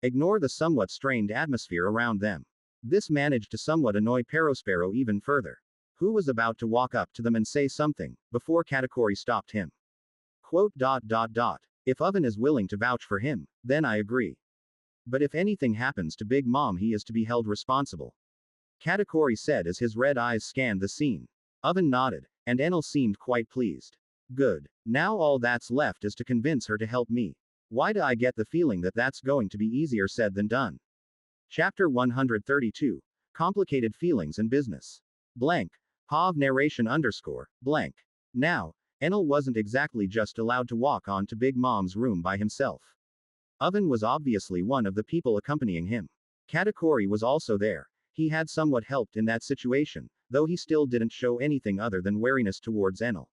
A: ignore the somewhat strained atmosphere around them. This managed to somewhat annoy Perospero even further, who was about to walk up to them and say something, before Katakuri stopped him. Quote. If Oven is willing to vouch for him, then I agree. But if anything happens to Big Mom, he is to be held responsible. Katakuri said as his red eyes scanned the scene. Oven nodded, and Enel seemed quite pleased. Good. Now all that's left is to convince her to help me. Why do I get the feeling that that's going to be easier said than done? Chapter 132. Complicated Feelings and Business. Blank. POV narration underscore, blank. Now, Enel wasn't exactly just allowed to walk on to Big Mom's room by himself. Oven was obviously one of the people accompanying him. Katakuri was also there. He had somewhat helped in that situation, though he still didn't show anything other than wariness towards Enel.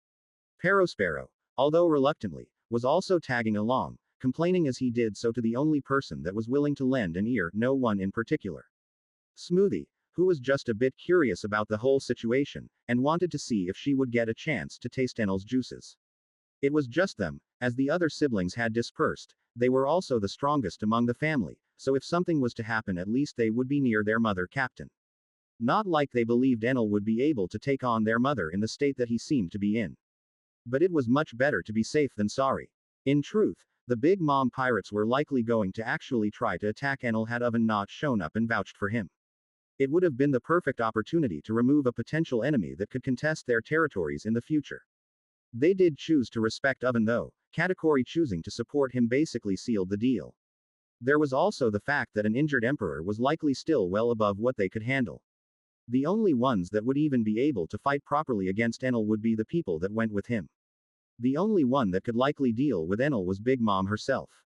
A: Perospero, although reluctantly, was also tagging along, complaining as he did so to the only person that was willing to lend an ear, no one in particular. Smoothie, who was just a bit curious about the whole situation, and wanted to see if she would get a chance to taste Enel's juices. It was just them, as the other siblings had dispersed. They were also the strongest among the family, so if something was to happen, at least they would be near their mother captain. Not like they believed Enel would be able to take on their mother in the state that he seemed to be in. But it was much better to be safe than sorry. In truth, the Big Mom pirates were likely going to actually try to attack Enel had Oven not shown up and vouched for him. It would have been the perfect opportunity to remove a potential enemy that could contest their territories in the future. They did choose to respect Oven though. Katakuri choosing to support him basically sealed the deal. There was also the fact that an injured emperor was likely still well above what they could handle. The only ones that would even be able to fight properly against Enel would be the people that went with him. The only one that could likely deal with Enel was Big Mom herself.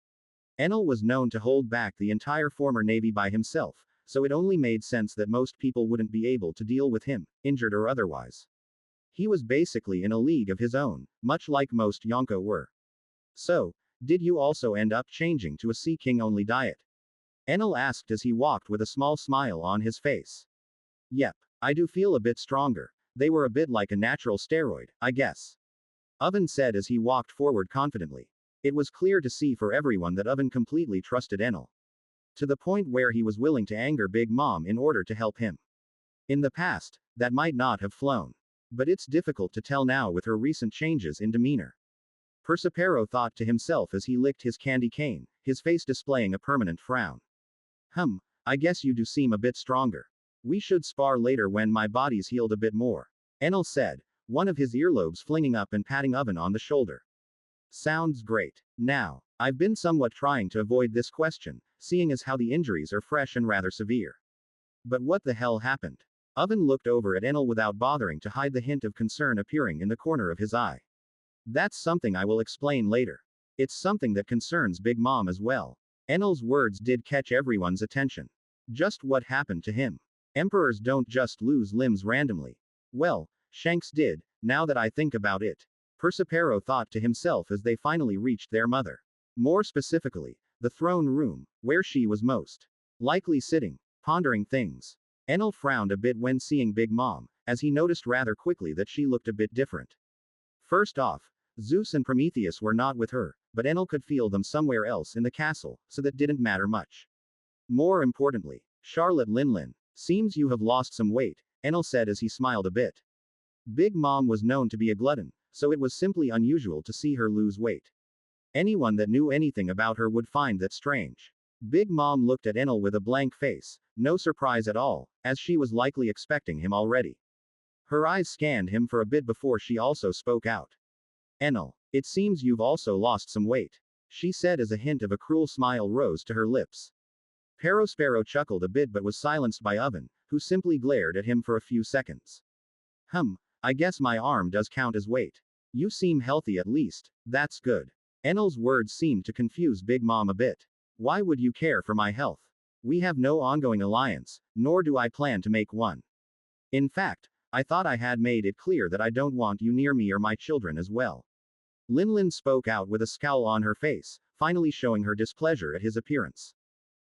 A: Enel was known to hold back the entire former navy by himself, so it only made sense that most people wouldn't be able to deal with him, injured or otherwise. He was basically in a league of his own, much like most Yonko were. So, did you also end up changing to a Sea King only diet? Enel asked as he walked with a small smile on his face. Yep, I do feel a bit stronger. They were a bit like a natural steroid, I guess. Oven said as he walked forward confidently. It was clear to see for everyone that Oven completely trusted Enel. To the point where he was willing to anger Big Mom in order to help him. In the past, that might not have flown. But it's difficult to tell now with her recent changes in demeanor. Persipero thought to himself as he licked his candy cane, his face displaying a permanent frown. I guess you do seem a bit stronger. We should spar later when my body's healed a bit more. Enel said, one of his earlobes flinging up and patting Oven on the shoulder. Sounds great. Now, I've been somewhat trying to avoid this question, seeing as how the injuries are fresh and rather severe. But what the hell happened? Oven looked over at Enel without bothering to hide the hint of concern appearing in the corner of his eye. That's something I will explain later. It's something that concerns Big Mom as well. Enel's words did catch everyone's attention. Just what happened to him? Emperors don't just lose limbs randomly. Well, Shanks did, now that I think about it. Persipero thought to himself as they finally reached their mother. More specifically, the throne room, where she was most likely sitting, pondering things. Enel frowned a bit when seeing Big Mom, as he noticed rather quickly that she looked a bit different. First off, Zeus and Prometheus were not with her, but Enel could feel them somewhere else in the castle, so that didn't matter much. More importantly, Charlotte Linlin, seems you have lost some weight, Enel said as he smiled a bit. Big Mom was known to be a glutton, so it was simply unusual to see her lose weight. Anyone that knew anything about her would find that strange. Big Mom looked at Enel with a blank face, no surprise at all, as she was likely expecting him already. Her eyes scanned him for a bit before she also spoke out. Enel, it seems you've also lost some weight, she said as a hint of a cruel smile rose to her lips. Perospero chuckled a bit but was silenced by Oven, who simply glared at him for a few seconds. I guess my arm does count as weight. You seem healthy at least, that's good. Enel's words seemed to confuse Big Mom a bit. Why would you care for my health? We have no ongoing alliance, nor do I plan to make one. In fact, I thought I had made it clear that I don't want you near me or my children as well. Linlin spoke out with a scowl on her face, finally showing her displeasure at his appearance.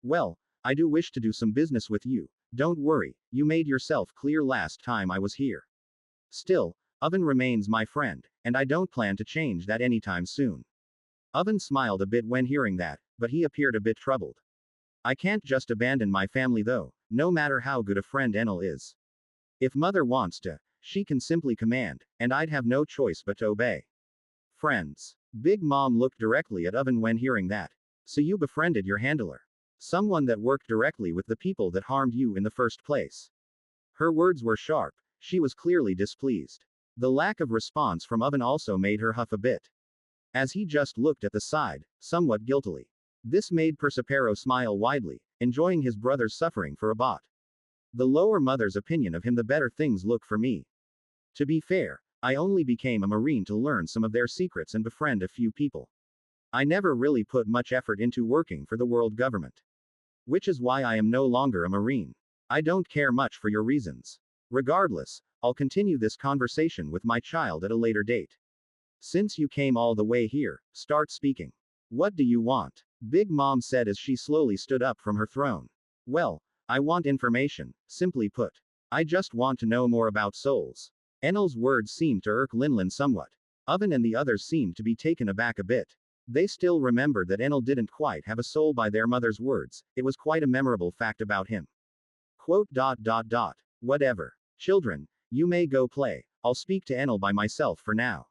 A: Well, I do wish to do some business with you, don't worry, you made yourself clear last time I was here. Still, Oven remains my friend, and I don't plan to change that anytime soon. Oven smiled a bit when hearing that, but he appeared a bit troubled. I can't just abandon my family though, no matter how good a friend Enel is. If Mother wants to, she can simply command, and I'd have no choice but to obey. Friends. Big Mom looked directly at Oven when hearing that. So you befriended your handler. Someone that worked directly with the people that harmed you in the first place. Her words were sharp, she was clearly displeased. The lack of response from Oven also made her huff a bit. As he just looked at the side, somewhat guiltily. This made Persipero smile widely, enjoying his brother's suffering for a bot. The lower Mother's opinion of him the better things look for me. To be fair, I only became a Marine to learn some of their secrets and befriend a few people. I never really put much effort into working for the world government. Which is why I am no longer a Marine. I don't care much for your reasons. Regardless, I'll continue this conversation with my child at a later date. Since you came all the way here, start speaking. What do you want? Big Mom said as she slowly stood up from her throne. Well, I want information, simply put. I just want to know more about souls. Enel's words seemed to irk Linlin somewhat. Oven and the others seemed to be taken aback a bit. They still remembered that Enel didn't quite have a soul by their mother's words, it was quite a memorable fact about him. Whatever. Children, you may go play, I'll speak to Enel by myself for now.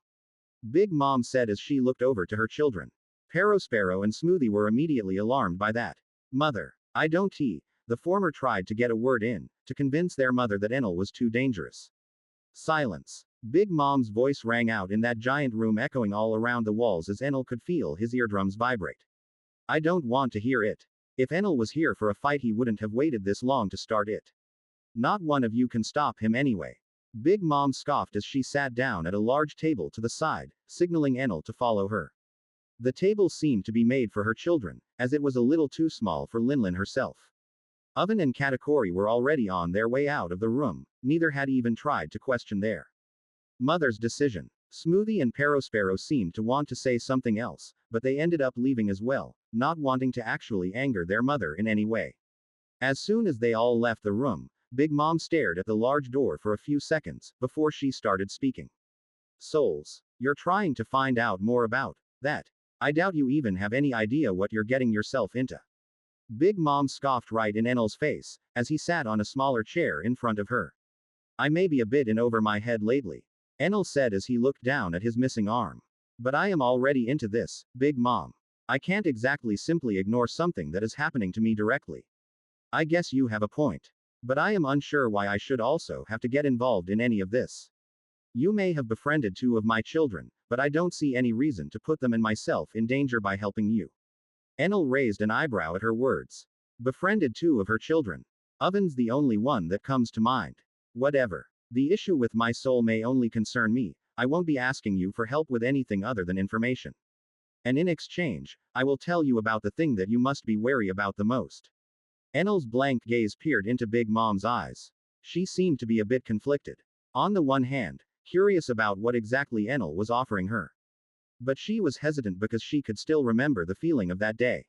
A: Big Mom said as she looked over to her children. Perospero and Smoothie were immediately alarmed by that. Mother, I don't tea. The former tried to get a word in, to convince their mother that Enel was too dangerous. Silence. Big Mom's voice rang out in that giant room, echoing all around the walls as Enel could feel his eardrums vibrate. I don't want to hear it. If Enel was here for a fight, he wouldn't have waited this long to start it. Not one of you can stop him anyway. Big Mom scoffed as she sat down at a large table to the side, signaling Enel to follow her. The table seemed to be made for her children, as it was a little too small for Linlin herself. Oven and Katakuri were already on their way out of the room, neither had even tried to question their mother's decision. Smoothie and Perospero seemed to want to say something else, but they ended up leaving as well, not wanting to actually anger their mother in any way. As soon as they all left the room, Big Mom stared at the large door for a few seconds, before she started speaking. Souls. You're trying to find out more about that. I doubt you even have any idea what you're getting yourself into. Big Mom scoffed right in Enel's face, as he sat on a smaller chair in front of her. I may be a bit in over my head lately, Enel said as he looked down at his missing arm. But I am already into this, Big Mom. I can't exactly simply ignore something that is happening to me directly. I guess you have a point. But I am unsure why I should also have to get involved in any of this. You may have befriended two of my children, but I don't see any reason to put them and myself in danger by helping you. Enel raised an eyebrow at her words. Befriended two of her children. Oven's the only one that comes to mind. Whatever. The issue with my soul may only concern me, I won't be asking you for help with anything other than information. And in exchange, I will tell you about the thing that you must be wary about the most. Enel's blank gaze peered into Big Mom's eyes. She seemed to be a bit conflicted. On the one hand, curious about what exactly Enel was offering her. But she was hesitant because she could still remember the feeling of that day.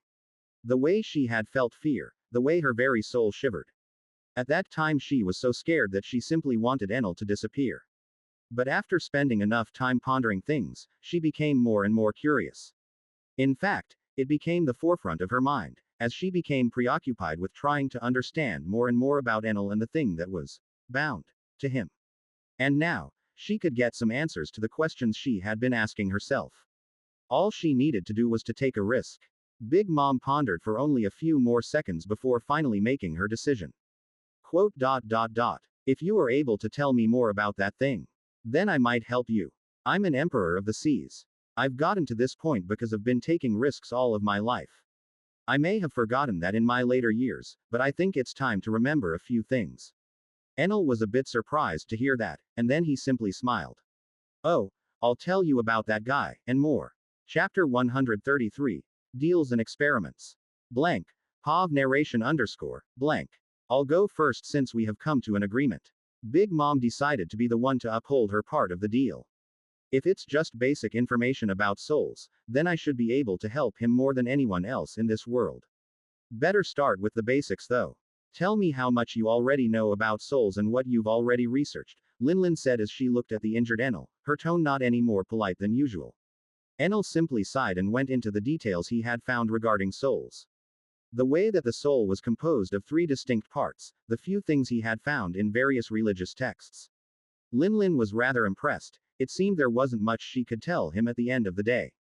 A: The way she had felt fear, the way her very soul shivered. At that time she was so scared that she simply wanted Enel to disappear. But after spending enough time pondering things, she became more and more curious. In fact, it became the forefront of her mind, as she became preoccupied with trying to understand more and more about Enel and the thing that was bound to him. And now, she could get some answers to the questions she had been asking herself. All she needed to do was to take a risk. Big Mom pondered for only a few more seconds before finally making her decision. Quote. If you are able to tell me more about that thing, then I might help you. I'm an emperor of the seas. I've gotten to this point because I've been taking risks all of my life. I may have forgotten that in my later years, but I think it's time to remember a few things. Enel was a bit surprised to hear that, and then he simply smiled. Oh, I'll tell you about that guy, and more. Chapter 133. Deals and Experiments. Blank. POV narration underscore, blank. I'll go first since we have come to an agreement. Big Mom decided to be the one to uphold her part of the deal. If it's just basic information about souls, then I should be able to help him more than anyone else in this world. Better start with the basics though. Tell me how much you already know about souls and what you've already researched, Linlin said as she looked at the injured Enel, her tone not any more polite than usual. Enel simply sighed and went into the details he had found regarding souls. The way that the soul was composed of 3 distinct parts, the few things he had found in various religious texts. Linlin was rather impressed. It seemed there wasn't much she could tell him at the end of the day.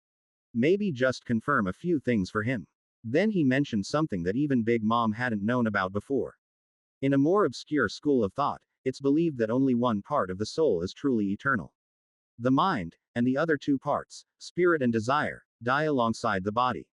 A: Maybe just confirm a few things for him. Then he mentioned something that even Big Mom hadn't known about before. In a more obscure school of thought, it's believed that only one part of the soul is truly eternal. The mind, and the other 2 parts, spirit and desire, die alongside the body.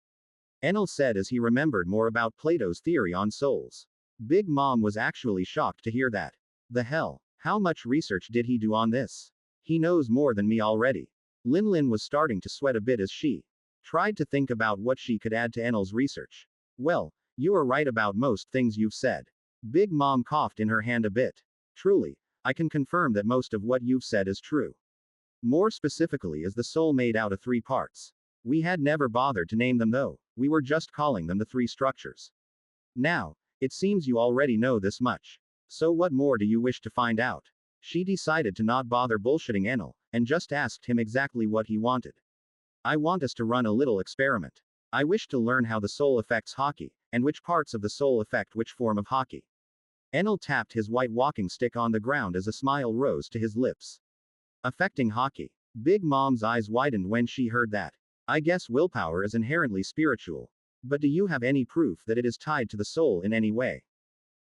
A: Enel said as he remembered more about Plato's theory on souls. Big Mom was actually shocked to hear that. The hell, how much research did he do on this? He knows more than me already. Linlin was starting to sweat a bit as she tried to think about what she could add to Enel's research. Well, you are right about most things you've said. Big Mom coughed in her hand a bit. Truly, I can confirm that most of what you've said is true. More specifically is the soul made out of 3 parts. We had never bothered to name them though, we were just calling them the 3 structures. Now, it seems you already know this much. So what more do you wish to find out? She decided to not bother bullshitting Enel, and just asked him exactly what he wanted. I want us to run a little experiment. I wish to learn how the soul affects hockey, and which parts of the soul affect which form of hockey. Enel tapped his white walking stick on the ground as a smile rose to his lips. Affecting hockey. Big Mom's eyes widened when she heard that. I guess willpower is inherently spiritual. But do you have any proof that it is tied to the soul in any way?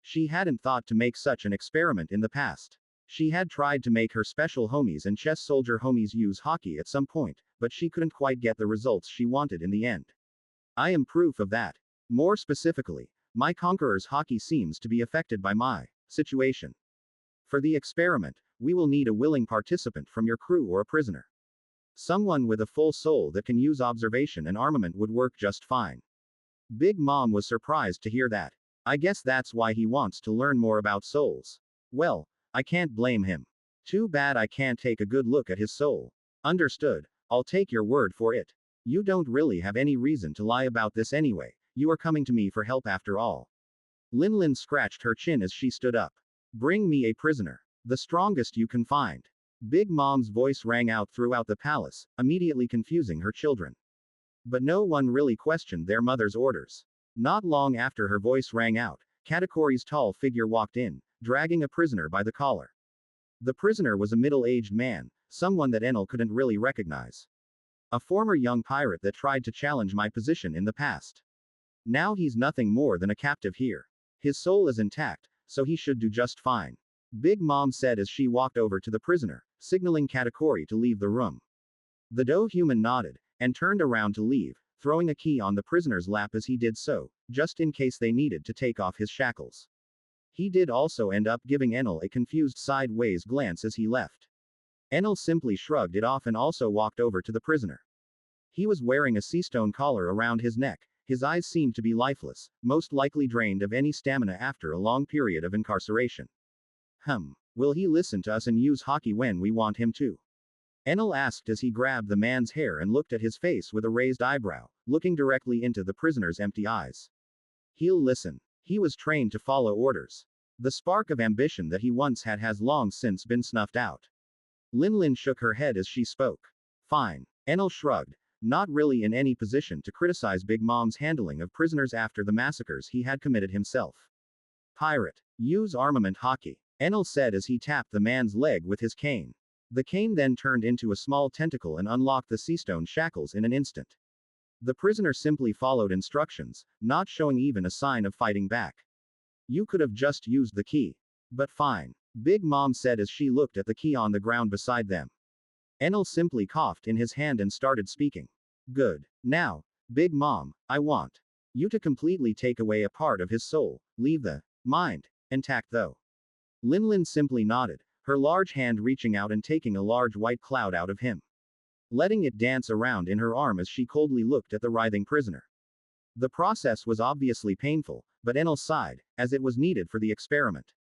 A: She hadn't thought to make such an experiment in the past. She had tried to make her special homies and chess soldier homies use hockey at some point, but she couldn't quite get the results she wanted in the end. I am proof of that. More specifically, my conqueror's hockey seems to be affected by my situation. For the experiment, we will need a willing participant from your crew or a prisoner. Someone with a full soul that can use observation and armament would work just fine. Big Mom was surprised to hear that. I guess that's why he wants to learn more about souls. Well, I can't blame him. Too bad I can't take a good look at his soul. Understood, I'll take your word for it. You don't really have any reason to lie about this anyway, you are coming to me for help after all. Linlin scratched her chin as she stood up. Bring me a prisoner. The strongest you can find. Big Mom's voice rang out throughout the palace, immediately confusing her children. But no one really questioned their mother's orders. Not long after her voice rang out, Katakori's tall figure walked in, dragging a prisoner by the collar. The prisoner was a middle-aged man, someone that Enel couldn't really recognize. A former young pirate that tried to challenge my position in the past. Now he's nothing more than a captive here. His soul is intact, so he should do just fine. Big Mom said as she walked over to the prisoner, signaling Katakori to leave the room. The doe-human nodded, and turned around to leave, throwing a key on the prisoner's lap as he did so, just in case they needed to take off his shackles. He did also end up giving Enel a confused sideways glance as he left. Enel simply shrugged it off and also walked over to the prisoner. He was wearing a seastone collar around his neck, his eyes seemed to be lifeless, most likely drained of any stamina after a long period of incarceration. Will he listen to us and use hockey when we want him to? Enel asked as he grabbed the man's hair and looked at his face with a raised eyebrow, looking directly into the prisoner's empty eyes. He'll listen. He was trained to follow orders. The spark of ambition that he once had has long since been snuffed out. Linlin shook her head as she spoke. Fine. Enel shrugged, not really in any position to criticize Big Mom's handling of prisoners after the massacres he had committed himself. Pirate. Use armament hockey. Enel said as he tapped the man's leg with his cane. The cane then turned into a small tentacle and unlocked the seastone shackles in an instant. The prisoner simply followed instructions, not showing even a sign of fighting back. You could have just used the key. But fine. Big Mom said as she looked at the key on the ground beside them. Enel simply coughed in his hand and started speaking. Good. Now, Big Mom, I want you to completely take away a part of his soul, leave the mind intact though. Linlin simply nodded, her large hand reaching out and taking a large white cloud out of him, letting it dance around in her arm as she coldly looked at the writhing prisoner. The process was obviously painful, but Enel sighed, as it was needed for the experiment.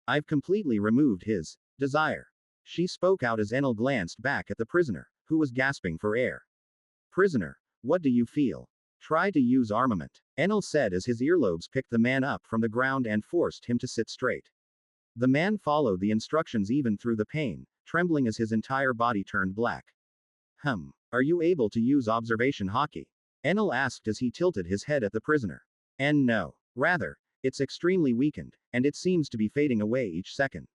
A: I've completely removed his desire. She spoke out as Enel glanced back at the prisoner, who was gasping for air. Prisoner, what do you feel? Try to use armament, Enel said as his earlobes picked the man up from the ground and forced him to sit straight. The man followed the instructions even through the pain, trembling as his entire body turned black. Are you able to use observation hockey? Enel asked as he tilted his head at the prisoner. And no. Rather, it's extremely weakened, and it seems to be fading away each second.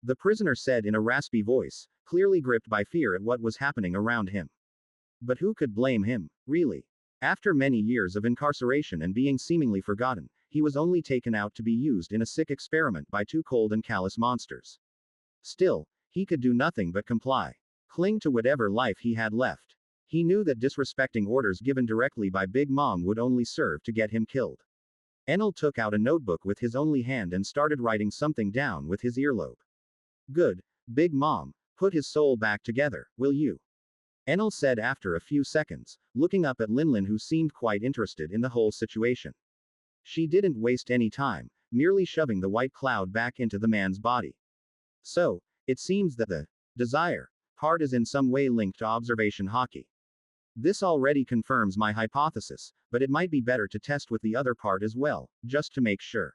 A: The prisoner said in a raspy voice, clearly gripped by fear at what was happening around him. But who could blame him, really? After many years of incarceration and being seemingly forgotten, he was only taken out to be used in a sick experiment by two cold and callous monsters. Still, he could do nothing but comply. Cling to whatever life he had left. He knew that disrespecting orders given directly by Big Mom would only serve to get him killed. Enel took out a notebook with his only hand and started writing something down with his earlobe. Good, Big Mom, put his soul back together, will you? Enel said after a few seconds, looking up at Linlin who seemed quite interested in the whole situation. She didn't waste any time, merely shoving the white cloud back into the man's body. So, it seems that the desire part is in some way linked to observation hockey. This already confirms my hypothesis, but it might be better to test with the other part as well, just to make sure.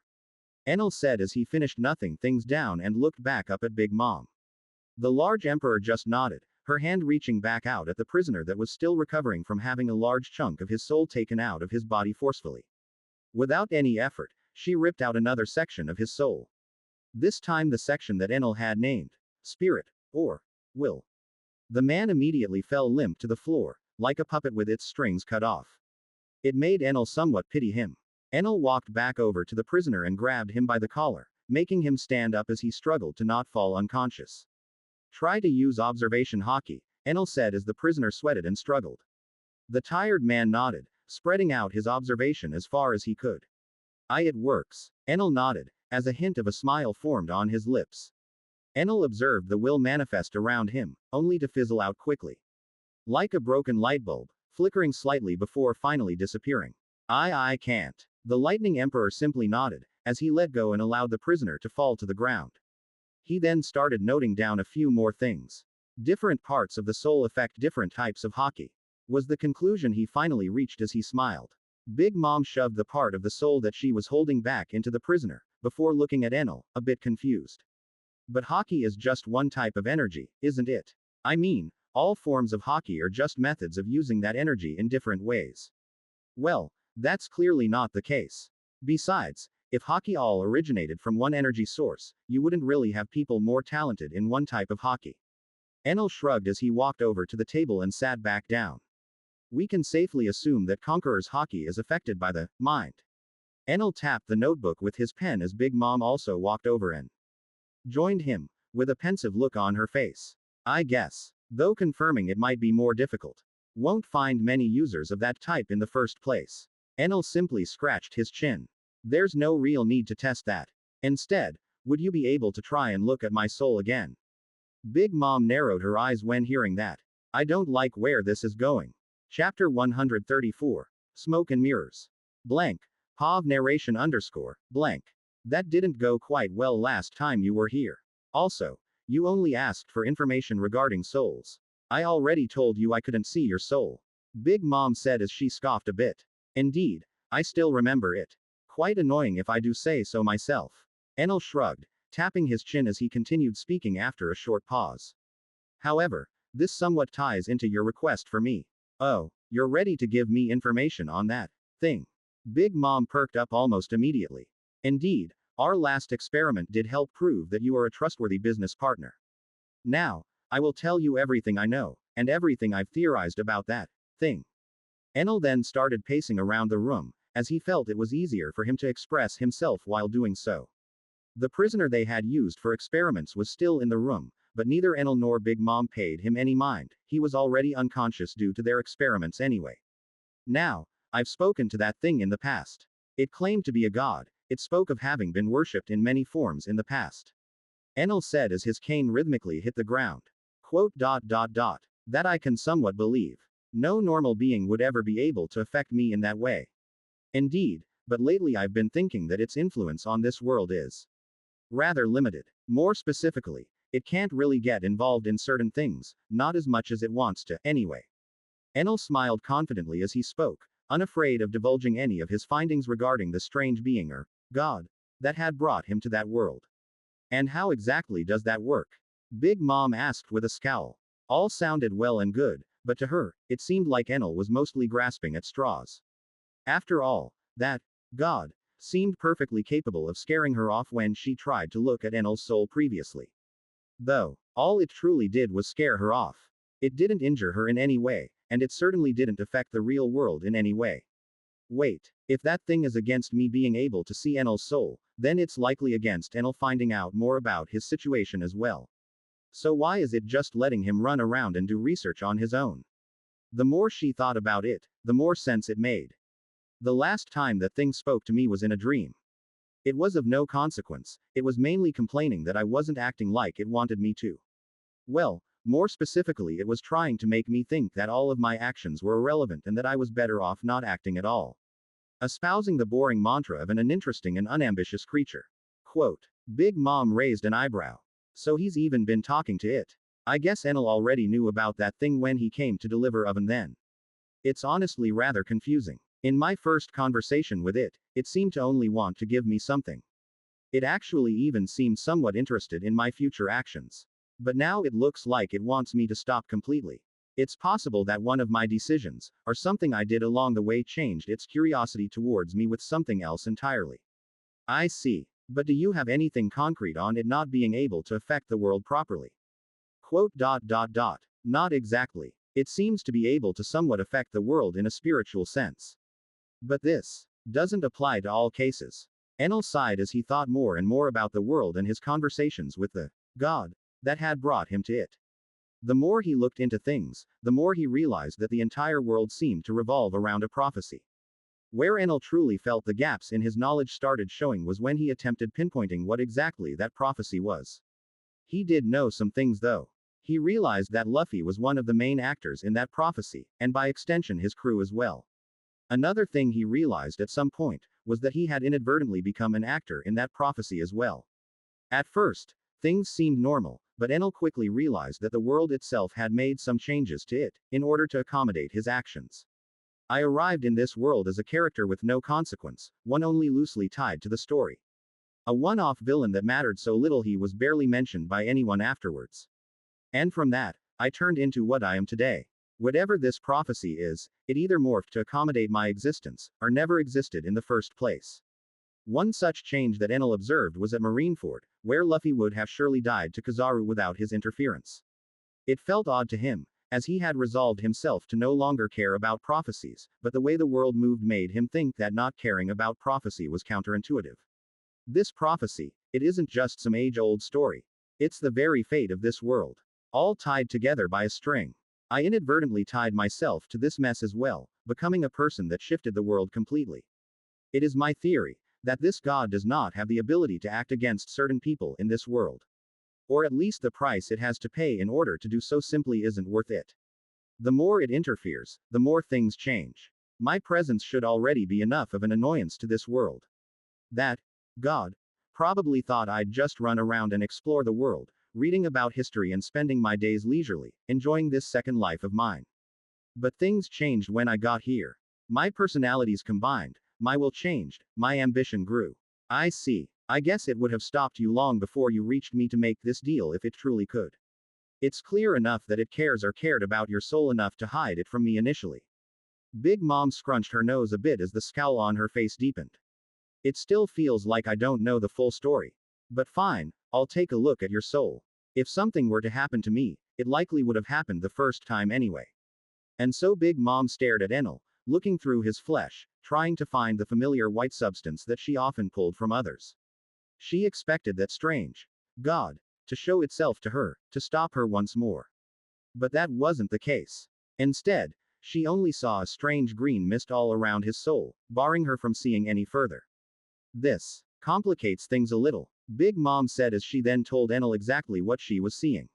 A: Enel said as he finished nothing things down and looked back up at Big Mom. The large emperor just nodded, her hand reaching back out at the prisoner that was still recovering from having a large chunk of his soul taken out of his body forcefully. Without any effort, she ripped out another section of his soul. This time the section that Enel had named Spirit, or Will. The man immediately fell limp to the floor, like a puppet with its strings cut off. It made Enel somewhat pity him. Enel walked back over to the prisoner and grabbed him by the collar, making him stand up as he struggled to not fall unconscious. Try to use observation hockey, Enel said as the prisoner sweated and struggled. The tired man nodded, spreading out his observation as far as he could. It works. Enel nodded, as a hint of a smile formed on his lips. Enel observed the will manifest around him, only to fizzle out quickly. Like a broken light bulb, flickering slightly before finally disappearing. I can't. The lightning emperor simply nodded, as he let go and allowed the prisoner to fall to the ground. He then started noting down a few more things. Different parts of the soul affect different types of hockey, was the conclusion he finally reached as he smiled. Big Mom shoved the part of the soul that she was holding back into the prisoner, before looking at Enel, a bit confused. But hockey is just one type of energy, isn't it? I mean, all forms of hockey are just methods of using that energy in different ways. Well, that's clearly not the case. Besides, if hockey all originated from one energy source, you wouldn't really have people more talented in one type of hockey. Enel shrugged as he walked over to the table and sat back down. We can safely assume that Conqueror's hockey is affected by the mind. Enel tapped the notebook with his pen as Big Mom also walked over and joined him, with a pensive look on her face. I guess. Though confirming it might be more difficult. Won't find many users of that type in the first place. Enel simply scratched his chin. There's no real need to test that. Instead, would you be able to try and look at my soul again? Big Mom narrowed her eyes when hearing that. I don't like where this is going. Chapter 134. Smoke and Mirrors. Blank. POV narration _ blank. That didn't go quite well last time you were here. Also, you only asked for information regarding souls. I already told you I couldn't see your soul. Big Mom said as she scoffed a bit. Indeed, I still remember it. Quite annoying if I do say so myself. Enel shrugged, tapping his chin as he continued speaking after a short pause. However, this somewhat ties into your request for me. Oh, you're ready to give me information on that thing. Big Mom perked up almost immediately. Indeed, our last experiment did help prove that you are a trustworthy business partner. Now, I will tell you everything I know, and everything I've theorized about that thing. Enel then started pacing around the room, as he felt it was easier for him to express himself while doing so. The prisoner they had used for experiments was still in the room, but neither Enel nor Big Mom paid him any mind. He was already unconscious due to their experiments anyway. Now, I've spoken to that thing in the past. It claimed to be a god. It spoke of having been worshipped in many forms in the past. Enel said as his cane rhythmically hit the ground. Quote. That I can somewhat believe. No normal being would ever be able to affect me in that way. Indeed, but lately I've been thinking that its influence on this world is rather limited. More specifically, it can't really get involved in certain things, not as much as it wants to, anyway. Enel smiled confidently as he spoke, unafraid of divulging any of his findings regarding the strange being or god that had brought him to that world. And how exactly does that work? Big Mom asked with a scowl. All sounded well and good, but to her, it seemed like Enel was mostly grasping at straws. After all, that god seemed perfectly capable of scaring her off when she tried to look at Enel's soul previously. Though, all it truly did was scare her off. It didn't injure her in any way, and it certainly didn't affect the real world in any way. Wait, if that thing is against me being able to see Enel's soul, then it's likely against Enel finding out more about his situation as well. So why is it just letting him run around and do research on his own? The more she thought about it, the more sense it made. The last time that thing spoke to me was in a dream. It was of no consequence, it was mainly complaining that I wasn't acting like it wanted me to. Well, more specifically, it was trying to make me think that all of my actions were irrelevant and that I was better off not acting at all. Espousing the boring mantra of an uninteresting and unambitious creature. Quote. Big Mom raised an eyebrow. So he's even been talking to it. I guess Enel already knew about that thing when he came to deliver oven then. It's honestly rather confusing. In my first conversation with it, it seemed to only want to give me something. It actually even seemed somewhat interested in my future actions. But now it looks like it wants me to stop completely. It's possible that one of my decisions, or something I did along the way, changed its curiosity towards me with something else entirely. I see. But do you have anything concrete on it not being able to affect the world properly? Quote. Not exactly. It seems to be able to somewhat affect the world in a spiritual sense. But this doesn't apply to all cases. Enel sighed as he thought more and more about the world and his conversations with the god that had brought him to it. The more he looked into things, the more he realized that the entire world seemed to revolve around a prophecy. Where Enel truly felt the gaps in his knowledge started showing was when he attempted pinpointing what exactly that prophecy was. He did know some things though. He realized that Luffy was one of the main actors in that prophecy, and by extension his crew as well. Another thing he realized at some point was that he had inadvertently become an actor in that prophecy as well. At first, things seemed normal, but Enel quickly realized that the world itself had made some changes to it, in order to accommodate his actions. I arrived in this world as a character with no consequence, one only loosely tied to the story. A one-off villain that mattered so little he was barely mentioned by anyone afterwards. And from that, I turned into what I am today. Whatever this prophecy is, it either morphed to accommodate my existence, or never existed in the first place. One such change that Enel observed was at Marineford, where Luffy would have surely died to Kizaru without his interference. It felt odd to him, as he had resolved himself to no longer care about prophecies, but the way the world moved made him think that not caring about prophecy was counterintuitive. This prophecy, it isn't just some age-old story. It's the very fate of this world. All tied together by a string. I inadvertently tied myself to this mess as well, becoming a person that shifted the world completely. It is my theory that this god does not have the ability to act against certain people in this world. Or at least the price it has to pay in order to do so simply isn't worth it. The more it interferes, the more things change. My presence should already be enough of an annoyance to this world. That god probably thought I'd just run around and explore the world, reading about history and spending my days leisurely, enjoying this second life of mine. But things changed when I got here. My personalities combined, my will changed, my ambition grew. I see. I guess it would have stopped you long before you reached me to make this deal if it truly could. It's clear enough that it cares or cared about your soul enough to hide it from me initially. Big Mom scrunched her nose a bit as the scowl on her face deepened. It still feels like I don't know the full story. But fine, I'll take a look at your soul. If something were to happen to me, it likely would have happened the first time anyway. And so Big Mom stared at Enel, looking through his flesh, trying to find the familiar white substance that she often pulled from others. She expected that strange God to show itself to her, to stop her once more. But that wasn't the case. Instead, she only saw a strange green mist all around his soul, barring her from seeing any further. This complicates things a little, Big Mom said as she then told Enel exactly what she was seeing.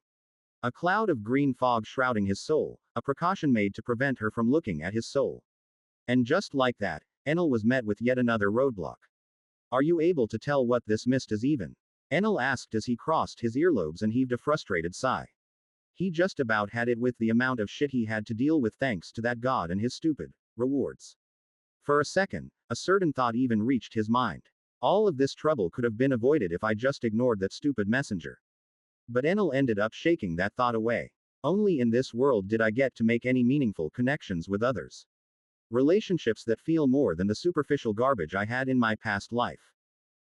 A: A cloud of green fog shrouding his soul, a precaution made to prevent her from looking at his soul. And just like that, Enel was met with yet another roadblock. Are you able to tell what this mist is even? Enel asked as he crossed his earlobes and heaved a frustrated sigh. He just about had it with the amount of shit he had to deal with thanks to that god and his stupid rewards. For a second, a certain thought even reached his mind. All of this trouble could have been avoided if I just ignored that stupid messenger. But Enel ended up shaking that thought away. Only in this world did I get to make any meaningful connections with others. Relationships that feel more than the superficial garbage I had in my past life.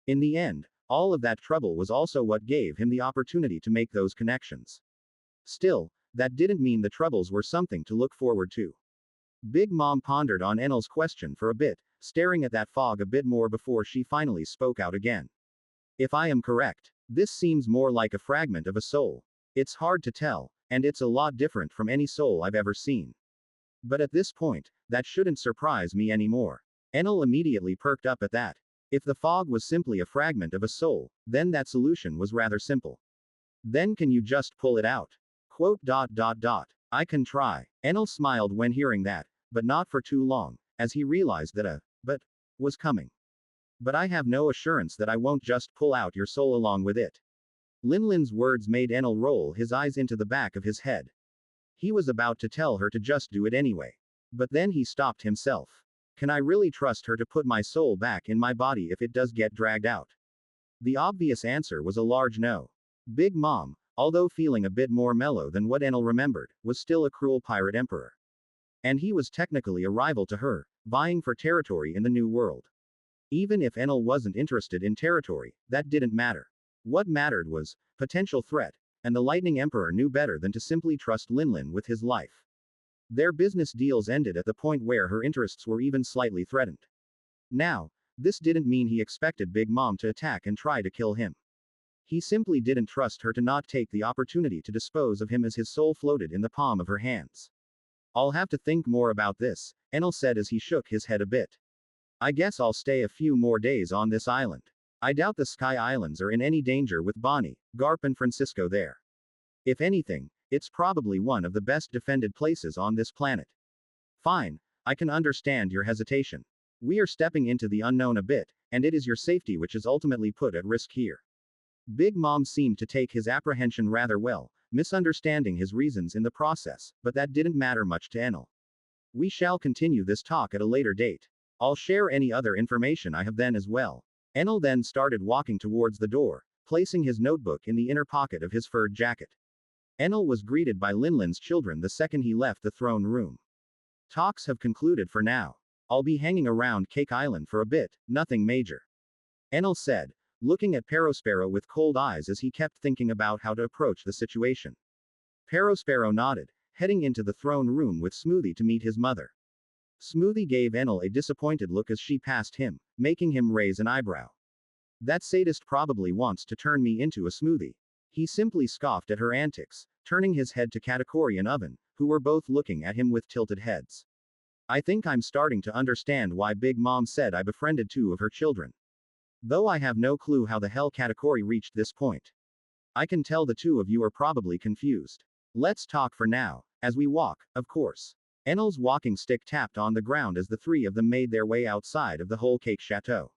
A: In the end, all of that trouble was also what gave him the opportunity to make those connections. Still, that didn't mean the troubles were something to look forward to. Big Mom pondered on Enel's question for a bit, staring at that fog a bit more before she finally spoke out again. If I am correct, this seems more like a fragment of a soul. It's hard to tell, and it's a lot different from any soul I've ever seen. But at this point, that shouldn't surprise me anymore. Enel immediately perked up at that. If the fog was simply a fragment of a soul, then that solution was rather simple. Then can you just pull it out? Quote. I can try. Enel smiled when hearing that, but not for too long, as he realized that a but was coming. But I have no assurance that I won't just pull out your soul along with it. Linlin's words made Enel roll his eyes into the back of his head. He was about to tell her to just do it anyway. But then he stopped himself. Can I really trust her to put my soul back in my body if it does get dragged out? The obvious answer was a large no. Big Mom, although feeling a bit more mellow than what Enel remembered, was still a cruel pirate emperor. And he was technically a rival to her, vying for territory in the New World. Even if Enel wasn't interested in territory, that didn't matter. What mattered was potential threat, and the Lightning Emperor knew better than to simply trust Linlin with his life. Their business deals ended at the point where her interests were even slightly threatened. Now, this didn't mean he expected Big Mom to attack and try to kill him. He simply didn't trust her to not take the opportunity to dispose of him as his soul floated in the palm of her hands. I'll have to think more about this, Enel said as he shook his head a bit. I guess I'll stay a few more days on this island. I doubt the Sky Islands are in any danger with Bonnie, Garp and Francisco there. If anything, it's probably one of the best defended places on this planet. Fine, I can understand your hesitation. We are stepping into the unknown a bit, and it is your safety which is ultimately put at risk here. Big Mom seemed to take his apprehension rather well, misunderstanding his reasons in the process, but that didn't matter much to Enel. We shall continue this talk at a later date. I'll share any other information I have then as well. Enel then started walking towards the door, placing his notebook in the inner pocket of his furred jacket. Enel was greeted by Linlin's children the second he left the throne room. Talks have concluded for now. I'll be hanging around Cake Island for a bit, nothing major. Enel said, looking at Perospero with cold eyes as he kept thinking about how to approach the situation. Perospero nodded, heading into the throne room with Smoothie to meet his mother. Smoothie gave Enel a disappointed look as she passed him, making him raise an eyebrow. That sadist probably wants to turn me into a smoothie. He simply scoffed at her antics, turning his head to Katakuri and Oven, who were both looking at him with tilted heads. I think I'm starting to understand why Big Mom said I befriended two of her children. Though I have no clue how the hell Katakuri reached this point. I can tell the two of you are probably confused. Let's talk for now, as we walk, of course. Enel's walking stick tapped on the ground as the three of them made their way outside of the Whole Cake Chateau.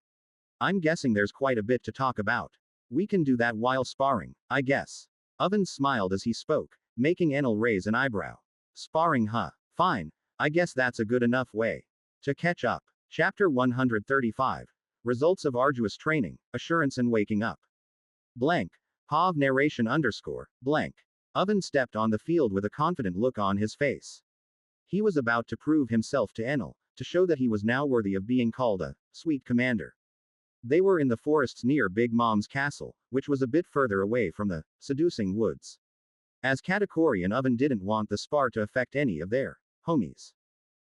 A: I'm guessing there's quite a bit to talk about. We can do that while sparring, I guess. Oven smiled as he spoke, making Enel raise an eyebrow. Sparring, huh? Fine. I guess that's a good enough way to catch up. Chapter 135. Results of arduous training, assurance and waking up. Blank. POV narration underscore, blank. Oven stepped on the field with a confident look on his face. He was about to prove himself to Enel, to show that he was now worthy of being called a sweet commander. They were in the forests near Big Mom's castle, which was a bit further away from the seducing woods. As Katakuri and Oven didn't want the spar to affect any of their homies.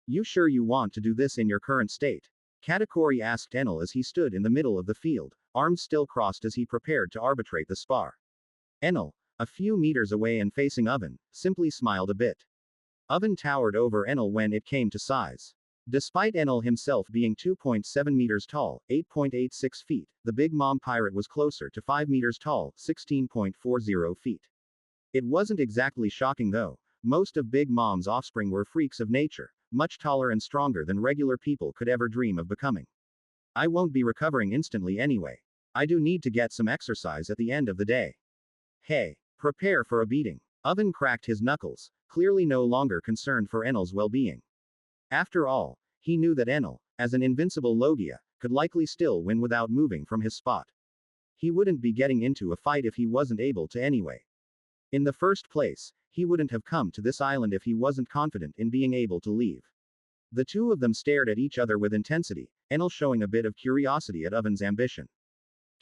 A: You sure you want to do this in your current state? Katakuri asked Enel as he stood in the middle of the field, arms still crossed as he prepared to arbitrate the spar. Enel, a few meters away and facing Oven, simply smiled a bit. Oven towered over Enel when it came to size. Despite Enel himself being 2.7 meters tall, 8.86 feet, the Big Mom pirate was closer to 5 meters tall, 16.40 feet. It wasn't exactly shocking though. Most of Big Mom's offspring were freaks of nature, much taller and stronger than regular people could ever dream of becoming. I won't be recovering instantly anyway. I do need to get some exercise at the end of the day. Hey, prepare for a beating. Oven cracked his knuckles, clearly no longer concerned for Enel's well-being. After all, he knew that Enel, as an invincible Logia, could likely still win without moving from his spot. He wouldn't be getting into a fight if he wasn't able to anyway. In the first place, he wouldn't have come to this island if he wasn't confident in being able to leave. The two of them stared at each other with intensity, Enel showing a bit of curiosity at Oven's ambition.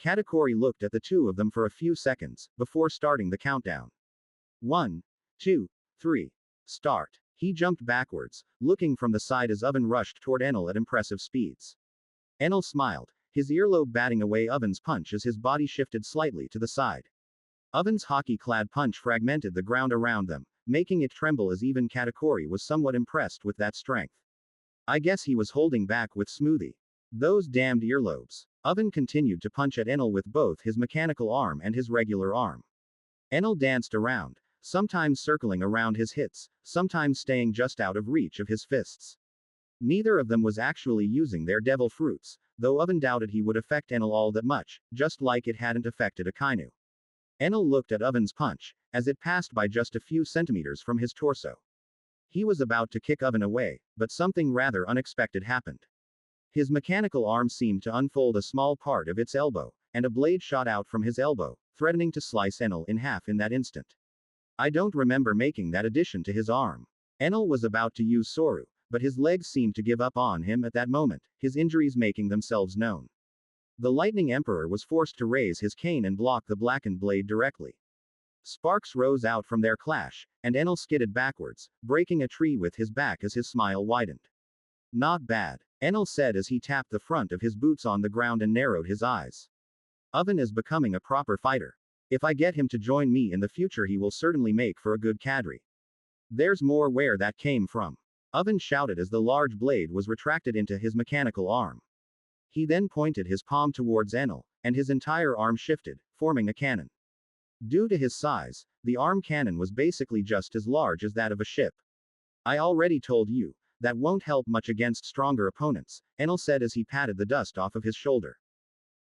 A: Katakuri looked at the two of them for a few seconds, before starting the countdown. 1, 2, 3. Start. He jumped backwards, looking from the side as Oven rushed toward Enel at impressive speeds. Enel smiled, his earlobe batting away Oven's punch as his body shifted slightly to the side. Oven's hockey-clad punch fragmented the ground around them, making it tremble as even Katakuri was somewhat impressed with that strength. I guess he was holding back with Smoothie. Those damned earlobes. Oven continued to punch at Enel with both his mechanical arm and his regular arm. Enel danced around, sometimes circling around his hits, sometimes staying just out of reach of his fists. Neither of them was actually using their devil fruits, though Oven doubted he would affect Enel all that much, just like it hadn't affected Akainu. Enel looked at Oven's punch, as it passed by just a few centimeters from his torso. He was about to kick Oven away, but something rather unexpected happened. His mechanical arm seemed to unfold a small part of its elbow, and a blade shot out from his elbow, threatening to slice Enel in half in that instant. I don't remember making that addition to his arm. Enel was about to use Soru, but his legs seemed to give up on him at that moment, his injuries making themselves known. The Lightning Emperor was forced to raise his cane and block the blackened blade directly. Sparks rose out from their clash, and Enel skidded backwards, breaking a tree with his back as his smile widened. Not bad, Enel said as he tapped the front of his boots on the ground and narrowed his eyes. Oven is becoming a proper fighter. If I get him to join me in the future, he will certainly make for a good cadre. There's more where that came from. Oven shouted as the large blade was retracted into his mechanical arm. He then pointed his palm towards Enel, and his entire arm shifted, forming a cannon. Due to his size, the arm cannon was basically just as large as that of a ship. I already told you, that won't help much against stronger opponents, Enel said as he patted the dust off of his shoulder.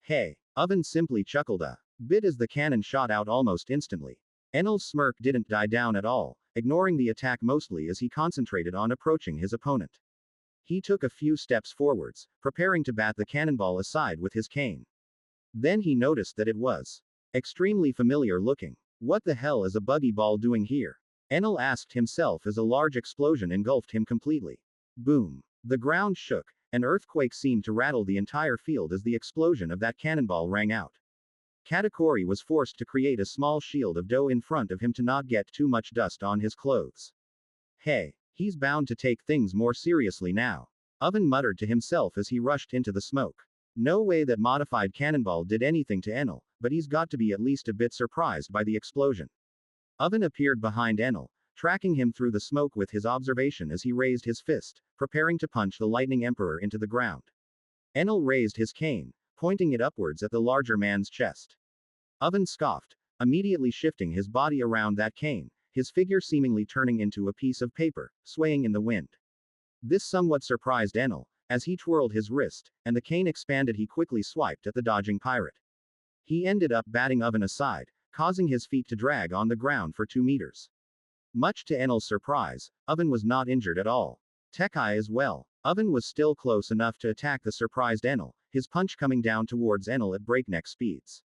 A: Hey, Oven simply chuckled a bit as the cannon shot out almost instantly. Enel's smirk didn't die down at all, ignoring the attack mostly as he concentrated on approaching his opponent. He took a few steps forwards, preparing to bat the cannonball aside with his cane. Then he noticed that it was extremely familiar looking. What the hell is a buggy ball doing here? Enel asked himself as a large explosion engulfed him completely. Boom. The ground shook. An earthquake seemed to rattle the entire field as the explosion of that cannonball rang out. Katakuri was forced to create a small shield of dough in front of him to not get too much dust on his clothes. Hey, he's bound to take things more seriously now. Oven muttered to himself as he rushed into the smoke. No way that modified cannonball did anything to Enel, but he's got to be at least a bit surprised by the explosion. Oven appeared behind Enel, tracking him through the smoke with his observation as he raised his fist, preparing to punch the Lightning Emperor into the ground. Enel raised his cane, pointing it upwards at the larger man's chest. Oven scoffed, immediately shifting his body around that cane, his figure seemingly turning into a piece of paper, swaying in the wind. This somewhat surprised Enel, as he twirled his wrist, and the cane expanded. He quickly swiped at the dodging pirate. He ended up batting Oven aside, causing his feet to drag on the ground for 2 meters. Much to Enel's surprise, Oven was not injured at all. Tekai as well. Oven was still close enough to attack the surprised Enel, his punch coming down towards Enel at breakneck speeds.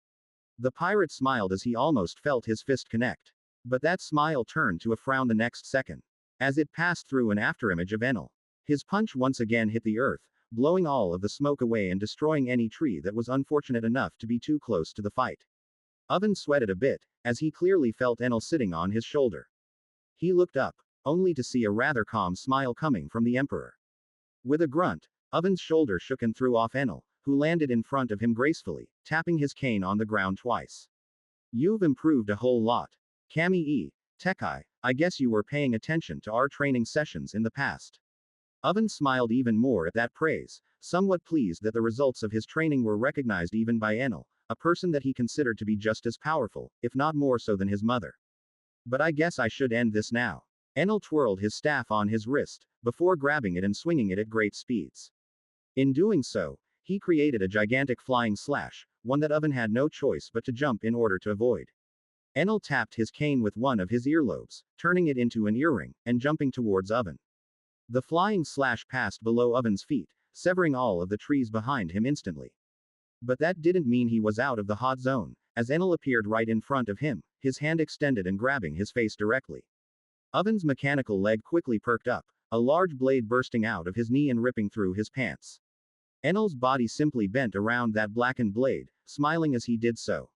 A: The pirate smiled as he almost felt his fist connect. But that smile turned to a frown the next second, as it passed through an afterimage of Enel. His punch once again hit the earth, blowing all of the smoke away and destroying any tree that was unfortunate enough to be too close to the fight. Oven sweated a bit, as he clearly felt Enel sitting on his shoulder. He looked up, only to see a rather calm smile coming from the Emperor. With a grunt, Oven's shoulder shook and threw off Enel, who landed in front of him gracefully, tapping his cane on the ground twice. You've improved a whole lot. Kami-e, Tekai, I guess you were paying attention to our training sessions in the past. Oven smiled even more at that praise, somewhat pleased that the results of his training were recognized even by Enel, a person that he considered to be just as powerful, if not more so than his mother. But I guess I should end this now. Enel twirled his staff on his wrist, before grabbing it and swinging it at great speeds. In doing so, he created a gigantic flying slash, one that Oven had no choice but to jump in order to avoid. Enel tapped his cane with one of his earlobes, turning it into an earring, and jumping towards Oven. The flying slash passed below Oven's feet, severing all of the trees behind him instantly. But that didn't mean he was out of the hot zone, as Enel appeared right in front of him, his hand extended and grabbing his face directly. Oven's mechanical leg quickly perked up, a large blade bursting out of his knee and ripping through his pants. Enel's body simply bent around that blackened blade, smiling as he did so.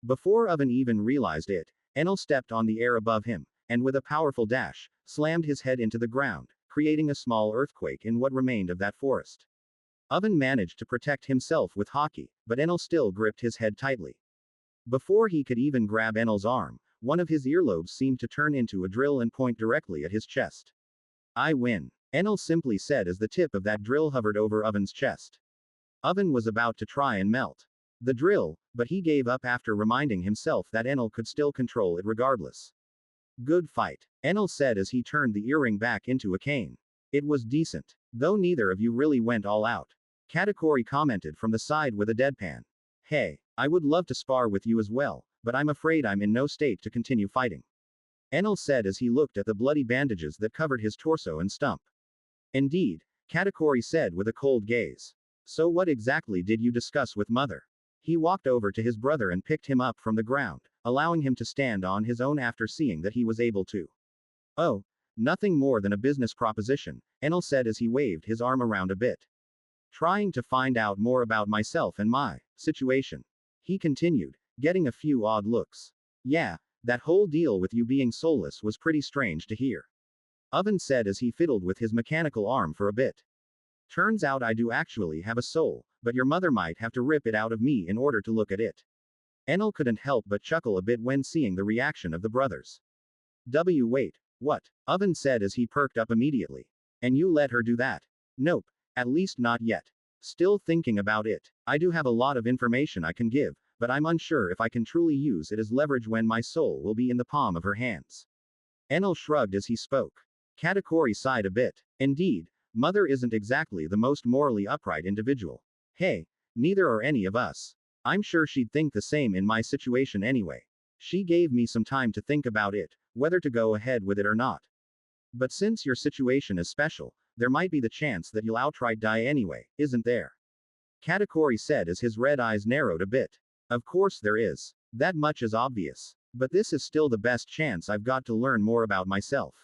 A: Before Oven even realized it, Enel stepped on the air above him, and with a powerful dash, slammed his head into the ground, creating a small earthquake in what remained of that forest. Oven managed to protect himself with hockey, but Enel still gripped his head tightly. Before he could even grab Enel's arm, one of his earlobes seemed to turn into a drill and point directly at his chest. I win, Enel simply said as the tip of that drill hovered over Oven's chest. Oven was about to try and melt the drill, but he gave up after reminding himself that Enel could still control it regardless. Good fight, Enel said as he turned the earring back into a cane. It was decent, though neither of you really went all out. Katakuri commented from the side with a deadpan. Hey, I would love to spar with you as well, but I'm afraid I'm in no state to continue fighting. Enel said as he looked at the bloody bandages that covered his torso and stump. Indeed, Katakuri said with a cold gaze. So what exactly did you discuss with Mother? He walked over to his brother and picked him up from the ground, allowing him to stand on his own after seeing that he was able to. Oh, nothing more than a business proposition, Enel said as he waved his arm around a bit. Trying to find out more about myself and my situation. He continued, getting a few odd looks. Yeah, that whole deal with you being soulless was pretty strange to hear. Oven said as he fiddled with his mechanical arm for a bit. Turns out I do actually have a soul, but your mother might have to rip it out of me in order to look at it. Enel couldn't help but chuckle a bit when seeing the reaction of the brothers. Wait, what? Oven said as he perked up immediately. And you let her do that? Nope, at least not yet. Still thinking about it. I do have a lot of information I can give, but I'm unsure if I can truly use it as leverage when my soul will be in the palm of her hands. Enel shrugged as he spoke. Katakuri sighed a bit. Indeed, Mother isn't exactly the most morally upright individual. Hey, neither are any of us. I'm sure she'd think the same in my situation anyway. She gave me some time to think about it, whether to go ahead with it or not. But since your situation is special, there might be the chance that you'll outright die anyway, isn't there? Katakuri said as his red eyes narrowed a bit. Of course there is. That much is obvious. But this is still the best chance I've got to learn more about myself.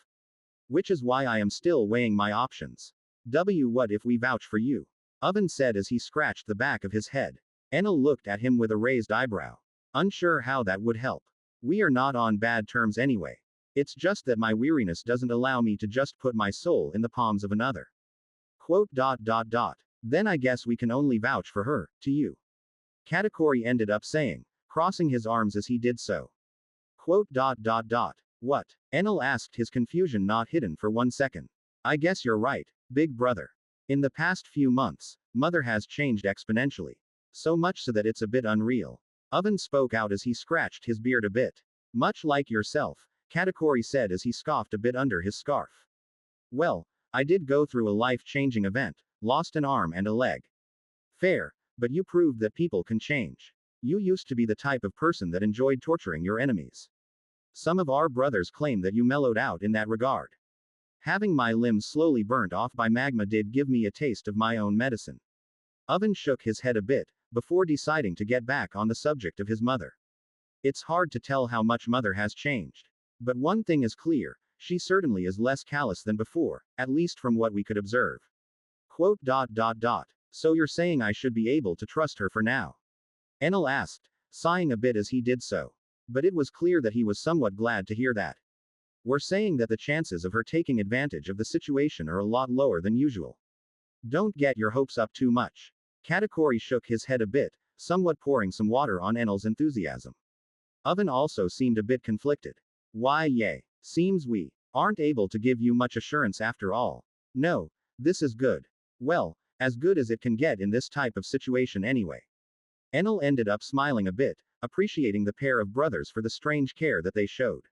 A: Which is why I am still weighing my options. What if we vouch for you? Oven said as he scratched the back of his head. Enel looked at him with a raised eyebrow. Unsure how that would help. We are not on bad terms anyway. It's just that my weariness doesn't allow me to just put my soul in the palms of another. Then I guess we can only vouch for her, to you. Katakuri ended up saying, crossing his arms as he did so. What? Enel asked, his confusion not hidden for 1 second. I guess you're right, big brother. In the past few months, Mother has changed exponentially. So much so that it's a bit unreal. Oven spoke out as he scratched his beard a bit. Much like yourself, Katakuri said as he scoffed a bit under his scarf. Well, I did go through a life-changing event, lost an arm and a leg. Fair, but you proved that people can change. You used to be the type of person that enjoyed torturing your enemies. Some of our brothers claim that you mellowed out in that regard. Having my limbs slowly burnt off by magma did give me a taste of my own medicine. Oven shook his head a bit, before deciding to get back on the subject of his mother. It's hard to tell how much mother has changed. But one thing is clear, she certainly is less callous than before, at least from what we could observe. Quote. So you're saying I should be able to trust her for now? Enel asked, sighing a bit as he did so. But it was clear that he was somewhat glad to hear that. We're saying that the chances of her taking advantage of the situation are a lot lower than usual. Don't get your hopes up too much. Katakuri shook his head a bit, somewhat pouring some water on Enel's enthusiasm. Oven also seemed a bit conflicted. Why, seems we aren't able to give you much assurance after all. No, this is good. Well, as good as it can get in this type of situation anyway. Enel ended up smiling a bit, appreciating the pair of brothers for the strange care that they showed.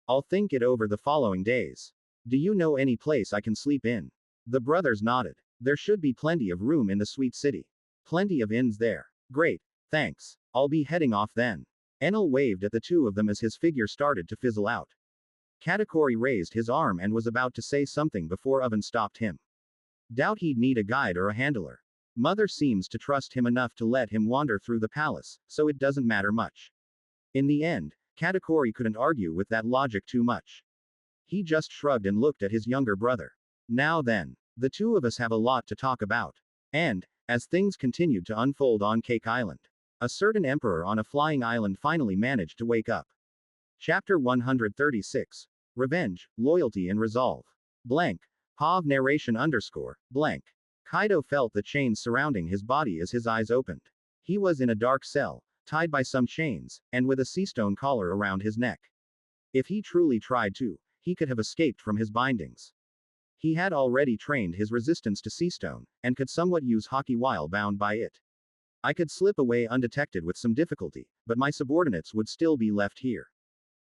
A: I'll think it over the following days. Do you know any place I can sleep in? The brothers nodded. There should be plenty of room in the sweet city. Plenty of inns there. Great, thanks. I'll be heading off then. Enel waved at the two of them as his figure started to fizzle out. Katakuri raised his arm and was about to say something before Oven stopped him. Doubt he'd need a guide or a handler. Mother seems to trust him enough to let him wander through the palace, so it doesn't matter much. In the end, Katakuri couldn't argue with that logic too much. He just shrugged and looked at his younger brother. Now then, the two of us have a lot to talk about. And, as things continued to unfold on Cake Island, a certain emperor on a flying island finally managed to wake up. Chapter 136. Revenge, Loyalty and Resolve. Blank. Pav narration underscore, blank. Kaido felt the chains surrounding his body as his eyes opened. He was in a dark cell, tied by some chains, and with a seastone collar around his neck. If he truly tried to, he could have escaped from his bindings. He had already trained his resistance to seastone, and could somewhat use haki while bound by it. I could slip away undetected with some difficulty, but my subordinates would still be left here.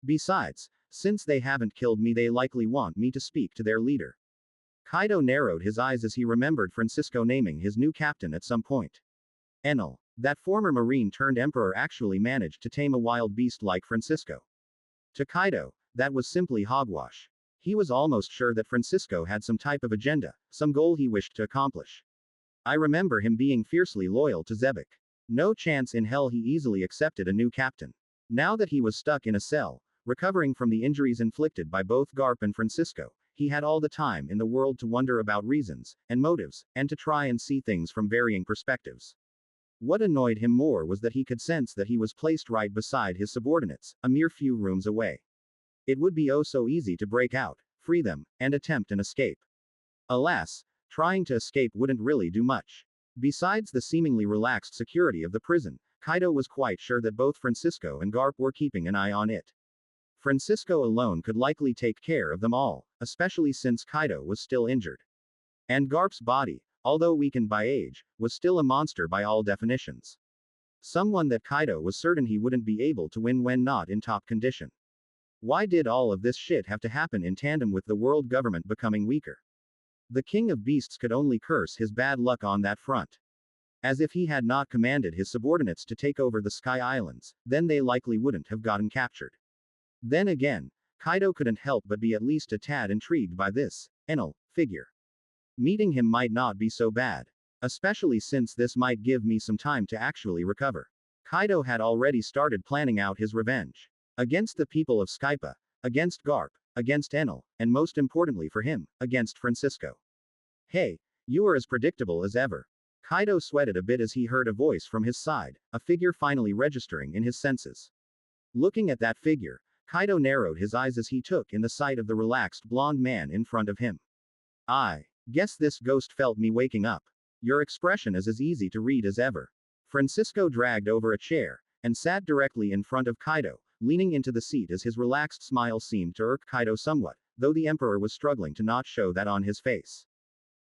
A: Besides, since they haven't killed me, they likely want me to speak to their leader. Kaido narrowed his eyes as he remembered Francisco naming his new captain at some point. Enel, that former marine turned emperor, actually managed to tame a wild beast like Francisco. To Kaido, that was simply hogwash. He was almost sure that Francisco had some type of agenda, some goal he wished to accomplish. I remember him being fiercely loyal to Zebek. No chance in hell he easily accepted a new captain. Now that he was stuck in a cell, recovering from the injuries inflicted by both Garp and Francisco, he had all the time in the world to wonder about reasons, and motives, and to try and see things from varying perspectives. What annoyed him more was that he could sense that he was placed right beside his subordinates, a mere few rooms away. It would be oh so easy to break out, free them, and attempt an escape. Alas, trying to escape wouldn't really do much. Besides the seemingly relaxed security of the prison, Kaido was quite sure that both Francisco and Garp were keeping an eye on it. Francisco alone could likely take care of them all, especially since Kaido was still injured. And Garp's body, although weakened by age, was still a monster by all definitions. Someone that Kaido was certain he wouldn't be able to win when not in top condition. Why did all of this shit have to happen in tandem with the world government becoming weaker? The King of Beasts could only curse his bad luck on that front. As if he had not commanded his subordinates to take over the Sky Islands, then they likely wouldn't have gotten captured. Then again, Kaido couldn't help but be at least a tad intrigued by this Enel figure. Meeting him might not be so bad. Especially since this might give me some time to actually recover. Kaido had already started planning out his revenge. Against the people of Skypa, against Garp, against Enel, and most importantly for him, against Francisco. Hey, you are as predictable as ever. Kaido sweated a bit as he heard a voice from his side, a figure finally registering in his senses. Looking at that figure, Kaido narrowed his eyes as he took in the sight of the relaxed blonde man in front of him. I guess this ghost felt me waking up. Your expression is as easy to read as ever. Francisco dragged over a chair, and sat directly in front of Kaido, leaning into the seat as his relaxed smile seemed to irk Kaido somewhat, though the Emperor was struggling to not show that on his face.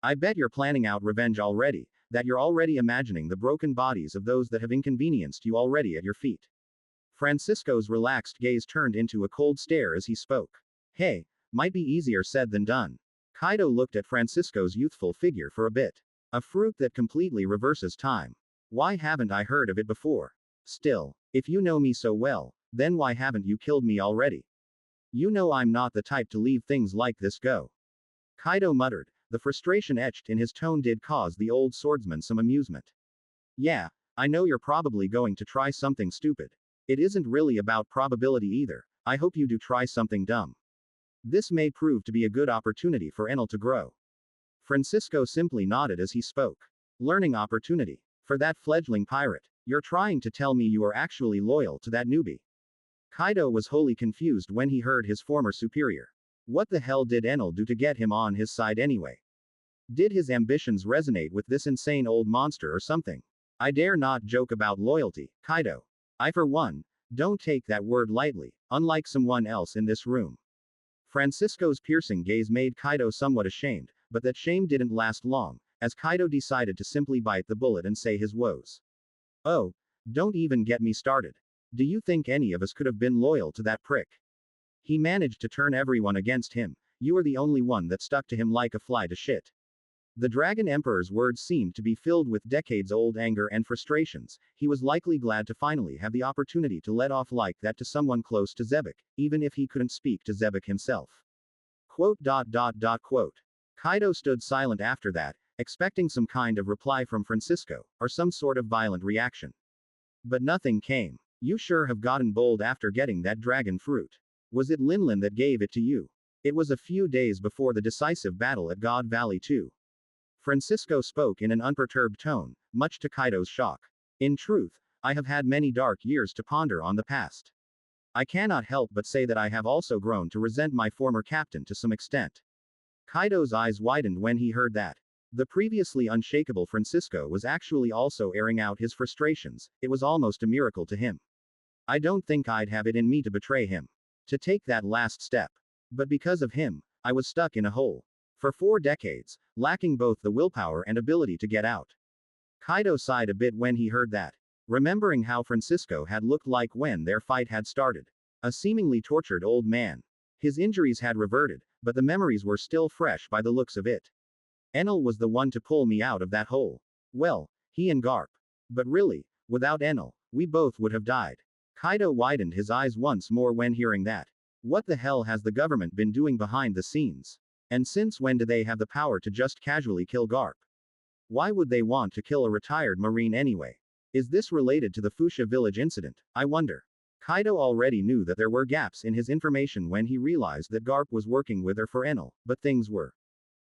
A: I bet you're planning out revenge already, that you're already imagining the broken bodies of those that have inconvenienced you already at your feet. Francisco's relaxed gaze turned into a cold stare as he spoke. Hey, might be easier said than done. Kaido looked at Francisco's youthful figure for a bit. A fruit that completely reverses time. Why haven't I heard of it before? Still, if you know me so well, then why haven't you killed me already? You know I'm not the type to leave things like this go. Kaido muttered. The frustration etched in his tone did cause the old swordsman some amusement. Yeah, I know you're probably going to try something stupid. It isn't really about probability either. I hope you do try something dumb. This may prove to be a good opportunity for Enel to grow. Francisco simply nodded as he spoke. Learning opportunity. For that fledgling pirate. You're trying to tell me you are actually loyal to that newbie. Kaido was wholly confused when he heard his former superior. What the hell did Enel do to get him on his side anyway? Did his ambitions resonate with this insane old monster or something? I dare not joke about loyalty, Kaido. I for one, don't take that word lightly, unlike someone else in this room. Francisco's piercing gaze made Kaido somewhat ashamed, but that shame didn't last long, as Kaido decided to simply bite the bullet and say his woes. Oh, don't even get me started. Do you think any of us could have been loyal to that prick? He managed to turn everyone against him. You are the only one that stuck to him like a fly to shit. The Dragon Emperor's words seemed to be filled with decades-old anger and frustrations. He was likely glad to finally have the opportunity to let off like that to someone close to Zebek, even if he couldn't speak to Zebek himself. Quote. Kaido stood silent after that, expecting some kind of reply from Francisco, or some sort of violent reaction. But nothing came. You sure have gotten bold after getting that dragon fruit. Was it Linlin that gave it to you? It was a few days before the decisive battle at God Valley too. Francisco spoke in an unperturbed tone, much to Kaido's shock. In truth, I have had many dark years to ponder on the past. I cannot help but say that I have also grown to resent my former captain to some extent. Kaido's eyes widened when he heard that. The previously unshakable Francisco was actually also airing out his frustrations. It was almost a miracle to him. I don't think I'd have it in me to betray him. To take that last step. But because of him, I was stuck in a hole. For 4 decades, lacking both the willpower and ability to get out. Kaido sighed a bit when he heard that, remembering how Francisco had looked like when their fight had started. A seemingly tortured old man. His injuries had reverted, but the memories were still fresh by the looks of it. Enel was the one to pull me out of that hole. Well, he and Garp. But really, without Enel, we both would have died. Kaido widened his eyes once more when hearing that. What the hell has the government been doing behind the scenes? And since when do they have the power to just casually kill Garp? Why would they want to kill a retired Marine anyway? Is this related to the Fuchsia village incident, I wonder? Kaido already knew that there were gaps in his information when he realized that Garp was working with her for Enel, but things were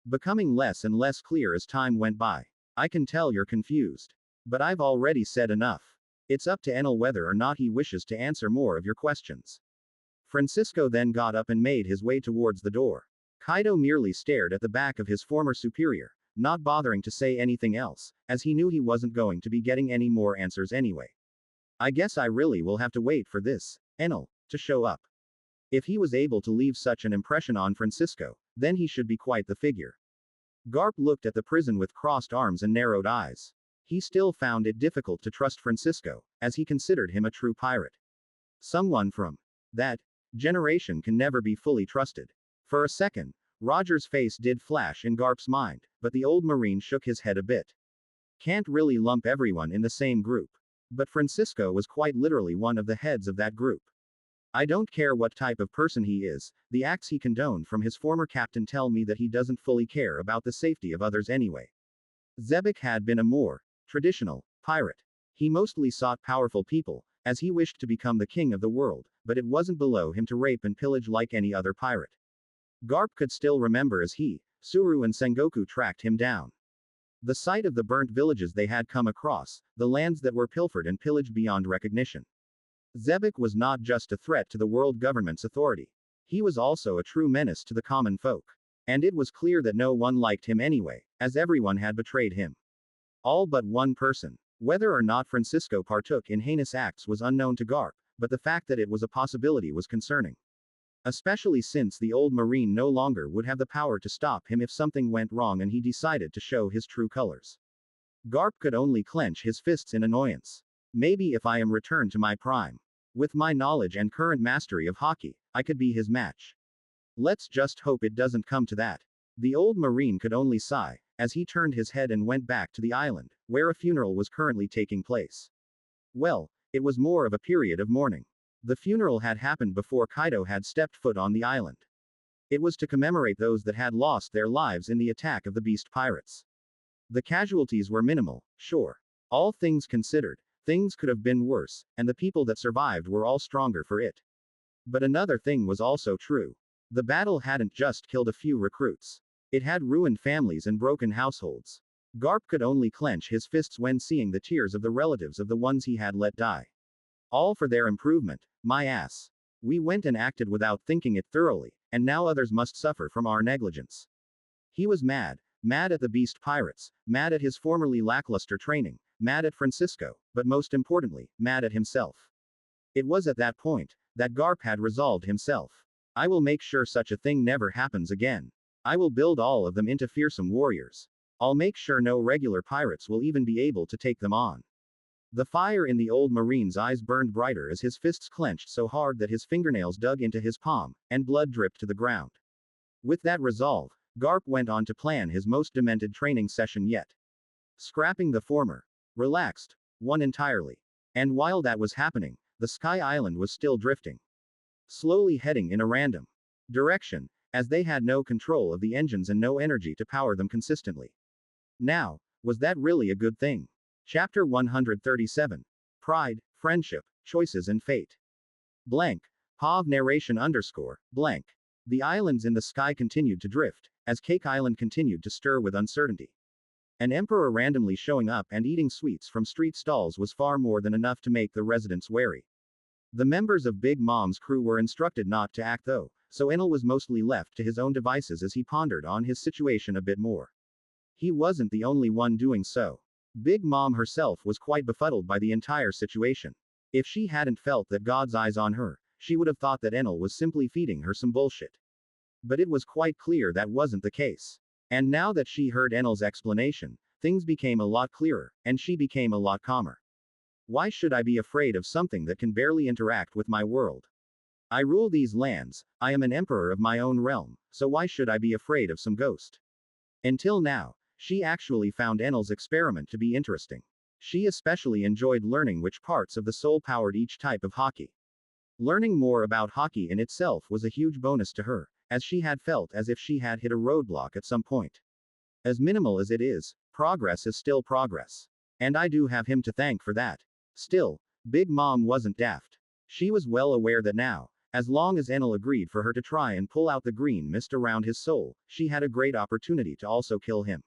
A: becoming less and less clear as time went by. I can tell you're confused. But I've already said enough. It's up to Enel whether or not he wishes to answer more of your questions. Francisco then got up and made his way towards the door. Kaido merely stared at the back of his former superior, not bothering to say anything else, as he knew he wasn't going to be getting any more answers anyway. I guess I really will have to wait for this, Enel, to show up. If he was able to leave such an impression on Francisco, then he should be quite the figure. Garp looked at the prison with crossed arms and narrowed eyes. He still found it difficult to trust Francisco, as he considered him a true pirate. Someone from that generation can never be fully trusted. For a second, Roger's face did flash in Garp's mind, but the old Marine shook his head a bit. Can't really lump everyone in the same group. But Francisco was quite literally one of the heads of that group. I don't care what type of person he is, the acts he condoned from his former captain tell me that he doesn't fully care about the safety of others anyway. Zebek had been a more traditional pirate. He mostly sought powerful people, as he wished to become the king of the world, but it wasn't below him to rape and pillage like any other pirate. Garp could still remember as he, Suru and Sengoku tracked him down. The sight of the burnt villages they had come across, the lands that were pilfered and pillaged beyond recognition. Zebek was not just a threat to the world government's authority. He was also a true menace to the common folk. And it was clear that no one liked him anyway, as everyone had betrayed him. All but one person. Whether or not Francisco partook in heinous acts was unknown to Garp, but the fact that it was a possibility was concerning. Especially since the old Marine no longer would have the power to stop him if something went wrong and he decided to show his true colors. Garp could only clench his fists in annoyance. Maybe if I am returned to my prime. With my knowledge and current mastery of hockey, I could be his match. Let's just hope it doesn't come to that. The old Marine could only sigh, as he turned his head and went back to the island, where a funeral was currently taking place. Well, it was more of a period of mourning. The funeral had happened before Kaido had stepped foot on the island. It was to commemorate those that had lost their lives in the attack of the beast pirates. The casualties were minimal, sure. All things considered, things could have been worse, and the people that survived were all stronger for it. But another thing was also true. The battle hadn't just killed a few recruits. It had ruined families and broken households. Garp could only clench his fists when seeing the tears of the relatives of the ones he had let die. All for their improvement, my ass. We went and acted without thinking it thoroughly, and now others must suffer from our negligence. He was mad. Mad at the beast pirates, mad at his formerly lackluster training, mad at Francisco, but most importantly, mad at himself. It was at that point that Garp had resolved himself. I will make sure such a thing never happens again. I will build all of them into fearsome warriors. I'll make sure no regular pirates will even be able to take them on. The fire in the old marine's eyes burned brighter as his fists clenched so hard that his fingernails dug into his palm, and blood dripped to the ground. With that resolve, Garp went on to plan his most demented training session yet. Scrapping the former. Relaxed. One entirely. And while that was happening, the Sky Island was still drifting. Slowly heading in a random direction, as they had no control of the engines and no energy to power them consistently. Now, was that really a good thing? Chapter 137. Pride, Friendship, Choices and Fate. Blank. POV narration underscore, blank. The islands in the sky continued to drift, as Cake Island continued to stir with uncertainty. An emperor randomly showing up and eating sweets from street stalls was far more than enough to make the residents wary. The members of Big Mom's crew were instructed not to act though, so Enel was mostly left to his own devices as he pondered on his situation a bit more. He wasn't the only one doing so. Big Mom herself was quite befuddled by the entire situation. If she hadn't felt that God's eyes on her, she would have thought that Enel was simply feeding her some bullshit. But it was quite clear that wasn't the case. And now that she heard Enel's explanation, things became a lot clearer, and she became a lot calmer. Why should I be afraid of something that can barely interact with my world? I rule these lands, I am an emperor of my own realm, so why should I be afraid of some ghost? Until now, she actually found Enel's experiment to be interesting. She especially enjoyed learning which parts of the soul powered each type of hockey. Learning more about hockey in itself was a huge bonus to her, as she had felt as if she had hit a roadblock at some point. As minimal as it is, progress is still progress. And I do have him to thank for that. Still, Big Mom wasn't daft. She was well aware that now, as long as Enel agreed for her to try and pull out the green mist around his soul, she had a great opportunity to also kill him.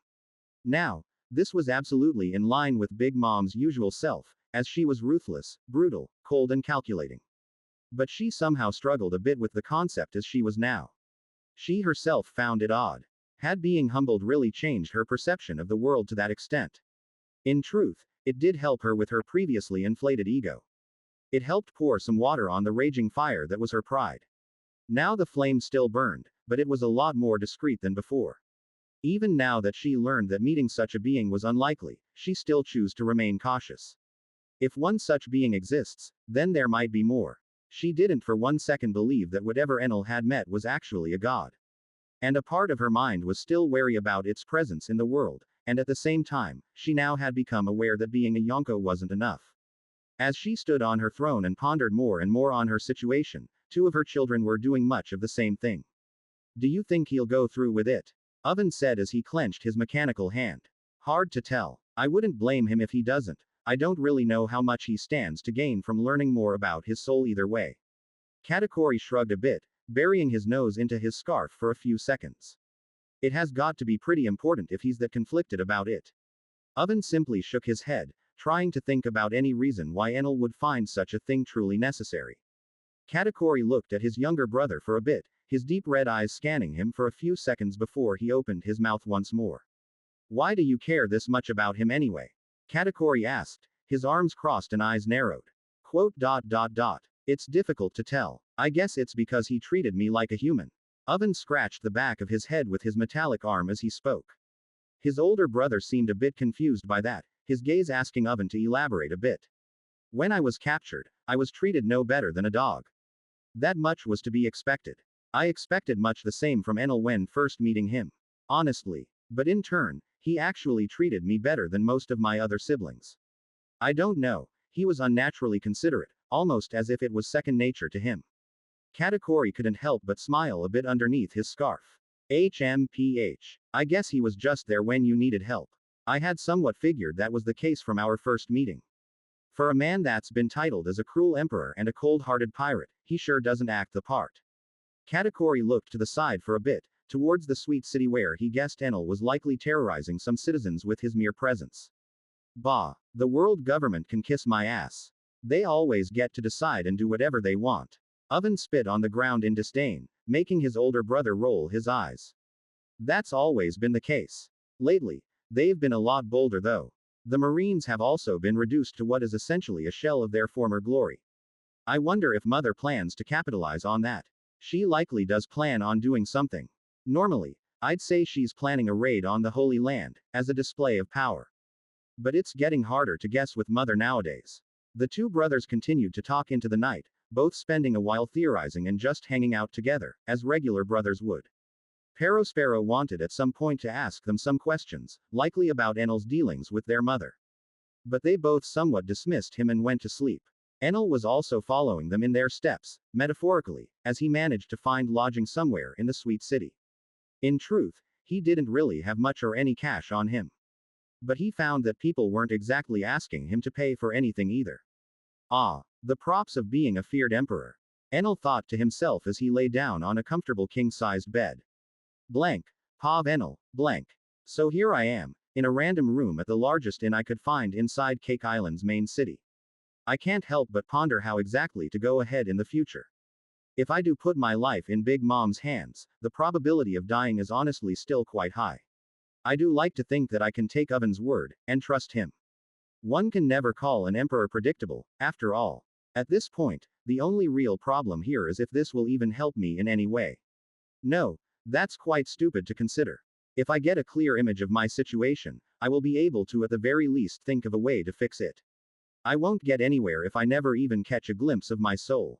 A: Now, this was absolutely in line with Big Mom's usual self, as she was ruthless, brutal, cold and calculating. But she somehow struggled a bit with the concept as she was now. She herself found it odd. Had being humbled really changed her perception of the world to that extent? In truth, it did help her with her previously inflated ego. It helped pour some water on the raging fire that was her pride. Now the flame still burned, but it was a lot more discreet than before. Even now that she learned that meeting such a being was unlikely, she still chose to remain cautious. If one such being exists, then there might be more. She didn't for one second believe that whatever Enel had met was actually a god. And a part of her mind was still wary about its presence in the world, and at the same time, she now had become aware that being a Yonko wasn't enough. As she stood on her throne and pondered more and more on her situation, two of her children were doing much of the same thing. Do you think he'll go through with it? Oven said as he clenched his mechanical hand. Hard to tell. I wouldn't blame him if he doesn't. I don't really know how much he stands to gain from learning more about his soul either way. Katakuri shrugged a bit, burying his nose into his scarf for a few seconds. It has got to be pretty important if he's that conflicted about it. Oven simply shook his head, trying to think about any reason why Enel would find such a thing truly necessary. Katakuri looked at his younger brother for a bit, his deep red eyes scanning him for a few seconds before he opened his mouth once more. Why do you care this much about him anyway? Katakuri asked, his arms crossed and eyes narrowed. Quote. It's difficult to tell. I guess it's because he treated me like a human. Oven scratched the back of his head with his metallic arm as he spoke. His older brother seemed a bit confused by that, his gaze asking Oven to elaborate a bit. When I was captured, I was treated no better than a dog. That much was to be expected. I expected much the same from Enel when first meeting him. Honestly. But in turn, he actually treated me better than most of my other siblings. I don't know, he was unnaturally considerate, almost as if it was second nature to him. Katakuri couldn't help but smile a bit underneath his scarf. HMPH. I guess he was just there when you needed help. I had somewhat figured that was the case from our first meeting. For a man that's been titled as a cruel emperor and a cold-hearted pirate, he sure doesn't act the part. Katakuri looked to the side for a bit, towards the sweet city where he guessed Enel was likely terrorizing some citizens with his mere presence. Bah, the world government can kiss my ass. They always get to decide and do whatever they want. Oven spit on the ground in disdain, making his older brother roll his eyes. That's always been the case. Lately, they've been a lot bolder though. The Marines have also been reduced to what is essentially a shell of their former glory. I wonder if Mother plans to capitalize on that. She likely does plan on doing something. Normally, I'd say she's planning a raid on the Holy Land, as a display of power. But it's getting harder to guess with Mother nowadays. The two brothers continued to talk into the night, both spending a while theorizing and just hanging out together, as regular brothers would. Perospero wanted at some point to ask them some questions, likely about Enel's dealings with their mother. But they both somewhat dismissed him and went to sleep. Enel was also following them in their steps, metaphorically, as he managed to find lodging somewhere in the sweet city. In truth, he didn't really have much or any cash on him. But he found that people weren't exactly asking him to pay for anything either. Ah, the props of being a feared emperor. Enel thought to himself as he lay down on a comfortable king-sized bed. Blank. Pav Enel, blank. So here I am, in a random room at the largest inn I could find inside Cake Island's main city. I can't help but ponder how exactly to go ahead in the future. If I do put my life in Big Mom's hands, the probability of dying is honestly still quite high. I do like to think that I can take Oven's word, and trust him. One can never call an emperor predictable, after all. At this point, the only real problem here is if this will even help me in any way. No, that's quite stupid to consider. If I get a clear image of my situation, I will be able to at the very least think of a way to fix it. I won't get anywhere if I never even catch a glimpse of my soul.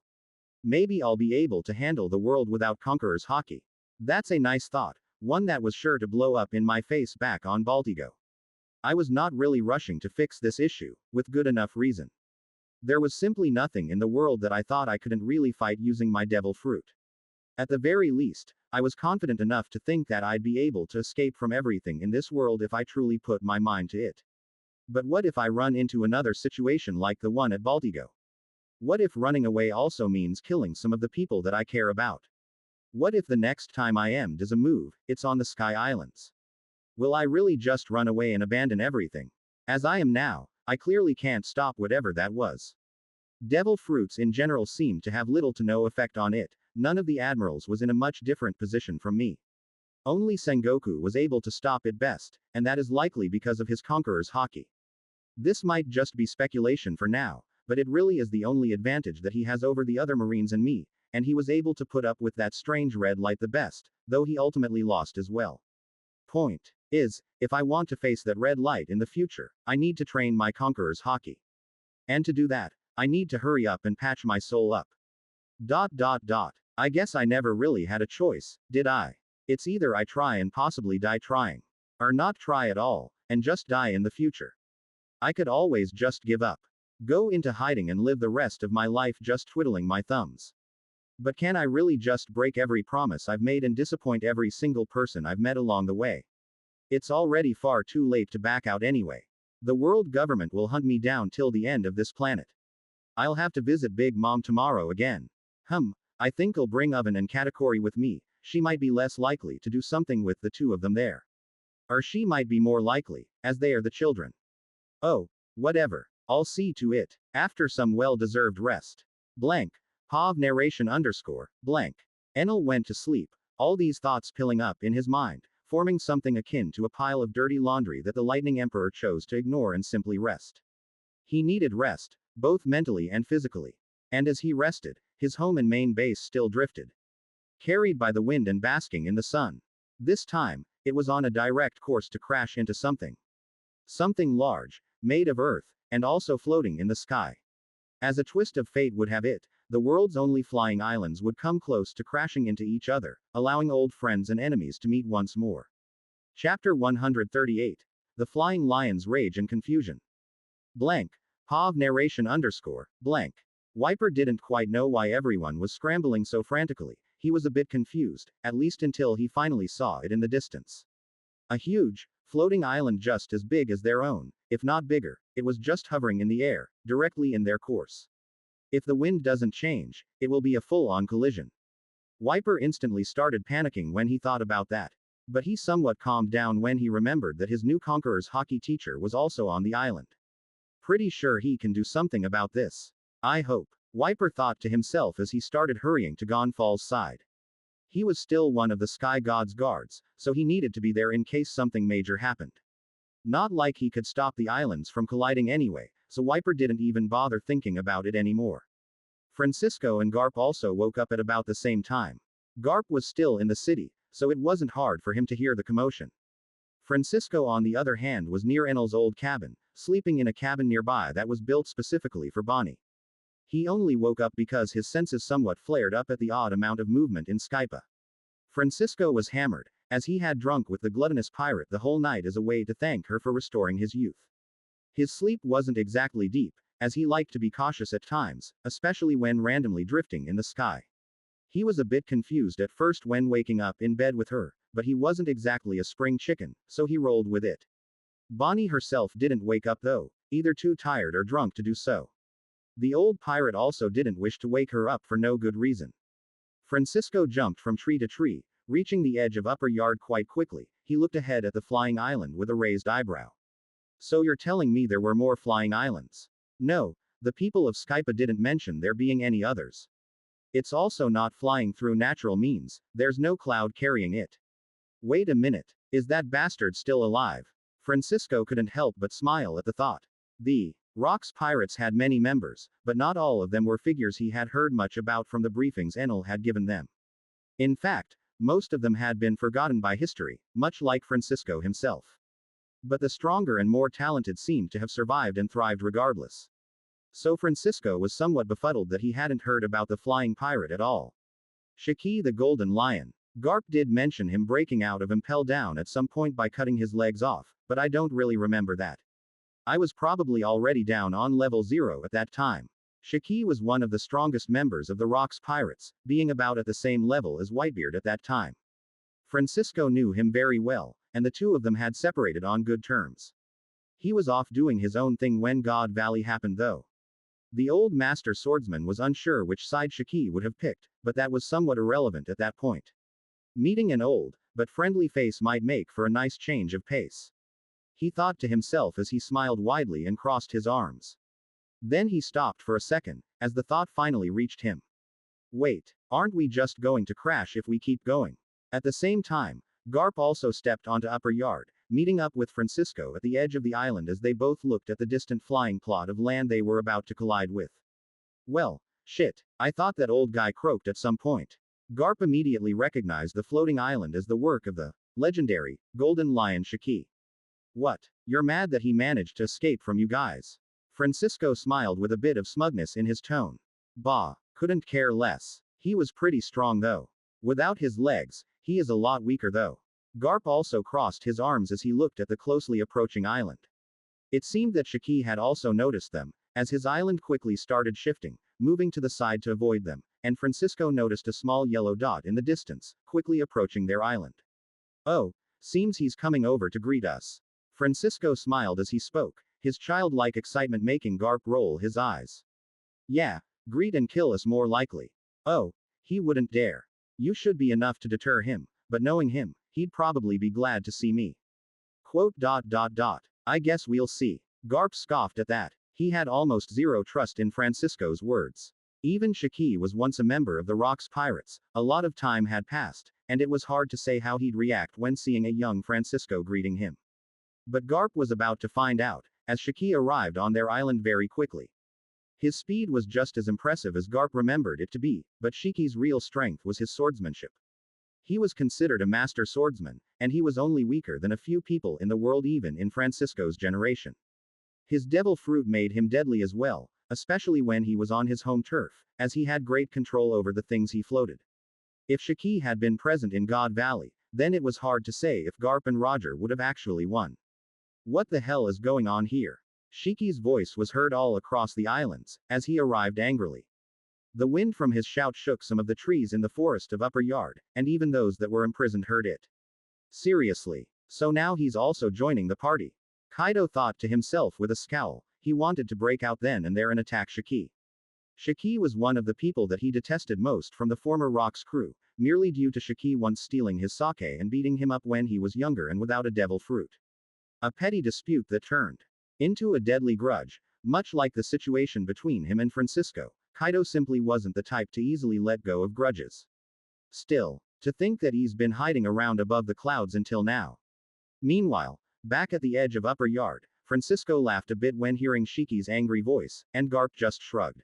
A: Maybe I'll be able to handle the world without Conqueror's hockey. That's a nice thought, one that was sure to blow up in my face back on Baltigo. I was not really rushing to fix this issue, with good enough reason. There was simply nothing in the world that I thought I couldn't really fight using my devil fruit. At the very least, I was confident enough to think that I'd be able to escape from everything in this world if I truly put my mind to it. But what if I run into another situation like the one at Baltigo? What if running away also means killing some of the people that I care about? What if the next time I am does a move, it's on the Sky Islands? Will I really just run away and abandon everything? As I am now, I clearly can't stop whatever that was. Devil fruits in general seemed to have little to no effect on it. None of the admirals was in a much different position from me. Only Sengoku was able to stop it best, and that is likely because of his Conqueror's hockey. This might just be speculation for now, but it really is the only advantage that he has over the other Marines and me, and he was able to put up with that strange red light the best, though he ultimately lost as well. Point is, if I want to face that red light in the future, I need to train my Conqueror's hockey. And to do that, I need to hurry up and patch my soul up. ... I guess I never really had a choice, did I? It's either I try and possibly die trying, or not try at all, and just die in the future. I could always just give up. Go into hiding and live the rest of my life just twiddling my thumbs. But can I really just break every promise I've made and disappoint every single person I've met along the way? It's already far too late to back out anyway. The world government will hunt me down till the end of this planet. I'll have to visit Big Mom tomorrow again. I think I'll bring Oven and Katakuri with me. She might be less likely to do something with the two of them there. Or she might be more likely, as they are the children. Oh, whatever. I'll see to it. After some well-deserved rest. Blank. Pav narration underscore, blank. Enel went to sleep, all these thoughts piling up in his mind, forming something akin to a pile of dirty laundry that the Lightning Emperor chose to ignore and simply rest. He needed rest, both mentally and physically. And as he rested, his home and main base still drifted, carried by the wind and basking in the sun. This time, it was on a direct course to crash into something. Something large, made of earth, and also floating in the sky. As a twist of fate would have it, the world's only flying islands would come close to crashing into each other, allowing old friends and enemies to meet once more. Chapter 138. The Flying Lion's Rage and Confusion. Blank. Pav narration underscore, blank. Wiper didn't quite know why everyone was scrambling so frantically. He was a bit confused, at least until he finally saw it in the distance. A huge, Floating island just as big as their own, if not bigger. It was just hovering in the air, directly in their course. If the wind doesn't change, it will be a full-on collision. Wiper instantly started panicking when he thought about that. But he somewhat calmed down when he remembered that his new Conqueror's hockey teacher was also on the island. Pretty sure he can do something about this. I hope. Wiper thought to himself as he started hurrying to Gonfal's side. He was still one of the Sky God's guards, so he needed to be there in case something major happened. Not like he could stop the islands from colliding anyway, so Wiper didn't even bother thinking about it anymore. Francisco and Garp also woke up at about the same time. Garp was still in the city, so it wasn't hard for him to hear the commotion. Francisco, on the other hand, was near Enel's old cabin, sleeping in a cabin nearby that was built specifically for Bonnie. He only woke up because his senses somewhat flared up at the odd amount of movement in Skypa. Francisco was hammered, as he had drunk with the gluttonous pirate the whole night as a way to thank her for restoring his youth. His sleep wasn't exactly deep, as he liked to be cautious at times, especially when randomly drifting in the sky. He was a bit confused at first when waking up in bed with her, but he wasn't exactly a spring chicken, so he rolled with it. Bonnie herself didn't wake up though, either too tired or drunk to do so. The old pirate also didn't wish to wake her up for no good reason. Francisco jumped from tree to tree, reaching the edge of upper yard quite quickly. He looked ahead at the flying island with a raised eyebrow. So you're telling me there were more flying islands? No, the people of Skypa didn't mention there being any others. It's also not flying through natural means, there's no cloud carrying it. Wait a minute, is that bastard still alive? Francisco couldn't help but smile at the thought. The Rock's pirates had many members, but not all of them were figures he had heard much about from the briefings Enel had given them. In fact, most of them had been forgotten by history, much like Francisco himself. But the stronger and more talented seemed to have survived and thrived regardless. So Francisco was somewhat befuddled that he hadn't heard about the flying pirate at all. Shiki the Golden Lion. Garp did mention him breaking out of Impel Down at some point by cutting his legs off, but I don't really remember that. I was probably already down on level 0 at that time. Shiki was one of the strongest members of the Rock's pirates, being about at the same level as Whitebeard at that time. Francisco knew him very well, and the two of them had separated on good terms. He was off doing his own thing when God Valley happened though. The old master swordsman was unsure which side Shiki would have picked, but that was somewhat irrelevant at that point. Meeting an old, but friendly face might make for a nice change of pace. He thought to himself as he smiled widely and crossed his arms. Then he stopped for a second, as the thought finally reached him. Wait, aren't we just going to crash if we keep going? At the same time, Garp also stepped onto upper yard, meeting up with Francisco at the edge of the island as they both looked at the distant flying plot of land they were about to collide with. Well, shit, I thought that old guy croaked at some point. Garp immediately recognized the floating island as the work of the legendary Golden Lion Shiki. What? You're mad that he managed to escape from you guys? Francisco smiled with a bit of smugness in his tone. Bah, couldn't care less. He was pretty strong though. Without his legs, he is a lot weaker though. Garp also crossed his arms as he looked at the closely approaching island. It seemed that Shiki had also noticed them, as his island quickly started shifting, moving to the side to avoid them, and Francisco noticed a small yellow dot in the distance, quickly approaching their island. Oh, seems he's coming over to greet us. Francisco smiled as he spoke, his childlike excitement making Garp roll his eyes. Yeah, greet and kill us more likely. Oh, he wouldn't dare. You should be enough to deter him, but knowing him, he'd probably be glad to see me. Quote. I guess we'll see. Garp scoffed at that. He had almost zero trust in Francisco's words. Even Shiki was once a member of the Rock's pirates, a lot of time had passed, and it was hard to say how he'd react when seeing a young Francisco greeting him. But Garp was about to find out, as Shiki arrived on their island very quickly. His speed was just as impressive as Garp remembered it to be, but Shiki's real strength was his swordsmanship. He was considered a master swordsman, and he was only weaker than a few people in the world even in Francisco's generation. His devil fruit made him deadly as well, especially when he was on his home turf, as he had great control over the things he floated. If Shiki had been present in God Valley, then it was hard to say if Garp and Roger would have actually won. What the hell is going on here? Shiki's voice was heard all across the islands, as he arrived angrily. The wind from his shout shook some of the trees in the forest of Upper Yard, and even those that were imprisoned heard it. Seriously. So now he's also joining the party. Kaido thought to himself with a scowl. He wanted to break out then and there and attack Shiki. Shiki was one of the people that he detested most from the former Rock's crew, merely due to Shiki once stealing his sake and beating him up when he was younger and without a devil fruit. A petty dispute that turned into a deadly grudge. Much like the situation between him and Francisco, Kaido simply wasn't the type to easily let go of grudges. Still, to think that he's been hiding around above the clouds until now. Meanwhile, back at the edge of Upper Yard, Francisco laughed a bit when hearing Shiki's angry voice, and Garp just shrugged.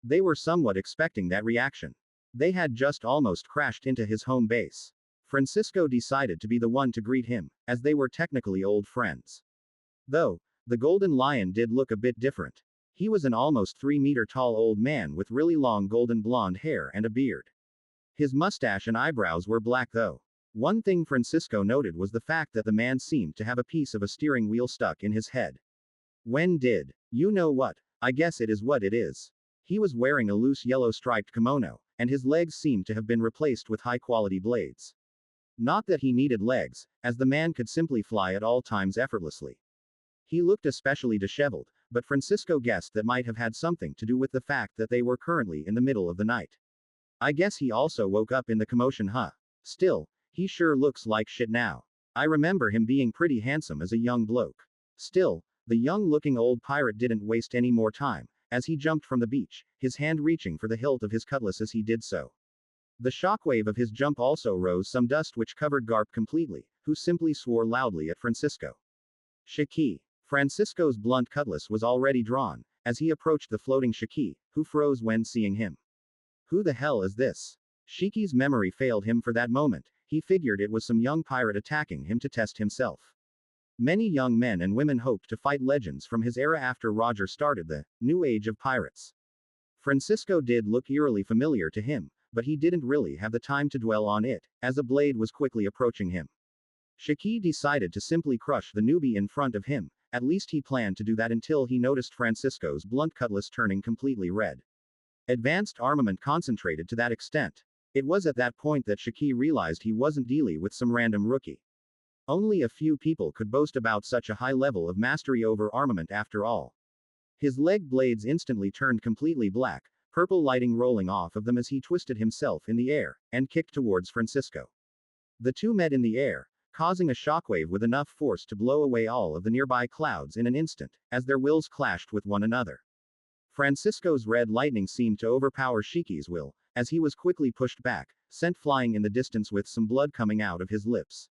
A: They were somewhat expecting that reaction. They had just almost crashed into his home base. Francisco decided to be the one to greet him, as they were technically old friends. Though, the Golden Lion did look a bit different. He was an almost 3-meter tall old man with really long golden blonde hair and a beard. His mustache and eyebrows were black though. One thing Francisco noted was the fact that the man seemed to have a piece of a steering wheel stuck in his head. When did? You know what? I guess it is what it is. He was wearing a loose yellow striped kimono, and his legs seemed to have been replaced with high-quality blades. Not that he needed legs, as the man could simply fly at all times effortlessly. He looked especially disheveled, but Francisco guessed that might have had something to do with the fact that they were currently in the middle of the night. I guess he also woke up in the commotion, huh? Still, he sure looks like shit now. I remember him being pretty handsome as a young bloke. Still, the young-looking old pirate didn't waste any more time, as he jumped from the beach, his hand reaching for the hilt of his cutlass as he did so. The shockwave of his jump also rose some dust which covered Garp completely, who simply swore loudly at Francisco. Shiki. Francisco's blunt cutlass was already drawn, as he approached the floating Shiki, who froze when seeing him. Who the hell is this? Shiki's memory failed him for that moment. He figured it was some young pirate attacking him to test himself. Many young men and women hoped to fight legends from his era after Roger started the new age of pirates. Francisco did look eerily familiar to him, but he didn't really have the time to dwell on it, as a blade was quickly approaching him. Shiki decided to simply crush the newbie in front of him. At least he planned to do that until he noticed Francisco's blunt cutlass turning completely red. Advanced armament concentrated to that extent. It was at that point that Shiki realized he wasn't dealing with some random rookie. Only a few people could boast about such a high level of mastery over armament after all. His leg blades instantly turned completely black, purple lighting rolling off of them as he twisted himself in the air, and kicked towards Francisco. The two met in the air, causing a shockwave with enough force to blow away all of the nearby clouds in an instant, as their wills clashed with one another. Francisco's red lightning seemed to overpower Shiki's will, as he was quickly pushed back, sent flying in the distance with some blood coming out of his lips.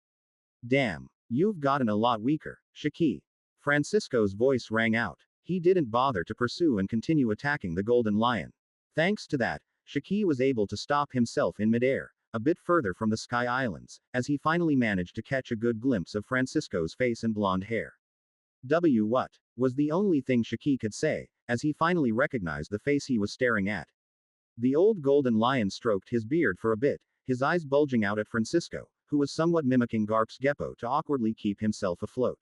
A: Damn, you've gotten a lot weaker, Shiki. Francisco's voice rang out. He didn't bother to pursue and continue attacking the Golden Lion. Thanks to that, Shiki was able to stop himself in midair, a bit further from the Sky Islands, as he finally managed to catch a good glimpse of Francisco's face and blonde hair. What? Was the only thing Shiki could say, as he finally recognized the face he was staring at. The old Golden Lion stroked his beard for a bit, his eyes bulging out at Francisco, who was somewhat mimicking Garp's Geppo to awkwardly keep himself afloat.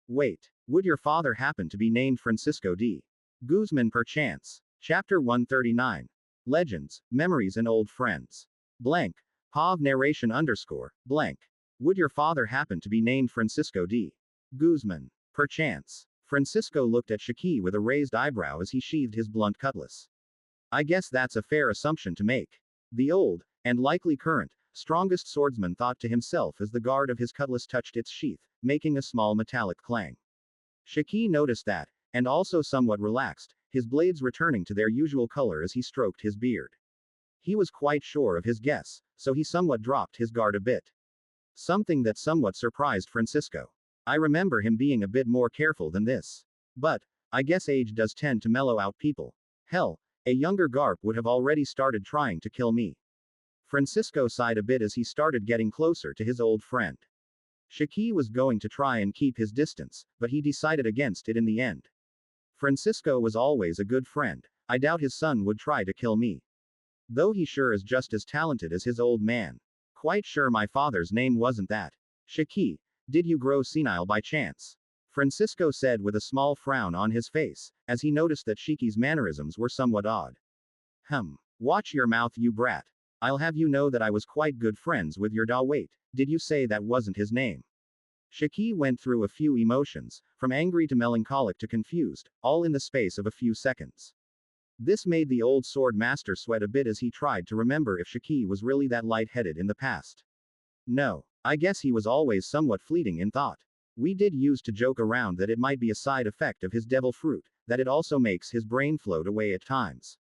A: Wait, would your father happen to be named Francisco D. Guzman perchance? Chapter 139. Legends, Memories and Old Friends. Blank. Pav narration _ blank. Would your father happen to be named Francisco D. Guzman? Perchance. Francisco looked at Shiki with a raised eyebrow as he sheathed his blunt cutlass. I guess that's a fair assumption to make. The old, and likely current, strongest swordsman thought to himself as the guard of his cutlass touched its sheath, making a small metallic clang. Shiki noticed that, and also somewhat relaxed, his blades returning to their usual color as he stroked his beard. He was quite sure of his guess, so he somewhat dropped his guard a bit. Something that somewhat surprised Francisco. I remember him being a bit more careful than this. But, I guess age does tend to mellow out people. Hell, a younger Garp would have already started trying to kill me. Francisco sighed a bit as he started getting closer to his old friend. Shiki was going to try and keep his distance, but he decided against it in the end. Francisco was always a good friend. I doubt his son would try to kill me. Though he sure is just as talented as his old man. Quite sure my father's name wasn't that. Shiki, did you grow senile by chance? Francisco said with a small frown on his face, as he noticed that Shiki's mannerisms were somewhat odd. Watch your mouth, you brat. I'll have you know that I was quite good friends with your da. Wait, did you say that wasn't his name? Shaki went through a few emotions, from angry to melancholic to confused, all in the space of a few seconds. This made the old sword master sweat a bit as he tried to remember if Shaki was really that light-headed in the past. No. I guess he was always somewhat fleeting in thought. We did use to joke around that it might be a side effect of his devil fruit, that it also makes his brain float away at times.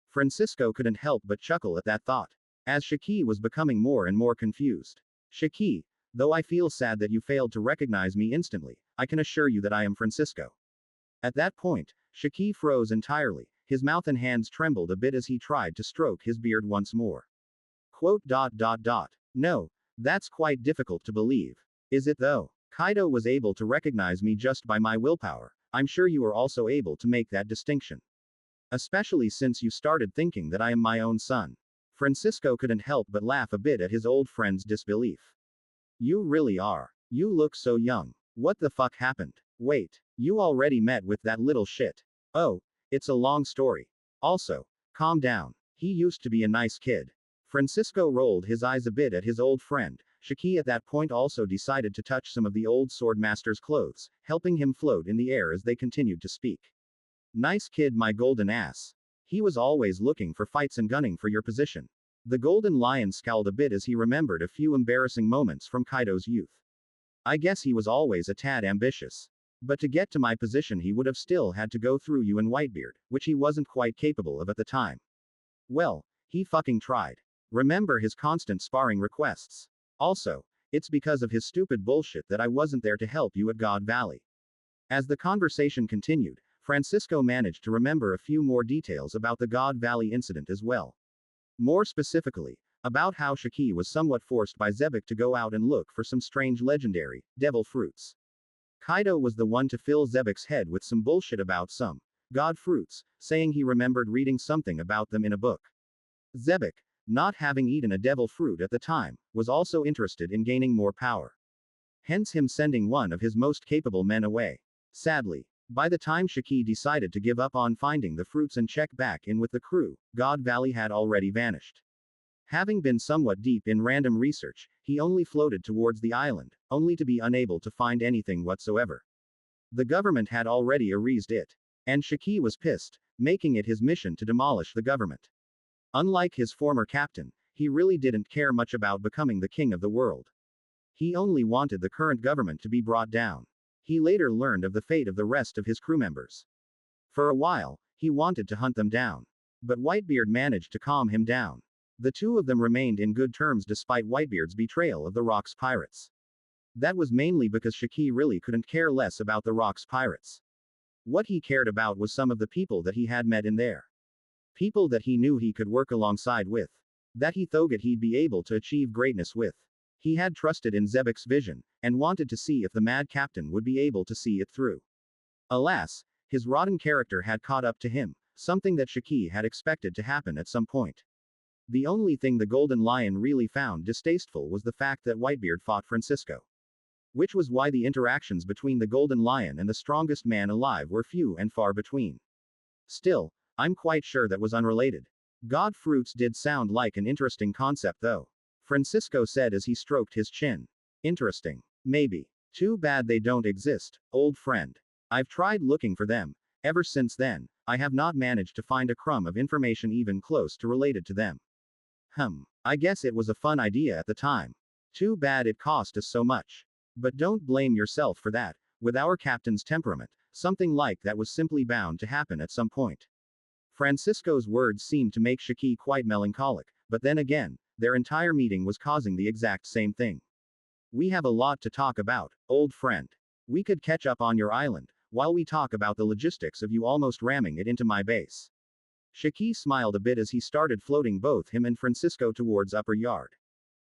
A: Francisco couldn't help but chuckle at that thought. As Shaki was becoming more and more confused. Shaki, though I feel sad that you failed to recognize me instantly, I can assure you that I am Francisco. At that point, Shaki froze entirely, his mouth and hands trembled a bit as he tried to stroke his beard once more. Quote. No, that's quite difficult to believe. Is it though? Kaido was able to recognize me just by my willpower. I'm sure you are also able to make that distinction. Especially since you started thinking that I am my own son. Francisco couldn't help but laugh a bit at his old friend's disbelief. You really are. You look so young. What the fuck happened? Wait, you already met with that little shit. Oh, it's a long story. Also, calm down. He used to be a nice kid. Francisco rolled his eyes a bit at his old friend. Shaki at that point also decided to touch some of the old sword master's clothes, helping him float in the air as they continued to speak. Nice kid, my golden ass. He was always looking for fights and gunning for your position. The golden lion scowled a bit as he remembered a few embarrassing moments from Kaido's youth. I guess he was always a tad ambitious. But to get to my position he would have still had to go through you and Whitebeard, which he wasn't quite capable of at the time. Well, he fucking tried. Remember his constant sparring requests. Also, it's because of his stupid bullshit that I wasn't there to help you at God Valley. As the conversation continued, Francisco managed to remember a few more details about the God Valley incident as well. More specifically, about how Shaki was somewhat forced by Zebek to go out and look for some strange legendary, devil fruits. Kaido was the one to fill Zebek's head with some bullshit about some god fruits, saying he remembered reading something about them in a book. Zebek, not having eaten a devil fruit at the time, was also interested in gaining more power. Hence him sending one of his most capable men away. Sadly, by the time Shaki decided to give up on finding the fruits and check back in with the crew, God Valley had already vanished. Having been somewhat deep in random research, he only floated towards the island, only to be unable to find anything whatsoever. The government had already erased it. And Shaki was pissed, making it his mission to demolish the government. Unlike his former captain, he really didn't care much about becoming the king of the world. He only wanted the current government to be brought down. He later learned of the fate of the rest of his crew members. For a while, he wanted to hunt them down. But Whitebeard managed to calm him down. The two of them remained in good terms despite Whitebeard's betrayal of the Rock's pirates. That was mainly because Shaki really couldn't care less about the Rock's pirates. What he cared about was some of the people that he had met in there. People that he knew he could work alongside with. That he thought he'd be able to achieve greatness with. He had trusted in Zebek's vision, and wanted to see if the mad captain would be able to see it through. Alas, his rotten character had caught up to him, something that Shaki had expected to happen at some point. The only thing the Golden Lion really found distasteful was the fact that Whitebeard fought Francisco. Which was why the interactions between the Golden Lion and the strongest man alive were few and far between. Still, I'm quite sure that was unrelated. God fruits did sound like an interesting concept though. Francisco said as he stroked his chin. Interesting. Maybe. Too bad they don't exist, old friend. I've tried looking for them. Ever since then, I have not managed to find a crumb of information even close to related to them. I guess it was a fun idea at the time. Too bad it cost us so much. But don't blame yourself for that. With our captain's temperament, something like that was simply bound to happen at some point. Francisco's words seemed to make Shaki quite melancholic, but then again, their entire meeting was causing the exact same thing. We have a lot to talk about, old friend. We could catch up on your island, while we talk about the logistics of you almost ramming it into my base. Shaki smiled a bit as he started floating both him and Francisco towards Upper Yard.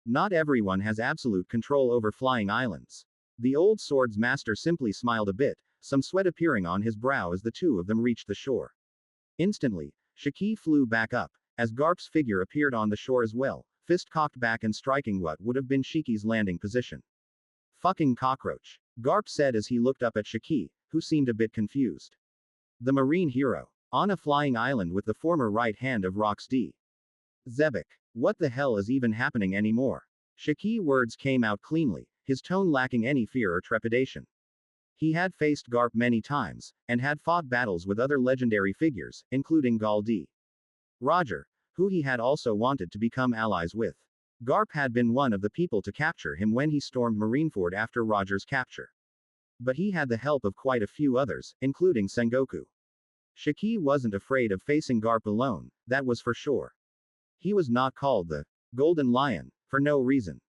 A: Not everyone has absolute control over flying islands. The old sword's master simply smiled a bit, some sweat appearing on his brow as the two of them reached the shore. Instantly, Shaki flew back up, as Garp's figure appeared on the shore as well, fist cocked back and striking what would have been Shiki's landing position. Fucking cockroach, Garp said as he looked up at Shaki, who seemed a bit confused. The marine hero, on a flying island with the former right hand of Rox D. Zebek. What the hell is even happening anymore? Shaki's words came out cleanly, his tone lacking any fear or trepidation. He had faced Garp many times, and had fought battles with other legendary figures, including Gall D. Roger, who he had also wanted to become allies with. Garp had been one of the people to capture him when he stormed Marineford after Roger's capture. But he had the help of quite a few others, including Sengoku. Shiki wasn't afraid of facing Garp alone, that was for sure. He was not called the Golden Lion for no reason.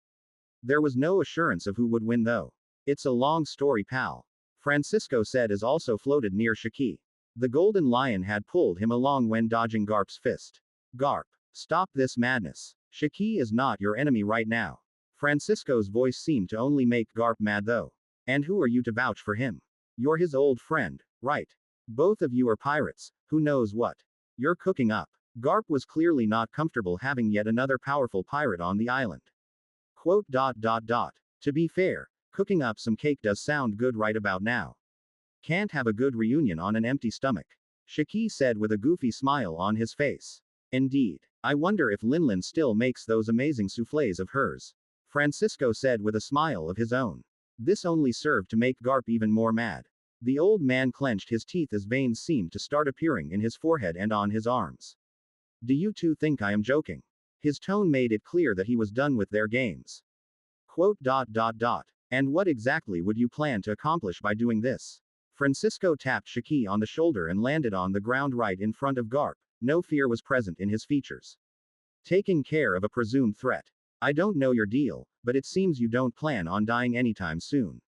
A: There was no assurance of who would win though. It's a long story, pal. Francisco said as also floated near Shiki. The Golden Lion had pulled him along when dodging Garp's fist. Garp, stop this madness. Shiki is not your enemy right now. Francisco's voice seemed to only make Garp mad though. And who are you to vouch for him? You're his old friend, right? Both of you are pirates, who knows what you're cooking up. Garp was clearly not comfortable having yet another powerful pirate on the island. Quote. To be fair, cooking up some cake does sound good right about now. Can't have a good reunion on an empty stomach. Shiki said with a goofy smile on his face. Indeed. I wonder if Linlin still makes those amazing soufflés of hers. Francisco said with a smile of his own. This only served to make Garp even more mad. The old man clenched his teeth as veins seemed to start appearing in his forehead and on his arms. Do you two think I am joking? His tone made it clear that he was done with their games. Quote. And what exactly would you plan to accomplish by doing this? Francisco tapped Shiki on the shoulder and landed on the ground right in front of Garp. No fear was present in his features. Taking care of a presumed threat. I don't know your deal, but it seems you don't plan on dying anytime soon.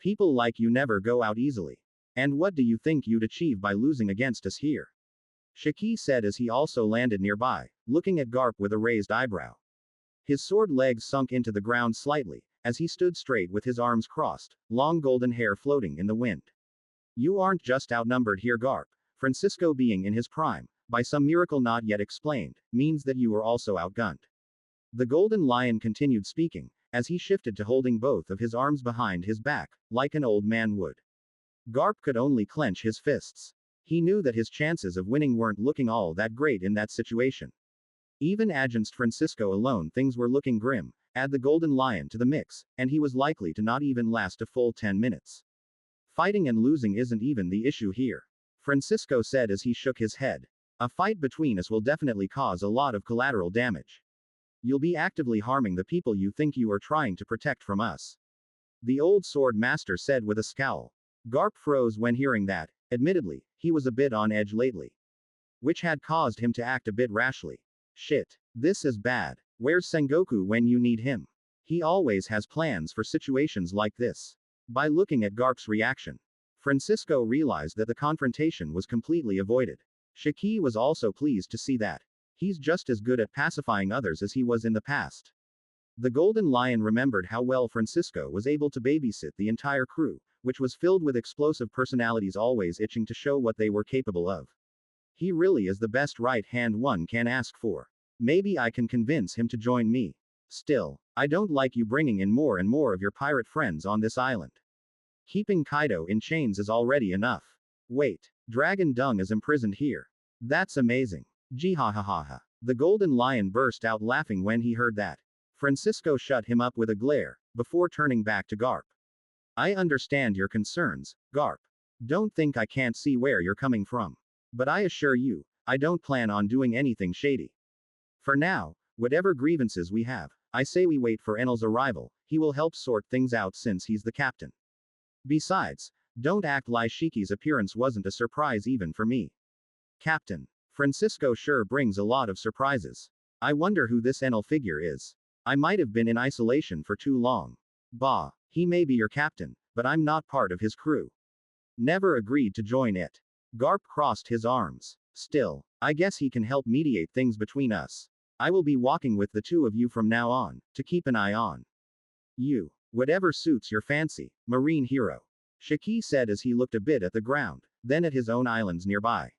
A: People like you never go out easily. And what do you think you'd achieve by losing against us here? Shiki said as he also landed nearby, looking at Garp with a raised eyebrow. His sword legs sunk into the ground slightly, as he stood straight with his arms crossed, long golden hair floating in the wind. You aren't just outnumbered here, Garp. Francisco, being in his prime, by some miracle not yet explained, means that you are also outgunned. The Golden Lion continued speaking, as he shifted to holding both of his arms behind his back, like an old man would. Garp could only clench his fists. He knew that his chances of winning weren't looking all that great in that situation. Even against Francisco alone things were looking grim. Add the Golden Lion to the mix, and he was likely to not even last a full 10 minutes. Fighting and losing isn't even the issue here. Francisco said as he shook his head. A fight between us will definitely cause a lot of collateral damage. You'll be actively harming the people you think you are trying to protect from us. The old sword master said with a scowl. Garp froze when hearing that. Admittedly, he was a bit on edge lately. Which had caused him to act a bit rashly. Shit. This is bad. Where's Sengoku when you need him? He always has plans for situations like this. By looking at Garp's reaction, Francisco realized that the confrontation was completely avoided. Shiki was also pleased to see that. He's just as good at pacifying others as he was in the past. The Golden Lion remembered how well Francisco was able to babysit the entire crew, which was filled with explosive personalities always itching to show what they were capable of. He really is the best right hand one can ask for. Maybe I can convince him to join me. Still, I don't like you bringing in more and more of your pirate friends on this island. Keeping Kaido in chains is already enough. Wait, Dragon Dung is imprisoned here. That's amazing. Jihahaha. The Golden Lion burst out laughing when he heard that. Francisco shut him up with a glare, before turning back to Garp. I understand your concerns, Garp. Don't think I can't see where you're coming from. But I assure you, I don't plan on doing anything shady. For now, whatever grievances we have, I say we wait for Enel's arrival. He will help sort things out since he's the captain. Besides, don't act like Shiki's appearance wasn't a surprise even for me. Captain. Francisco sure brings a lot of surprises. I wonder who this Enel figure is. I might have been in isolation for too long. Bah, he may be your captain, but I'm not part of his crew. Never agreed to join it. Garp crossed his arms. Still, I guess he can help mediate things between us. I will be walking with the two of you from now on, to keep an eye on you. Whatever suits your fancy, marine hero. Shiki said as he looked a bit at the ground, then at his own islands nearby.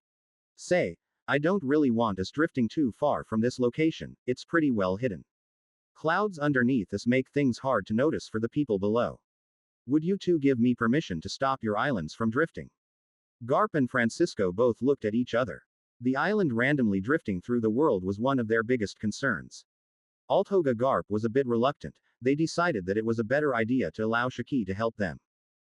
A: Say, I don't really want us drifting too far from this location, it's pretty well hidden. Clouds underneath us make things hard to notice for the people below. Would you two give me permission to stop your islands from drifting? Garp and Francisco both looked at each other. The island randomly drifting through the world was one of their biggest concerns. Altoga Garp was a bit reluctant, they decided that it was a better idea to allow Shiki to help them.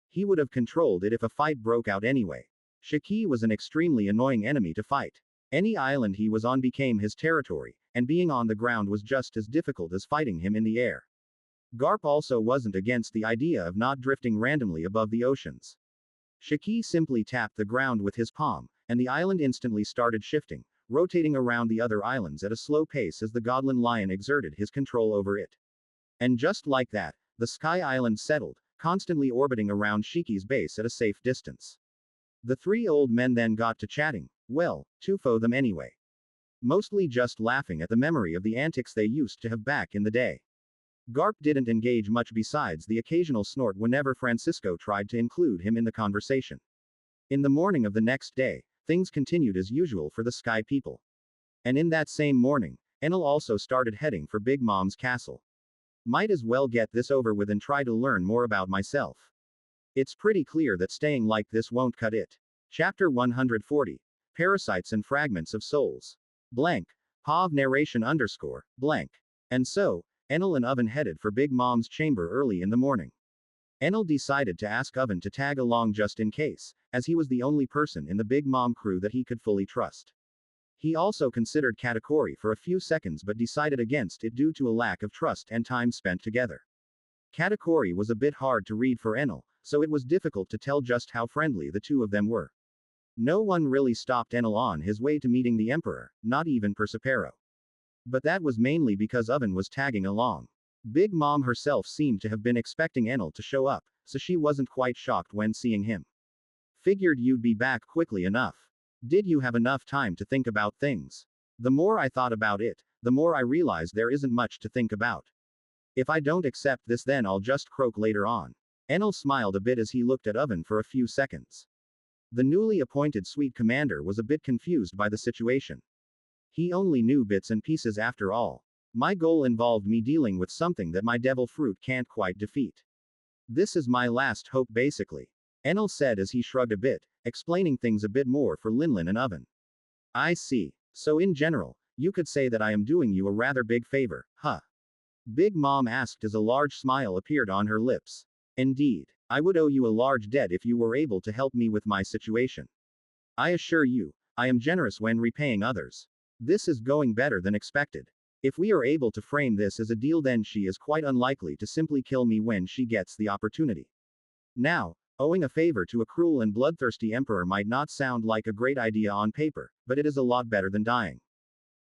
A: He would have controlled it if a fight broke out anyway. Shiki was an extremely annoying enemy to fight. Any island he was on became his territory, and being on the ground was just as difficult as fighting him in the air. Garp also wasn't against the idea of not drifting randomly above the oceans. Shiki simply tapped the ground with his palm, and the island instantly started shifting, rotating around the other islands at a slow pace as the Godlin Lion exerted his control over it. And just like that, the Sky Island settled, constantly orbiting around Shiki's base at a safe distance. The three old men then got to chatting, well, to them anyway. Mostly just laughing at the memory of the antics they used to have back in the day. Garp didn't engage much besides the occasional snort whenever Francisco tried to include him in the conversation. In the morning of the next day, things continued as usual for the Sky people. And in that same morning, Enel also started heading for Big Mom's castle. Might as well get this over with and try to learn more about myself. It's pretty clear that staying like this won't cut it. Chapter 140. Parasites and Fragments of Souls. Blank. Pav narration _ blank. And so, Enel and Oven headed for Big Mom's chamber early in the morning. Enel decided to ask Oven to tag along just in case, as he was the only person in the Big Mom crew that he could fully trust. He also considered Katakuri for a few seconds but decided against it due to a lack of trust and time spent together. Katakuri was a bit hard to read for Enel, so it was difficult to tell just how friendly the two of them were. No one really stopped Enel on his way to meeting the Emperor, not even Persipero. But that was mainly because Oven was tagging along. Big Mom herself seemed to have been expecting Enel to show up, so she wasn't quite shocked when seeing him. Figured you'd be back quickly enough. Did you have enough time to think about things? The more I thought about it, the more I realized there isn't much to think about. If I don't accept this, then I'll just croak later on. Enel smiled a bit as he looked at Oven for a few seconds. The newly appointed Sweet Commander was a bit confused by the situation. He only knew bits and pieces after all. My goal involved me dealing with something that my devil fruit can't quite defeat. This is my last hope basically. Enel said as he shrugged a bit, explaining things a bit more for Linlin and Oven. I see. So in general, you could say that I am doing you a rather big favor, huh? Big Mom asked as a large smile appeared on her lips. Indeed. I would owe you a large debt if you were able to help me with my situation. I assure you, I am generous when repaying others. This is going better than expected. If we are able to frame this as a deal, then she is quite unlikely to simply kill me when she gets the opportunity. Now, owing a favor to a cruel and bloodthirsty emperor might not sound like a great idea on paper, but it is a lot better than dying.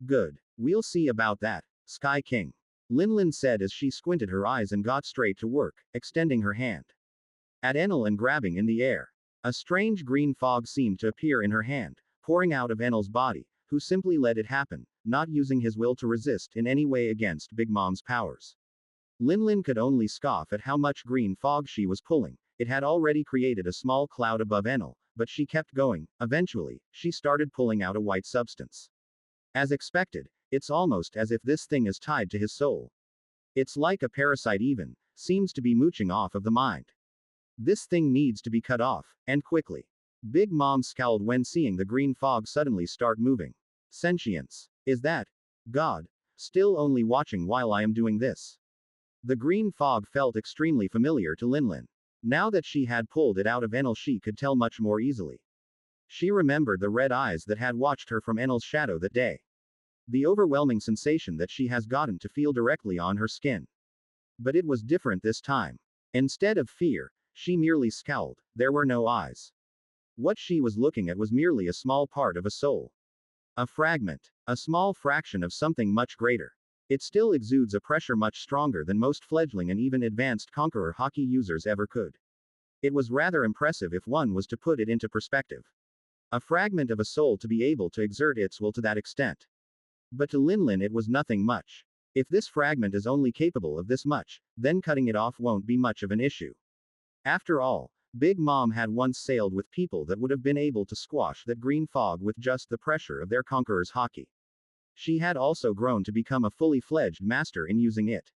A: Good. We'll see about that, Sky King. Linlin said as she squinted her eyes and got straight to work, extending her hand at Enel and grabbing in the air. A strange green fog seemed to appear in her hand, pouring out of Enel's body, who simply let it happen, not using his will to resist in any way against Big Mom's powers. Linlin could only scoff at how much green fog she was pulling. It had already created a small cloud above Enel, but she kept going. Eventually, she started pulling out a white substance. As expected, it's almost as if this thing is tied to his soul. It's like a parasite even, seems to be mooching off of the mind. This thing needs to be cut off, and quickly. Big Mom scowled when seeing the green fog suddenly start moving. Sentience. Is that God? Still only watching while I am doing this. The green fog felt extremely familiar to Linlin. Now that she had pulled it out of Enel, she could tell much more easily. She remembered the red eyes that had watched her from Enel's shadow that day. The overwhelming sensation that she has gotten to feel directly on her skin. But it was different this time. Instead of fear, she merely scowled. There were no eyes. What she was looking at was merely a small part of a soul. A fragment. A small fraction of something much greater. It still exudes a pressure much stronger than most fledgling and even advanced Conqueror hockey users ever could. It was rather impressive if one was to put it into perspective. A fragment of a soul to be able to exert its will to that extent. But to Linlin it was nothing much. If this fragment is only capable of this much, then cutting it off won't be much of an issue. After all, Big Mom had once sailed with people that would have been able to squash that green fog with just the pressure of their Conqueror's hockey. She had also grown to become a fully fledged master in using it.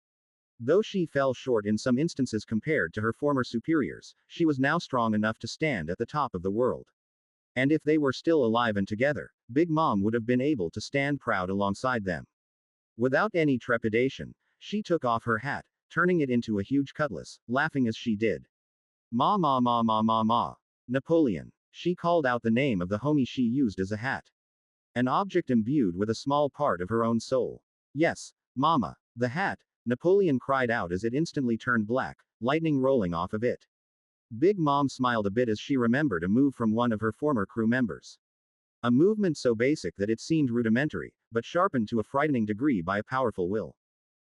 A: Though she fell short in some instances compared to her former superiors, she was now strong enough to stand at the top of the world. And if they were still alive and together, Big Mom would have been able to stand proud alongside them. Without any trepidation, she took off her hat, turning it into a huge cutlass, laughing as she did. Ma ma ma ma ma ma. Napoleon. She called out the name of the homie she used as a hat. An object imbued with a small part of her own soul. Yes, Mama. The hat, Napoleon cried out as it instantly turned black, lightning rolling off of it. Big Mom smiled a bit as she remembered a move from one of her former crew members. A movement so basic that it seemed rudimentary, but sharpened to a frightening degree by a powerful will.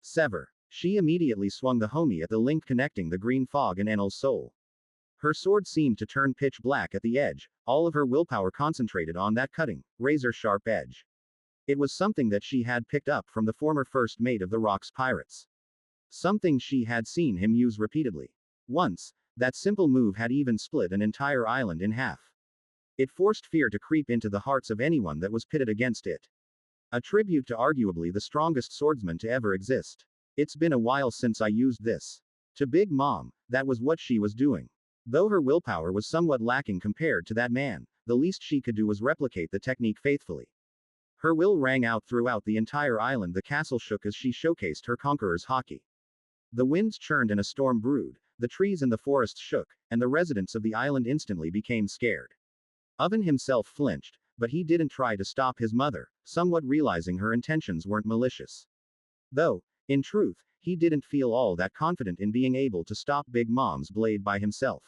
A: Sever. She immediately swung the homie at the link connecting the green fog and Enel's soul. Her sword seemed to turn pitch black at the edge, all of her willpower concentrated on that cutting, razor-sharp edge. It was something that she had picked up from the former first mate of the Rock's pirates. Something she had seen him use repeatedly. Once, that simple move had even split an entire island in half. It forced fear to creep into the hearts of anyone that was pitted against it. A tribute to arguably the strongest swordsman to ever exist. It's been a while since I used this. To Big Mom, that was what she was doing. Though her willpower was somewhat lacking compared to that man, the least she could do was replicate the technique faithfully. Her will rang out throughout the entire island. The castle shook as she showcased her conqueror's hockey. The winds churned and a storm brewed, the trees and the forests shook, and the residents of the island instantly became scared. Oven himself flinched, but he didn't try to stop his mother, somewhat realizing her intentions weren't malicious. Though, in truth, he didn't feel all that confident in being able to stop Big Mom's blade by himself.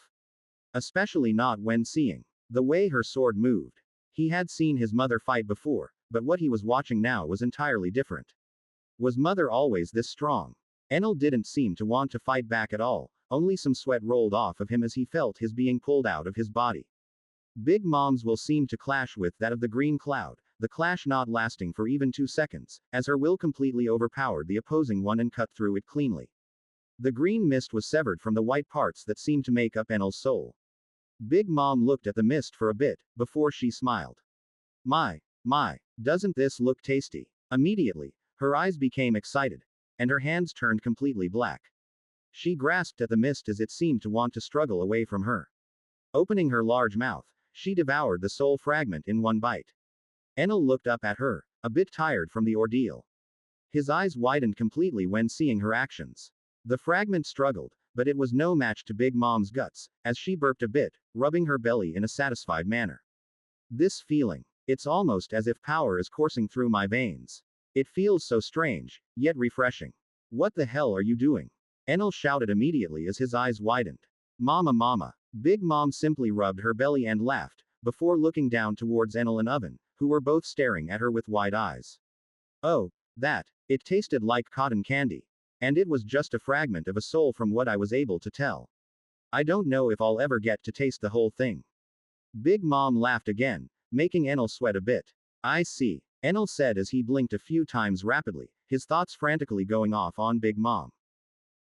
A: Especially not when seeing the way her sword moved. He had seen his mother fight before, but what he was watching now was entirely different. Was Mother always this strong? Enel didn't seem to want to fight back at all, only some sweat rolled off of him as he felt his being pulled out of his body. Big Mom's will seemed to clash with that of the green cloud, the clash not lasting for even 2 seconds, as her will completely overpowered the opposing one and cut through it cleanly. The green mist was severed from the white parts that seemed to make up Enel's soul. Big Mom looked at the mist for a bit, before she smiled. My, doesn't this look tasty? Immediately, her eyes became excited, and her hands turned completely black. She grasped at the mist as it seemed to want to struggle away from her. Opening her large mouth, she devoured the soul fragment in one bite. Enel looked up at her, a bit tired from the ordeal. His eyes widened completely when seeing her actions. The fragment struggled, but it was no match to Big Mom's guts, as she burped a bit, rubbing her belly in a satisfied manner. This feeling. It's almost as if power is coursing through my veins. It feels so strange, yet refreshing. What the hell are you doing? Enel shouted immediately as his eyes widened. Mama. Big Mom simply rubbed her belly and laughed, before looking down towards Enel and Oven, who were both staring at her with wide eyes. Oh, that. It tasted like cotton candy. And it was just a fragment of a soul from what I was able to tell. I don't know if I'll ever get to taste the whole thing. Big Mom laughed again, making Enel sweat a bit. I see, Enel said as he blinked a few times rapidly, his thoughts frantically going off on Big Mom.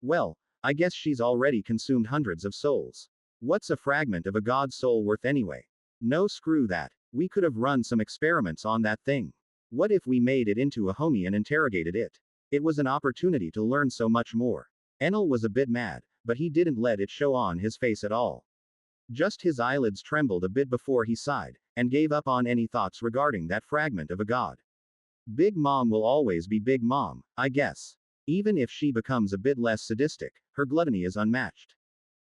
A: Well, I guess she's already consumed hundreds of souls. What's a fragment of a god's soul worth anyway? No, screw that. We could have run some experiments on that thing. What if we made it into a homie and interrogated it? It was an opportunity to learn so much more. Enel was a bit mad, but he didn't let it show on his face at all. Just his eyelids trembled a bit before he sighed, and gave up on any thoughts regarding that fragment of a god. Big Mom will always be Big Mom, I guess. Even if she becomes a bit less sadistic, her gluttony is unmatched.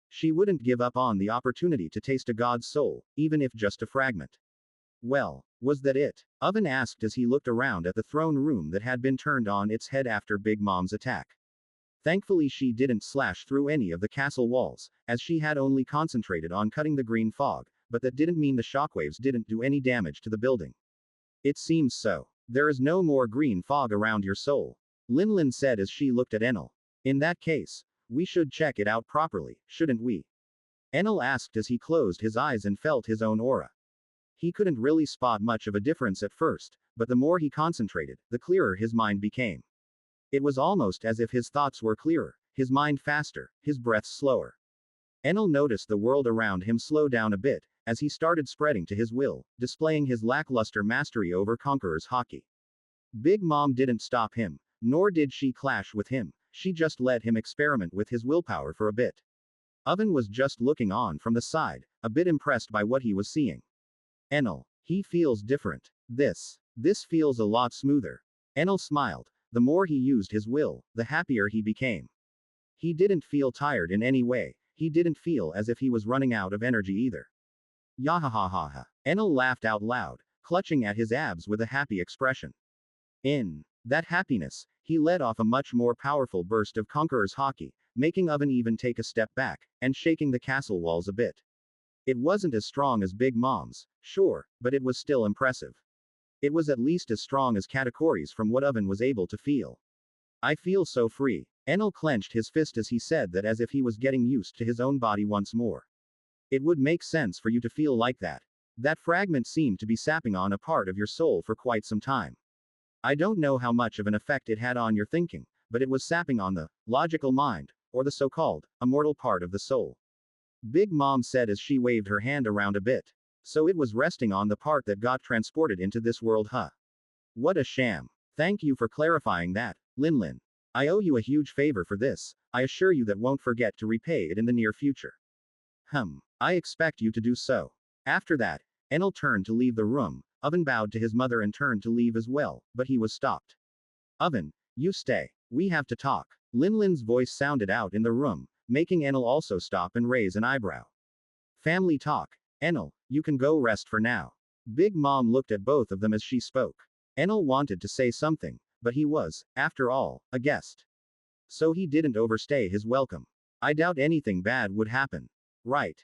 A: She wouldn't give up on the opportunity to taste a god's soul, even if just a fragment. Well, was that it? Oven asked as he looked around at the throne room that had been turned on its head after Big Mom's attack. Thankfully she didn't slash through any of the castle walls, as she had only concentrated on cutting the green fog, but that didn't mean the shockwaves didn't do any damage to the building. It seems so. There is no more green fog around your soul, Linlin said as she looked at Enel. In that case, we should check it out properly, shouldn't we? Enel asked as he closed his eyes and felt his own aura. He couldn't really spot much of a difference at first, but the more he concentrated, the clearer his mind became. It was almost as if his thoughts were clearer, his mind faster, his breath slower. Enel noticed the world around him slow down a bit, as he started spreading to his will, displaying his lackluster mastery over Conqueror's hockey. Big Mom didn't stop him, nor did she clash with him, she just let him experiment with his willpower for a bit. Oven was just looking on from the side, a bit impressed by what he was seeing. Enel, he feels different. This feels a lot smoother. Enel smiled. The more he used his will, the happier he became. He didn't feel tired in any way, he didn't feel as if he was running out of energy either. Yahahaha. Enel laughed out loud, clutching at his abs with a happy expression. In that happiness, he let off a much more powerful burst of Conqueror's hockey, making Oven even take a step back, and shaking the castle walls a bit. It wasn't as strong as Big Mom's, sure, but it was still impressive. It was at least as strong as Katakuri's from what Oven was able to feel. I feel so free. Enel clenched his fist as he said that as if he was getting used to his own body once more. It would make sense for you to feel like that. That fragment seemed to be sapping on a part of your soul for quite some time. I don't know how much of an effect it had on your thinking, but it was sapping on the logical mind, or the so-called immortal part of the soul. Big Mom said as she waved her hand around a bit. So it was resting on the part that got transported into this world, huh? What a sham. Thank you for clarifying that, Linlin. I owe you a huge favor for this, I assure you that won't forget to repay it in the near future. I expect you to do so. After that, Enel turned to leave the room. Oven bowed to his mother and turned to leave as well, but he was stopped. Oven, you stay. We have to talk. Linlin's voice sounded out in the room, making Enel also stop and raise an eyebrow. Family talk. Enel, you can go rest for now. Big Mom looked at both of them as she spoke. Enel wanted to say something, but he was, after all, a guest. So he didn't overstay his welcome. I doubt anything bad would happen. Right.